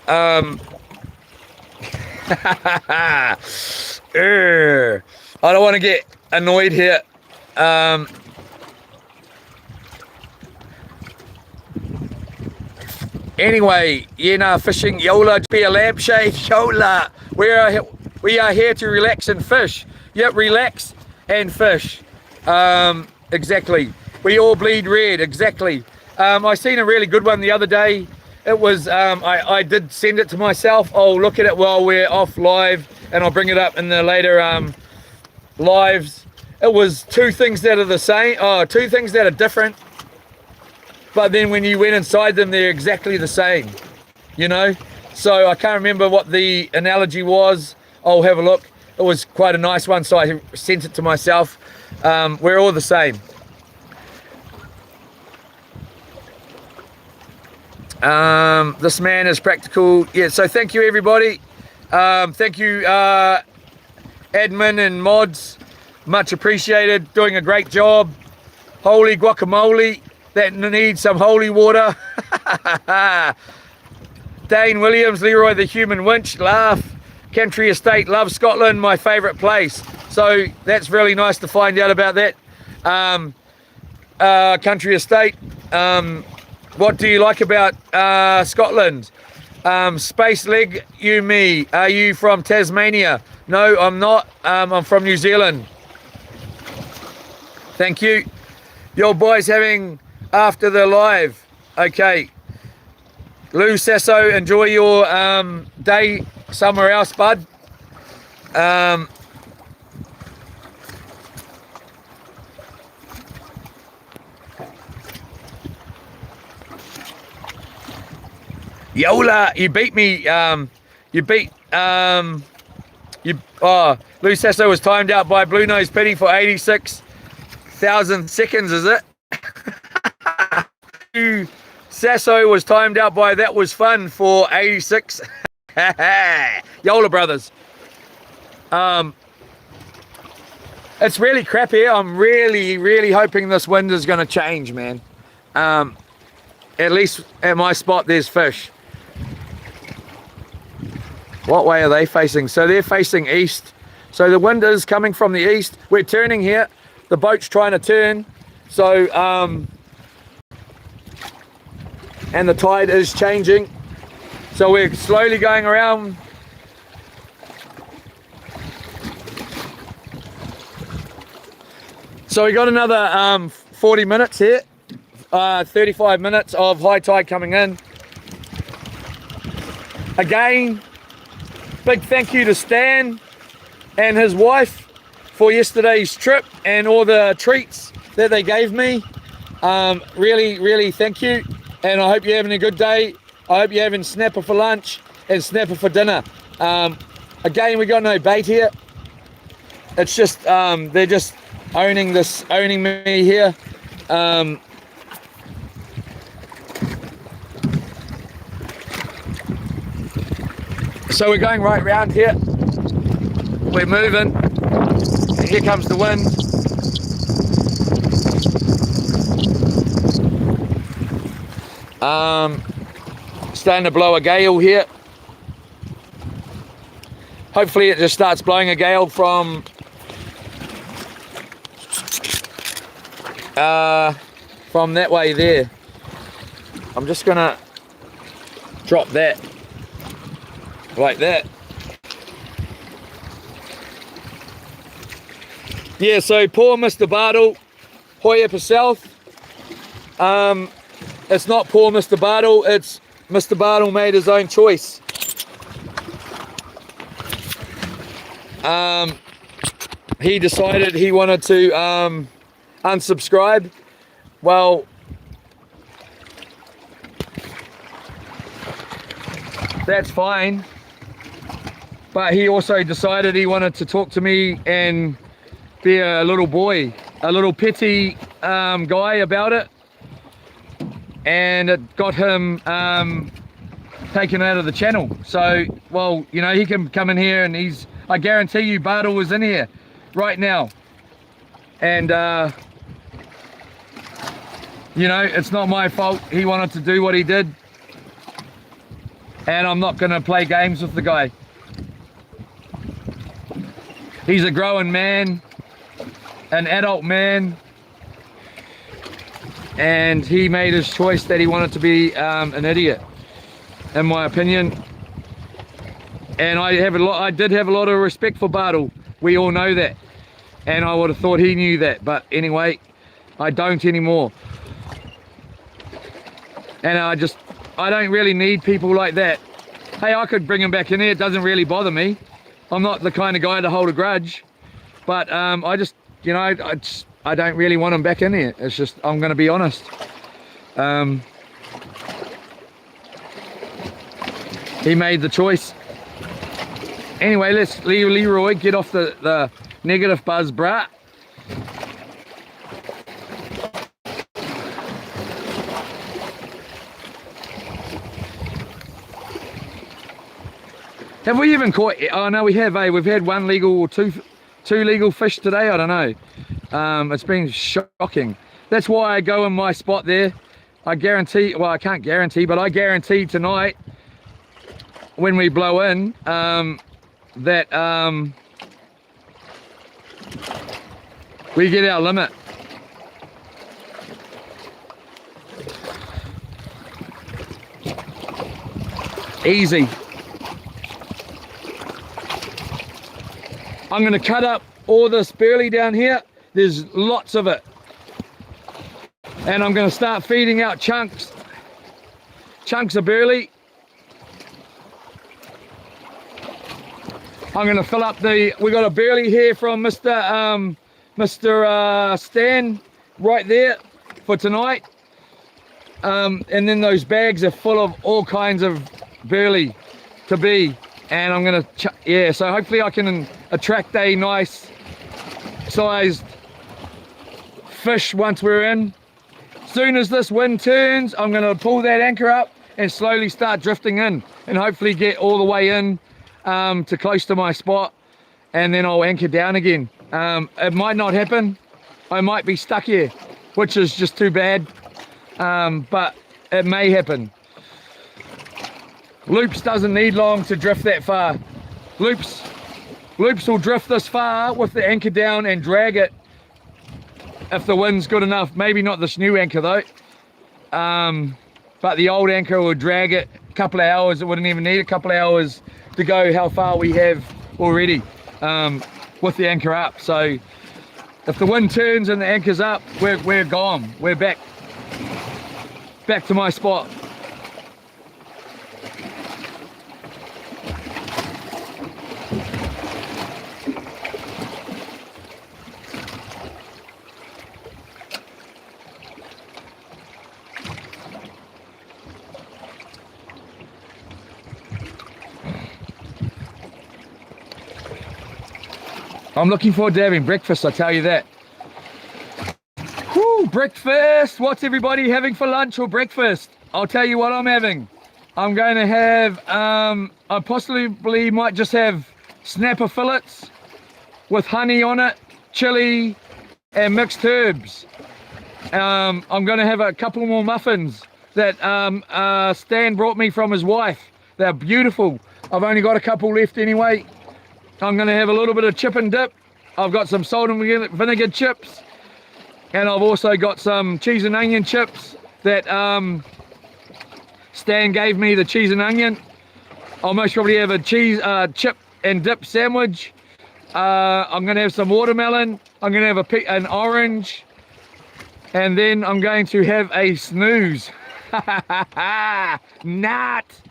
I don't want to get annoyed here. Anyway, fishing. Yola, be a lampshade. Yola, we are here to relax and fish. Yep, relax and fish. Exactly. We all bleed red. Exactly. I seen a really good one the other day. It was, I did send it to myself. I'll look at it while we're off live, and I'll bring it up in the later lives. It was two things that are the same, two things that are different, but then when you went inside them, they're exactly the same, So I can't remember what the analogy was. I'll have a look. It was quite a nice one, so I sent it to myself. We're all the same. This man is practical. Yeah, so thank you, everybody. Thank you, admin and mods. Much appreciated. Doing a great job. Holy guacamole. That needs some holy water. Dane Williams, Leroy the Human Winch, laugh. Country Estate, love Scotland, my favourite place. So that's really nice to find out about that. Country Estate. What do you like about Scotland? Space Leg, me. Are you from Tasmania? No, I'm not. I'm from New Zealand. Thank you. Your boys having after the live. Okay. Lou Sasso, enjoy your day somewhere else, bud. Yola, you beat me. Lou Sasso was timed out by Blue Nose Penny for 86,000 seconds, is it? Lou Sasso was timed out by That Was Fun for 86. Yola brothers. It's really crap here. I'm really hoping this wind is going to change, man. At least at my spot, there's fish. What way are they facing? So they're facing east. So the wind is coming from the east. We're turning here. The boat's trying to turn. So, and the tide is changing. So we're slowly going around. So we got another 40 minutes here. 35 minutes of high tide coming in. Again, big thank you to Stan and his wife for yesterday's trip and all the treats that they gave me. Really thank you, and I hope you're having a good day. I hope you're having snapper for lunch and snapper for dinner. Again, we got no bait here. It's just they're just owning me here. So we're going right round here. We're moving. And here comes the wind. Starting to blow a gale here. Hopefully it just starts blowing a gale from that way there. I'm just gonna drop that like that. Yeah, so poor Mr. Bartle, hoi up yourself. It's not poor Mr. Bartle, it's Mr. Bartle made his own choice. He decided he wanted to unsubscribe. Well, that's fine. But he also decided he wanted to talk to me and be a little boy, a little petty guy about it. And it got him taken out of the channel. So, well, you know, he can come in here and I guarantee you Bartle was in here right now. And, you know, it's not my fault. He wanted to do what he did. And I'm not going to play games with the guy. He's a grown man, an adult man. And he made his choice that he wanted to be an idiot, in my opinion. And I did have a lot of respect for Bartle. We all know that. And I would have thought he knew that. But anyway, I don't anymore. And I don't really need people like that. Hey, I could bring him back in here. It doesn't really bother me. I'm not the kind of guy to hold a grudge. But I just, you know, I don't really want him back in here. It's just, I'm going to be honest. He made the choice. Anyway, let's Leroy get off the negative buzz, brah. Have we even caught? Oh no, we have. We've had one legal or two legal fish today. I don't know. It's been shocking. That's why I go in my spot there. I guarantee, well, I can't guarantee, but I guarantee tonight when we blow in that we get our limit. Easy. I'm going to cut up all this burley down here. There's lots of it. And I'm going to start feeding out chunks of burley. I'm going to fill up we got a burley here from Mr. Stan right there for tonight. And then those bags are full of all kinds of burley to be. And I'm going to, yeah, so hopefully I can attract a nice sized fish once we're in. Soon as this wind turns, I'm going to pull that anchor up and slowly start drifting in and hopefully get all the way in to close to my spot, and then I'll anchor down again. It might not happen. I might be stuck here, which is just too bad, but it may happen. Loops doesn't need long to drift that far. Loops will drift this far with the anchor down and drag it if the wind's good enough. Maybe not this new anchor though, but the old anchor would drag it a couple of hours. It wouldn't even need a couple of hours to go how far we have already with the anchor up. So if the wind turns and the anchor's up, we're gone. We're back to my spot. I'm looking forward to having breakfast, I tell you that. Woo, breakfast! What's everybody having for lunch or breakfast? I'll tell you what I'm having. I'm going to have, I possibly might just have snapper fillets with honey on it, chili, and mixed herbs. I'm going to have a couple more muffins that Stan brought me from his wife. They're beautiful. I've only got a couple left anyway. I'm going to have a little bit of chip and dip. I've got some salt and vinegar chips, and I've also got some cheese and onion chips that Stan gave me, the cheese and onion. I'll most probably have a cheese chip and dip sandwich. I'm going to have some watermelon. I'm going to have an orange, and then I'm going to have a snooze. Nut.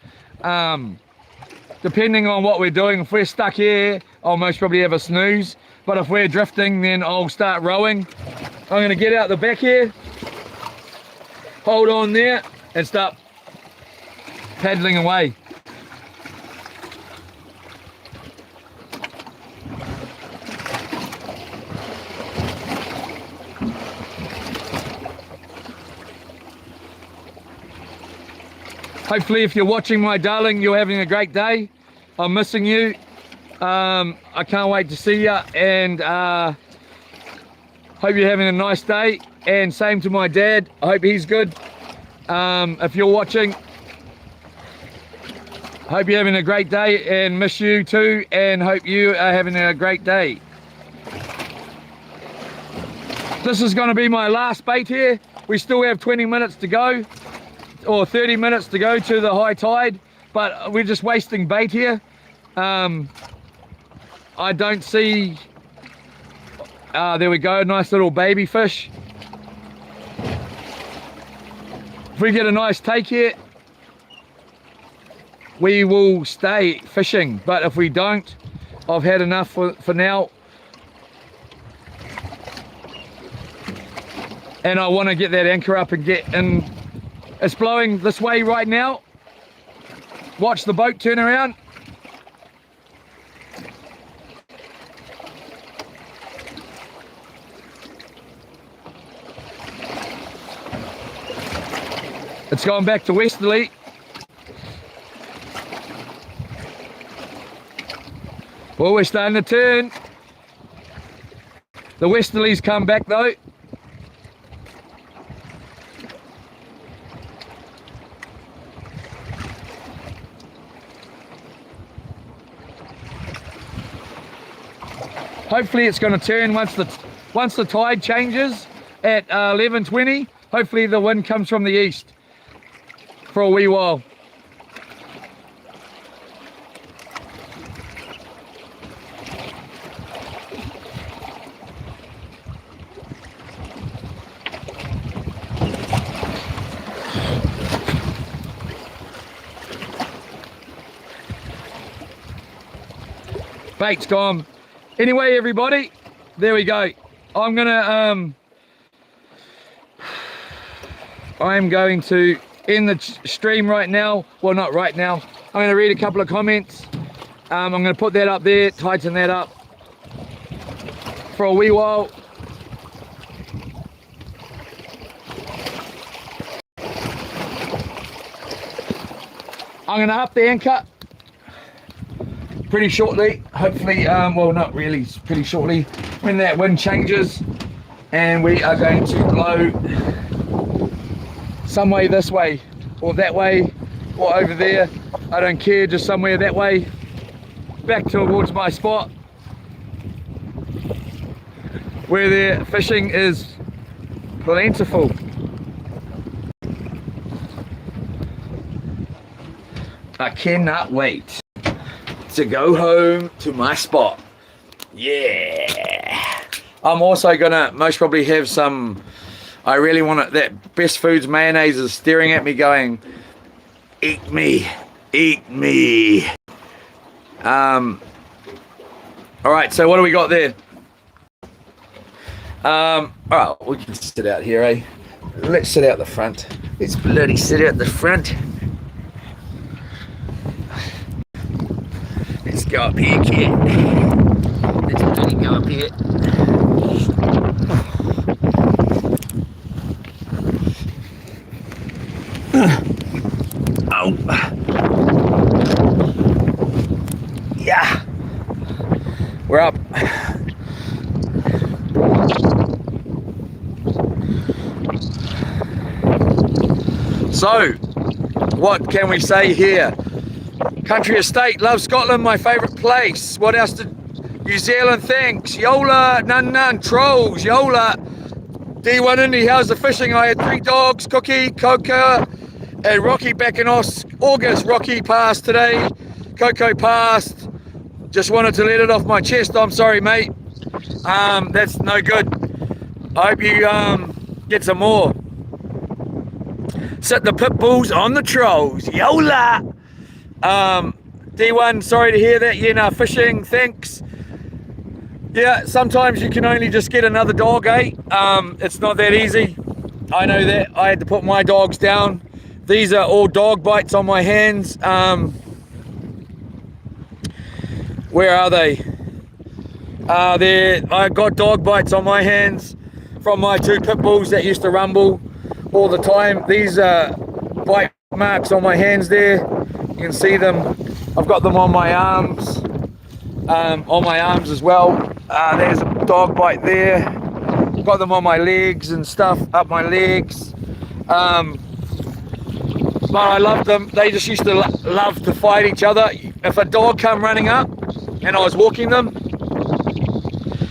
Depending on what we're doing, if we're stuck here, I'll most probably have a snooze. But if we're drifting, then I'll start rowing. I'm going to get out the back here, hold on there, and start paddling away. Hopefully, if you're watching, my darling, you're having a great day. I'm missing you. I can't wait to see you, and hope you're having a nice day. And same to my dad. I hope he's good. If you're watching, hope you're having a great day, and miss you too, and hope you are having a great day. This is going to be my last bait here. We still have 20 minutes to go, or 30 minutes to go to the high tide, but we're just wasting bait here. I don't see, there we go, nice little baby fish. If we get a nice take here, we will stay fishing, but if we don't, I've had enough for now. And I want to get that anchor up and get in. It's blowing this way right now. Watch the boat turn around. It's going back to westerly. Well, we're starting to turn. The westerlies come back though. Hopefully it's going to turn once the tide changes at 11:20. Hopefully the wind comes from the east for a wee while. Bait's gone. Anyway, everybody, there we go. I'm going to end the stream right now. Well, not right now. I'm going to read a couple of comments. I'm going to put that up there, tighten that up for a wee while. I'm going to up the anchor pretty shortly, hopefully, well, not really, pretty shortly, when that wind changes, and we are going to blow some way this way, or that way, or over there. I don't care, just somewhere that way, back towards my spot, where the fishing is plentiful. I cannot wait to go home to my spot. Yeah. I'm also gonna most probably have some, I really want it, that Best Foods mayonnaise is staring at me going, eat me, eat me. All right, so what do we got there? All right, we can sit out here, eh? Let's sit out the front. Let's bloody sit out the front. Let's go up here, kid. Let's bloody go up here. Oh. Yeah. We're up. So, what can we say here? Country estate, love Scotland, my favourite place. What else did New Zealand thinks? Yola, none, trolls, Yola. D1 Indy, how's the fishing? I had 3 dogs, Cookie, Coca, and Rocky back in August. Rocky passed today, Coco passed. Just wanted to let it off my chest. I'm sorry, mate. That's no good. I hope you get some more. Set the pit bulls on the trolls, Yola. D1, sorry to hear that. Yeah, no, fishing, thanks. Yeah, sometimes you can only just get another dog, eh? It's not that easy. I know that. I had to put my dogs down. These are all dog bites on my hands. Where are they? There. I got dog bites on my hands from my 2 pit bulls that used to rumble all the time. These bite marks on my hands there. You can see them. I've got them on my arms. On my arms as well. There's a dog bite there. Got them on my legs and stuff, up my legs. But I loved them. They just used to love to fight each other. If a dog come running up and I was walking them,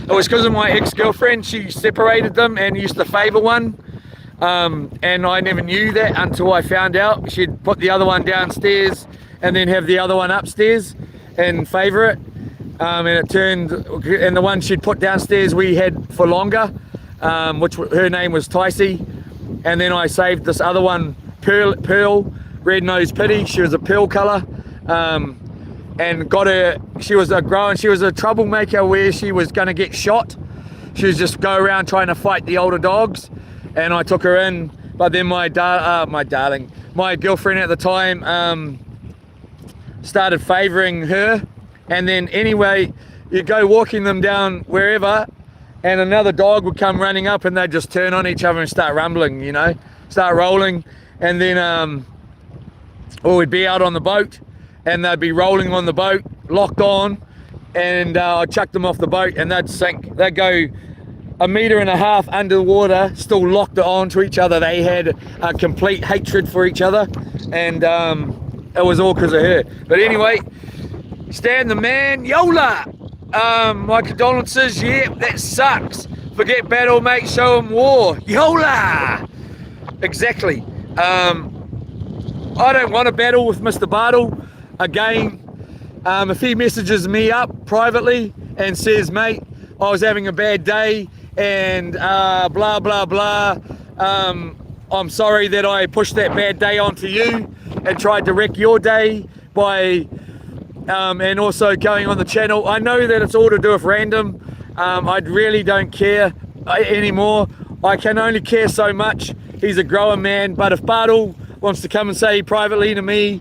it was because of my ex-girlfriend. She separated them and used to favour one. And I never knew that until I found out. She'd put the other one downstairs and then have the other one upstairs and favour it. And it turned, and the one she'd put downstairs we had for longer, which her name was Ticey. And then I saved this other one, Pearl, red-nosed pitty. She was a pearl colour. And got her, she was a troublemaker where she was going to get shot. She was just go around trying to fight the older dogs. And I took her in, but then my girlfriend at the time started favouring her. And then anyway, you go walking them down wherever, and another dog would come running up, and they'd just turn on each other and start rumbling, you know, start rolling. And then, or we'd be out on the boat, and they'd be rolling on the boat, locked on, and I'd chuck them off the boat, and they'd sink. They'd go 1.5 meters underwater, still locked on to each other. They had a complete hatred for each other, and it was all because of her. But anyway, Stan the man, Yola. My condolences. Yeah, that sucks. Forget battle, mate. Show him war. Yola. Exactly. I don't want to battle with Mr. Bartle again. If he messages me up privately and says, mate, I was having a bad day and blah blah blah, I'm sorry that I pushed that bad day onto you and tried to wreck your day by and also going on the channel. I know that it's all to do with random. I really don't care anymore. I can only care so much. He's a grower man. But if Bartle wants to come and say privately to me,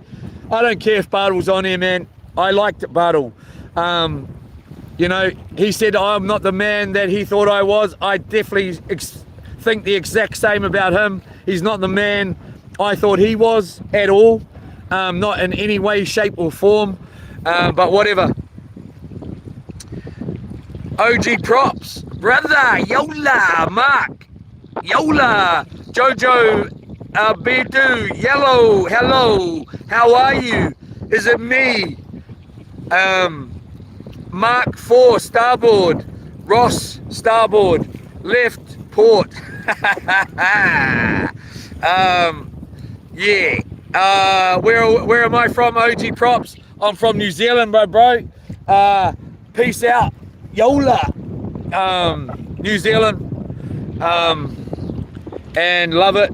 I don't care if Bartle's on here, man. I liked Bartle. You know, he said I'm not the man that he thought I was. I definitely think the exact same about him. He's not the man I thought he was at all. Not in any way, shape or form. But whatever. OG props. Brother, Yola, Mark, Yola, Jojo, Bedu, Yellow, hello, how are you? Is it me? Mark 4, starboard, Ross, starboard, left, port. Yeah. Where am I from, OG props? I'm from New Zealand, bro. Peace out, Yola. New Zealand. And love it.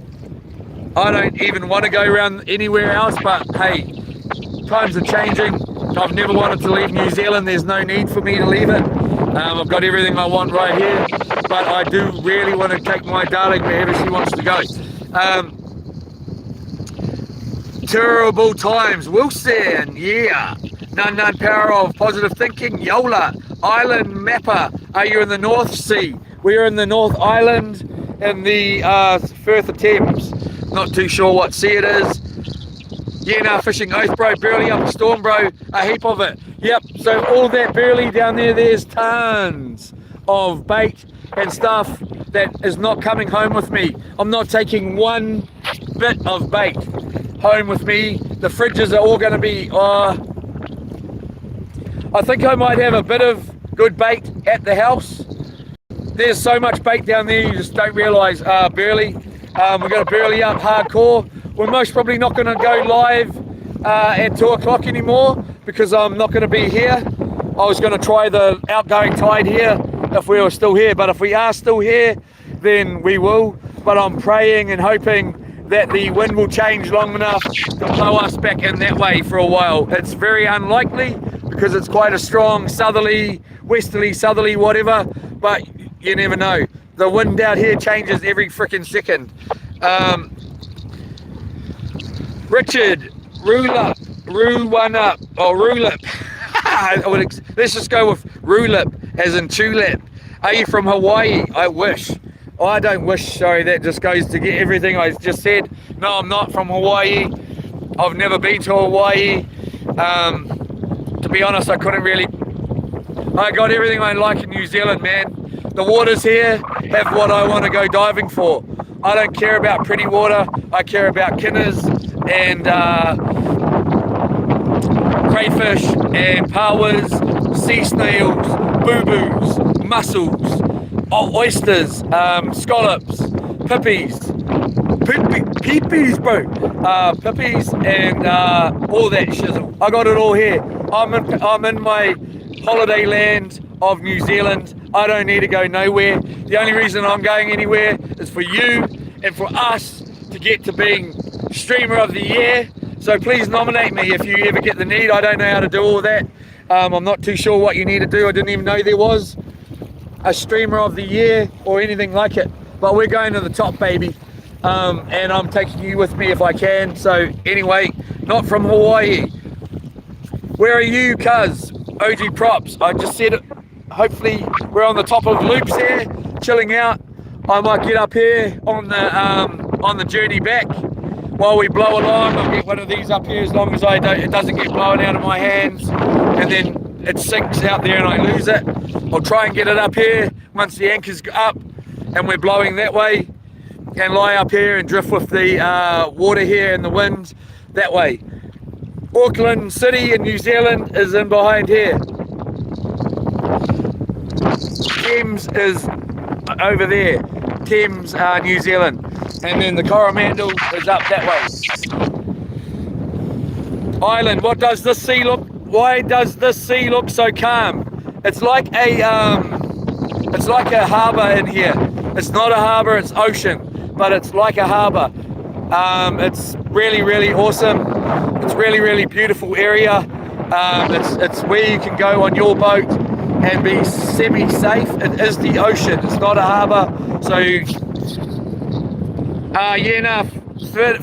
I don't even want to go around anywhere else, but hey, times are changing. I've never wanted to leave New Zealand. There's no need for me to leave it. I've got everything I want right here, but I do really want to take my darling wherever she wants to go. Terrible times, Wilson, yeah. None power of positive thinking, Yola. Island mapper, are you in the North Sea? We're in the North Island in the Firth of Thames. Not too sure what sea it is. Yeah, no, fishing oath, bro. Burley up a storm, bro. A heap of it. Yep, so all that burley down there, there's tons of bait and stuff that is not coming home with me. I'm not taking one bit of bait home with me. The fridges are all going to be, I think I might have a bit of good bait at the house. There's so much bait down there, you just don't realise. Burley. We're going to burley up hardcore. We're most probably not going to go live at 2 o'clock anymore because I'm not going to be here. I was going to try the outgoing tide here if we were still here, but if we are still here, then we will. But I'm praying and hoping that the wind will change long enough to blow us back in that way for a while. It's very unlikely because it's quite a strong southerly, westerly, southerly, whatever, but you never know. The wind out here changes every freaking second. Richard, Rulip, let's just go with Rulip, as in tulip. Are you from Hawaii? I wish. Oh, I don't wish, sorry, that just goes to get everything I just said. No, I'm not from Hawaii. I've never been to Hawaii. To be honest, I got everything I like in New Zealand, man. The waters here have what I want to go diving for. I don't care about pretty water. I care about kinners and crayfish and pawas, sea snails, boo-boos, mussels, oysters, scallops, pippies, and all that shizzle. I got it all here. I'm in my holiday land of New Zealand. I don't need to go nowhere. The only reason I'm going anywhere is for you and for us to get to being Streamer of the Year. So please nominate me if you ever get the need. I don't know how to do all that. I'm not too sure what you need to do. I didn't even know there was a Streamer of the Year or anything like it. But we're going to the top, baby. And I'm taking you with me if I can. So anyway, not from Hawaii. Where are you, cuz? OG props. I just said it. Hopefully we're on the top of loops here, chilling out. I might get up here on the journey back while we blow along. I'll get one of these up here as long as it doesn't get blown out of my hands and then it sinks out there and I lose it. I'll try and get it up here once the anchor's up and we're blowing that way, and lie up here and drift with the water here and the wind that way. Auckland City in New Zealand is in behind here. Thames is over there. Thames, New Zealand. And then the Coromandel is up that way. Island, what does this sea look? Why does this sea look so calm? It's like a harbour in here. It's not a harbour, it's ocean, but it's like a harbour. It's really, really awesome. It's really, really beautiful area. It's where you can go on your boat and be semi-safe. It is the ocean, it's not a harbour. So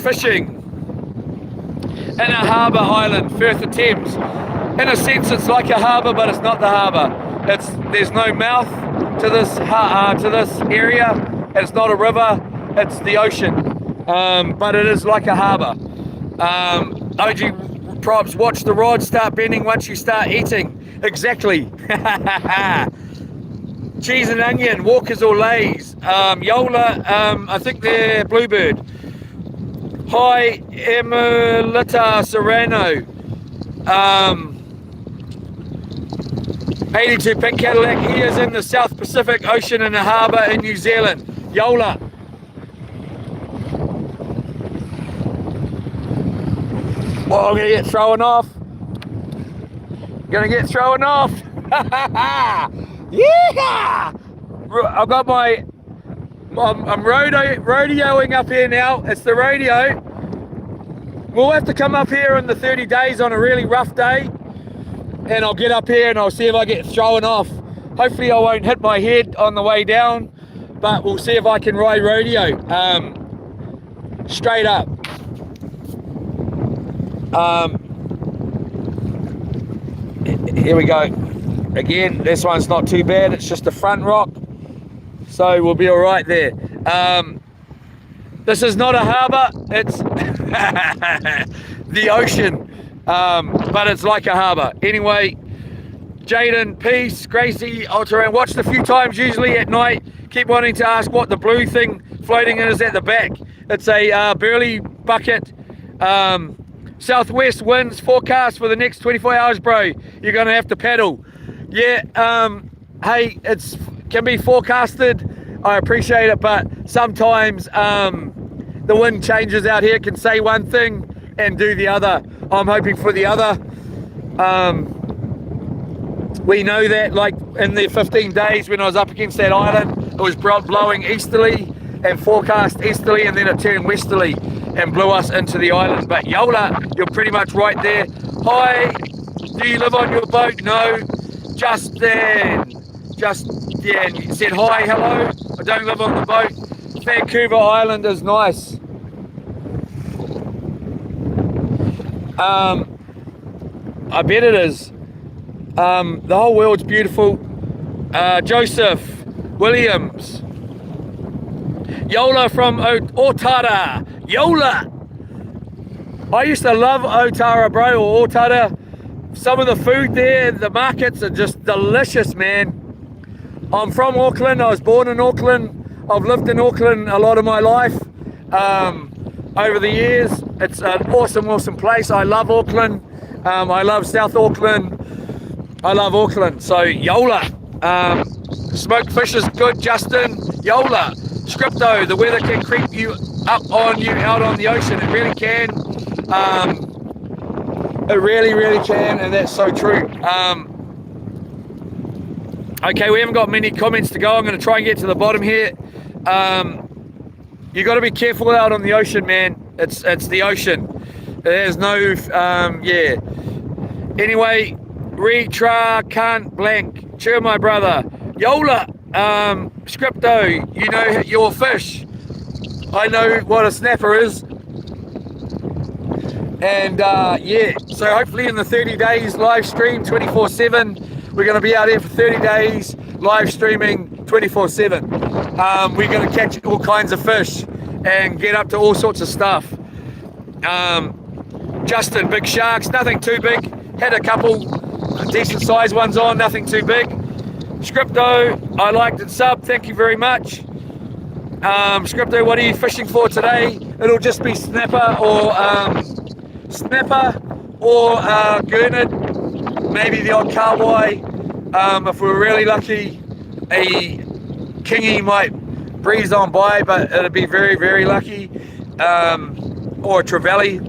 fishing in a harbour island, Firth of Thames. In a sense it's like a harbour, but it's not the harbour. There's no mouth to this area. It's not a river, it's the ocean. But it is like a harbour. OG props, watch the rod start bending once you start eating. Exactly. Cheese and onion, Walkers or Lays. Yola, I think they're Bluebird. Hi, Emilita Serrano. 82 Pink Cadillac. He is in the South Pacific Ocean in a harbour in New Zealand. Yola. Well, I'm gonna get thrown off. Yeah! I've got I'm rodeoing up here now. It's the rodeo. We'll have to come up here in the 30 days on a really rough day, and I'll get up here and I'll see if I get thrown off. Hopefully I won't hit my head on the way down, but we'll see if I can ride rodeo straight up. Here we go. Again, this one's not too bad. It's just a front rock, so we'll be all right there. This is not a harbour. It's the ocean, but it's like a harbour. Anyway, Jaden, peace. Gracie, Alteran, watched a few times, usually at night. Keep wanting to ask what the blue thing floating in is at the back. It's a burley bucket. Southwest winds forecast for the next 24 hours, bro. You're going to have to paddle. Yeah, hey, can be forecasted. I appreciate it, but sometimes the wind changes out here. It can say one thing and do the other. I'm hoping for the other. We know that, like in the 15 days when I was up against that island, it was blowing easterly and forecast easterly, and then it turned westerly and blew us into the island. But Yola, you're pretty much right there. Hi, do you live on your boat? No. Justin, you said hi, hello. I don't live on the boat. Vancouver Island is nice. I bet it is. The whole world's beautiful. Joseph Williams. Yola from Otara. Yola. I used to love Otara, bro, or Otara. Some of the food there, the markets are just delicious, man. I'm from Auckland. I was born in Auckland. I've lived in Auckland a lot of my life. Over the years, it's an awesome place. I love Auckland. I love South Auckland. I love Auckland. So Yola, smoked fish is good, Justin. Yola, Scripto, the weather can creep you up on you out on the ocean. It really can. It really can, and that's so true. Okay, we haven't got many comments to go. I'm going to try and get to the bottom here. You got to be careful out on the ocean, man. It's the ocean. There's no yeah. Anyway, retra can't blank. Cheer, my brother. Yola, Scripto, you know your fish. I know what a snapper is. And yeah, so hopefully in the 30 days live stream 24/7, we're going to be out here for 30 days live streaming 24/7. We're going to catch all kinds of fish and get up to all sorts of stuff. Justin, big sharks, nothing too big. Had a couple decent sized ones on, nothing too big. Scripto, I liked it sub, thank you very much. Scripto, what are you fishing for today? It'll just be snapper or gurnard, maybe the odd carwai. If we're really lucky, a kingy might breeze on by, but it'll be very lucky, or a trevally.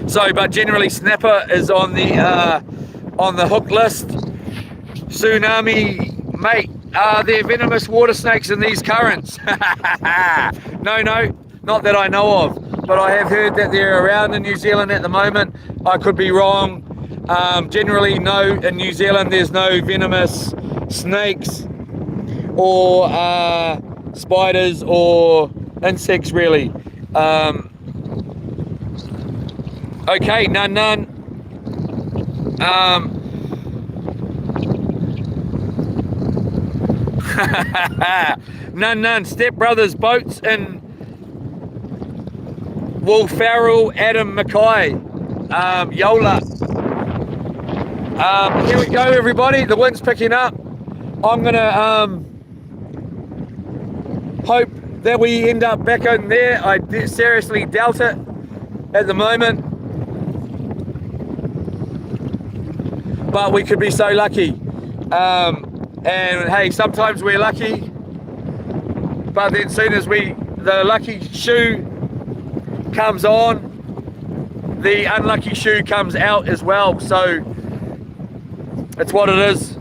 So, but generally snapper is on the hook list. Tsunami, mate, are there venomous water snakes in these currents? No, not that I know of, but I have heard that they're around in New Zealand at the moment. I could be wrong. Generally, no, in New Zealand there's no venomous snakes or spiders or insects really. Okay, none. None. Step Brothers boats in Will Farrell, Adam Mackay, Yola. Here we go, everybody. The wind's picking up. I'm gonna hope that we end up back in there. I seriously doubt it at the moment, but we could be so lucky. And hey, sometimes we're lucky, but then soon as the lucky shoe comes on, the unlucky shoe comes out as well. So it's what it is.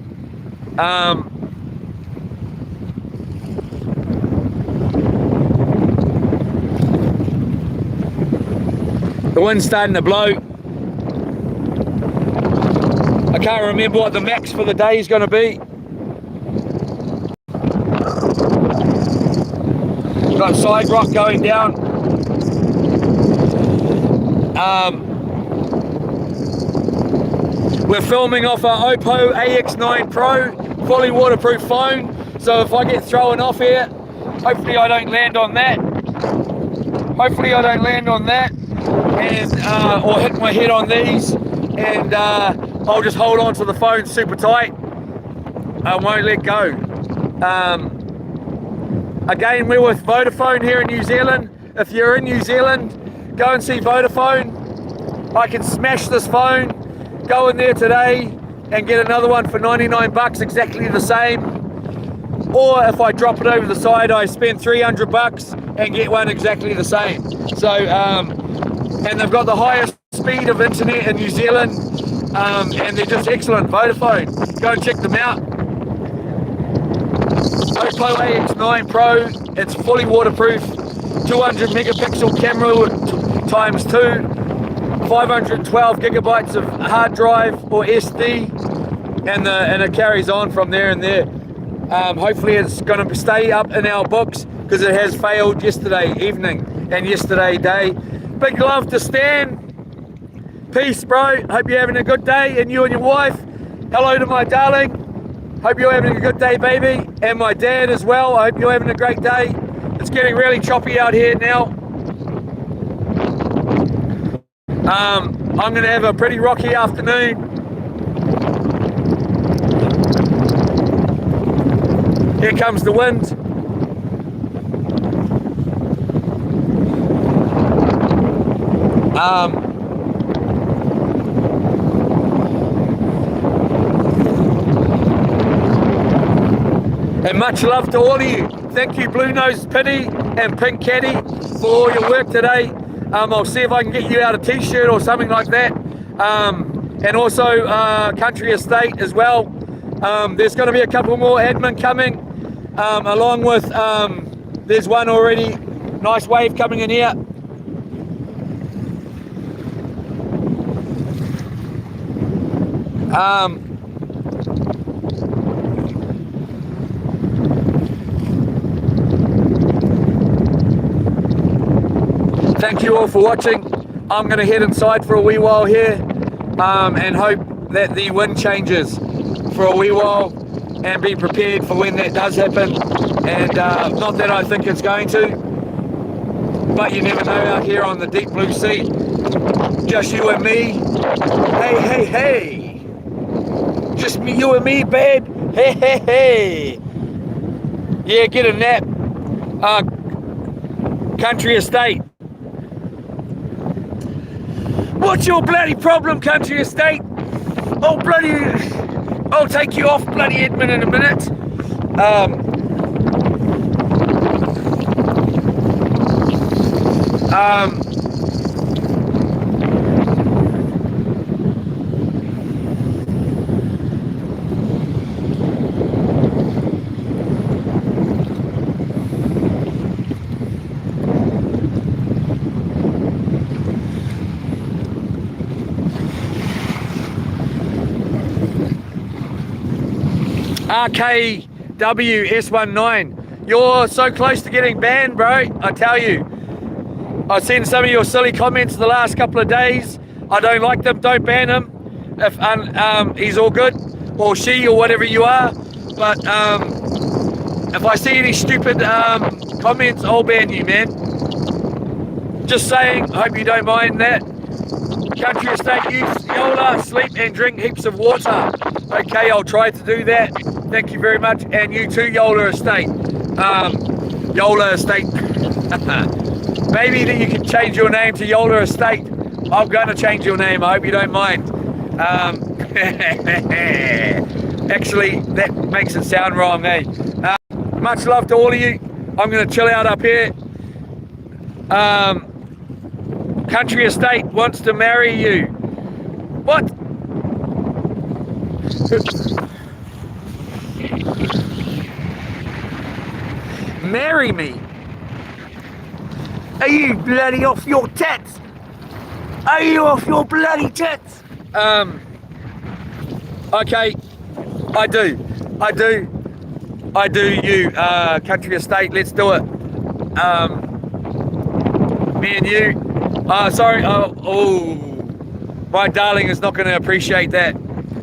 The wind's starting to blow. I can't remember what the max for the day is going to be. Got side rock going down. We're filming off our Oppo AX9 Pro, fully waterproof phone. So if I get thrown off here, hopefully I don't land on that. And or hit my head on these, and I'll just hold on to the phone super tight. I won't let go. Again, we're with Vodafone here in New Zealand. If you're in New Zealand, go and see Vodafone. I can smash this phone, go in there today and get another one for 99 bucks, exactly the same. Or if I drop it over the side, I spend 300 bucks and get one exactly the same. So, and they've got the highest speed of internet in New Zealand, and they're just excellent. Vodafone, go and check them out. Oppo AX9 Pro, it's fully waterproof, 200 megapixel camera times 2, 512 gigabytes of hard drive or SD, and it carries on from there and there. Hopefully it's going to stay up in our books, because it has failed yesterday evening and yesterday day. Big love to Stan. Peace, bro. Hope you're having a good day, and you and your wife. Hello to my darling. Hope you're having a good day, baby. And my dad as well. I hope you're having a great day. It's getting really choppy out here now. I'm going to have a pretty rocky afternoon. Here comes the wind. And much love to all of you. Thank you, Blue Nose Pity and Pink Caddy, for all your work today. I'll see if I can get you out a t-shirt or something like that. And also Country Estate as well. There's going to be a couple more admin coming, along with, there's one already, nice wave coming in here. Thank you all for watching. I'm going to head inside for a wee while here, and hope that the wind changes for a wee while, and be prepared for when that does happen. And not that I think it's going to, but you never know out here on the deep blue sea. Just you and me. Hey, hey, hey. Just me, you and me, babe. Hey, hey, hey. Yeah, get a nap. Country Estate. What's your bloody problem, Country Estate? Oh, bloody... I'll take you off, bloody Edmund, in a minute. RKWS19, you're so close to getting banned, bro. I tell you, I've seen some of your silly comments the last couple of days. I don't like them. Don't ban him. If he's all good, or she, or whatever you are. But if I see any stupid comments, I'll ban you, man. Just saying. I hope you don't mind that. Country Estate use Yola, sleep and drink heaps of water. Okay, I'll try to do that. Thank you very much. And you too, Yola Estate. Yola Estate. Maybe that you can change your name to Yola Estate. I'm going to change your name. I hope you don't mind. Actually, that makes it sound wrong, eh? Much love to all of you. I'm going to chill out up here. Country Estate wants to marry you. What? Marry me? Are you bloody off your tits? Are you off your bloody tits? Okay, I do you, Country Estate, let's do it. Me and you. Sorry, oh, my darling is not going to appreciate that.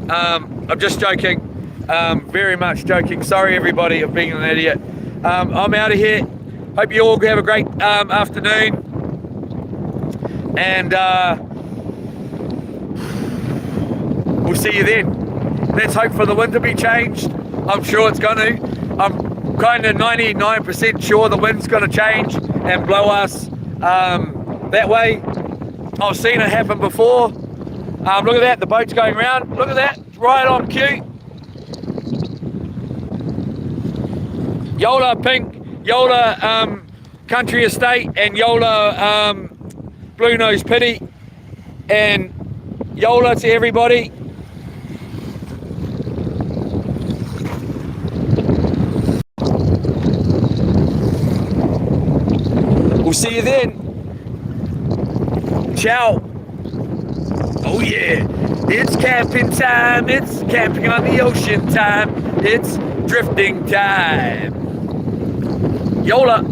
I'm just joking, very much joking. Sorry everybody of being an idiot. I'm out of here. Hope you all have a great afternoon. And we'll see you then. Let's hope for the wind to be changed. I'm sure it's going to. I'm kind of 99% sure the wind's going to change and blow us that way. I've seen it happen before. Look at that, the boat's going round. Look at that, it's right on cue. Yola Pink, Yola Country Estate, and Yola Blue Nose Pity, and Yola to everybody. We'll see you then. Ciao. Oh yeah, it's camping time. It's camping on the ocean time. It's drifting time. Yola.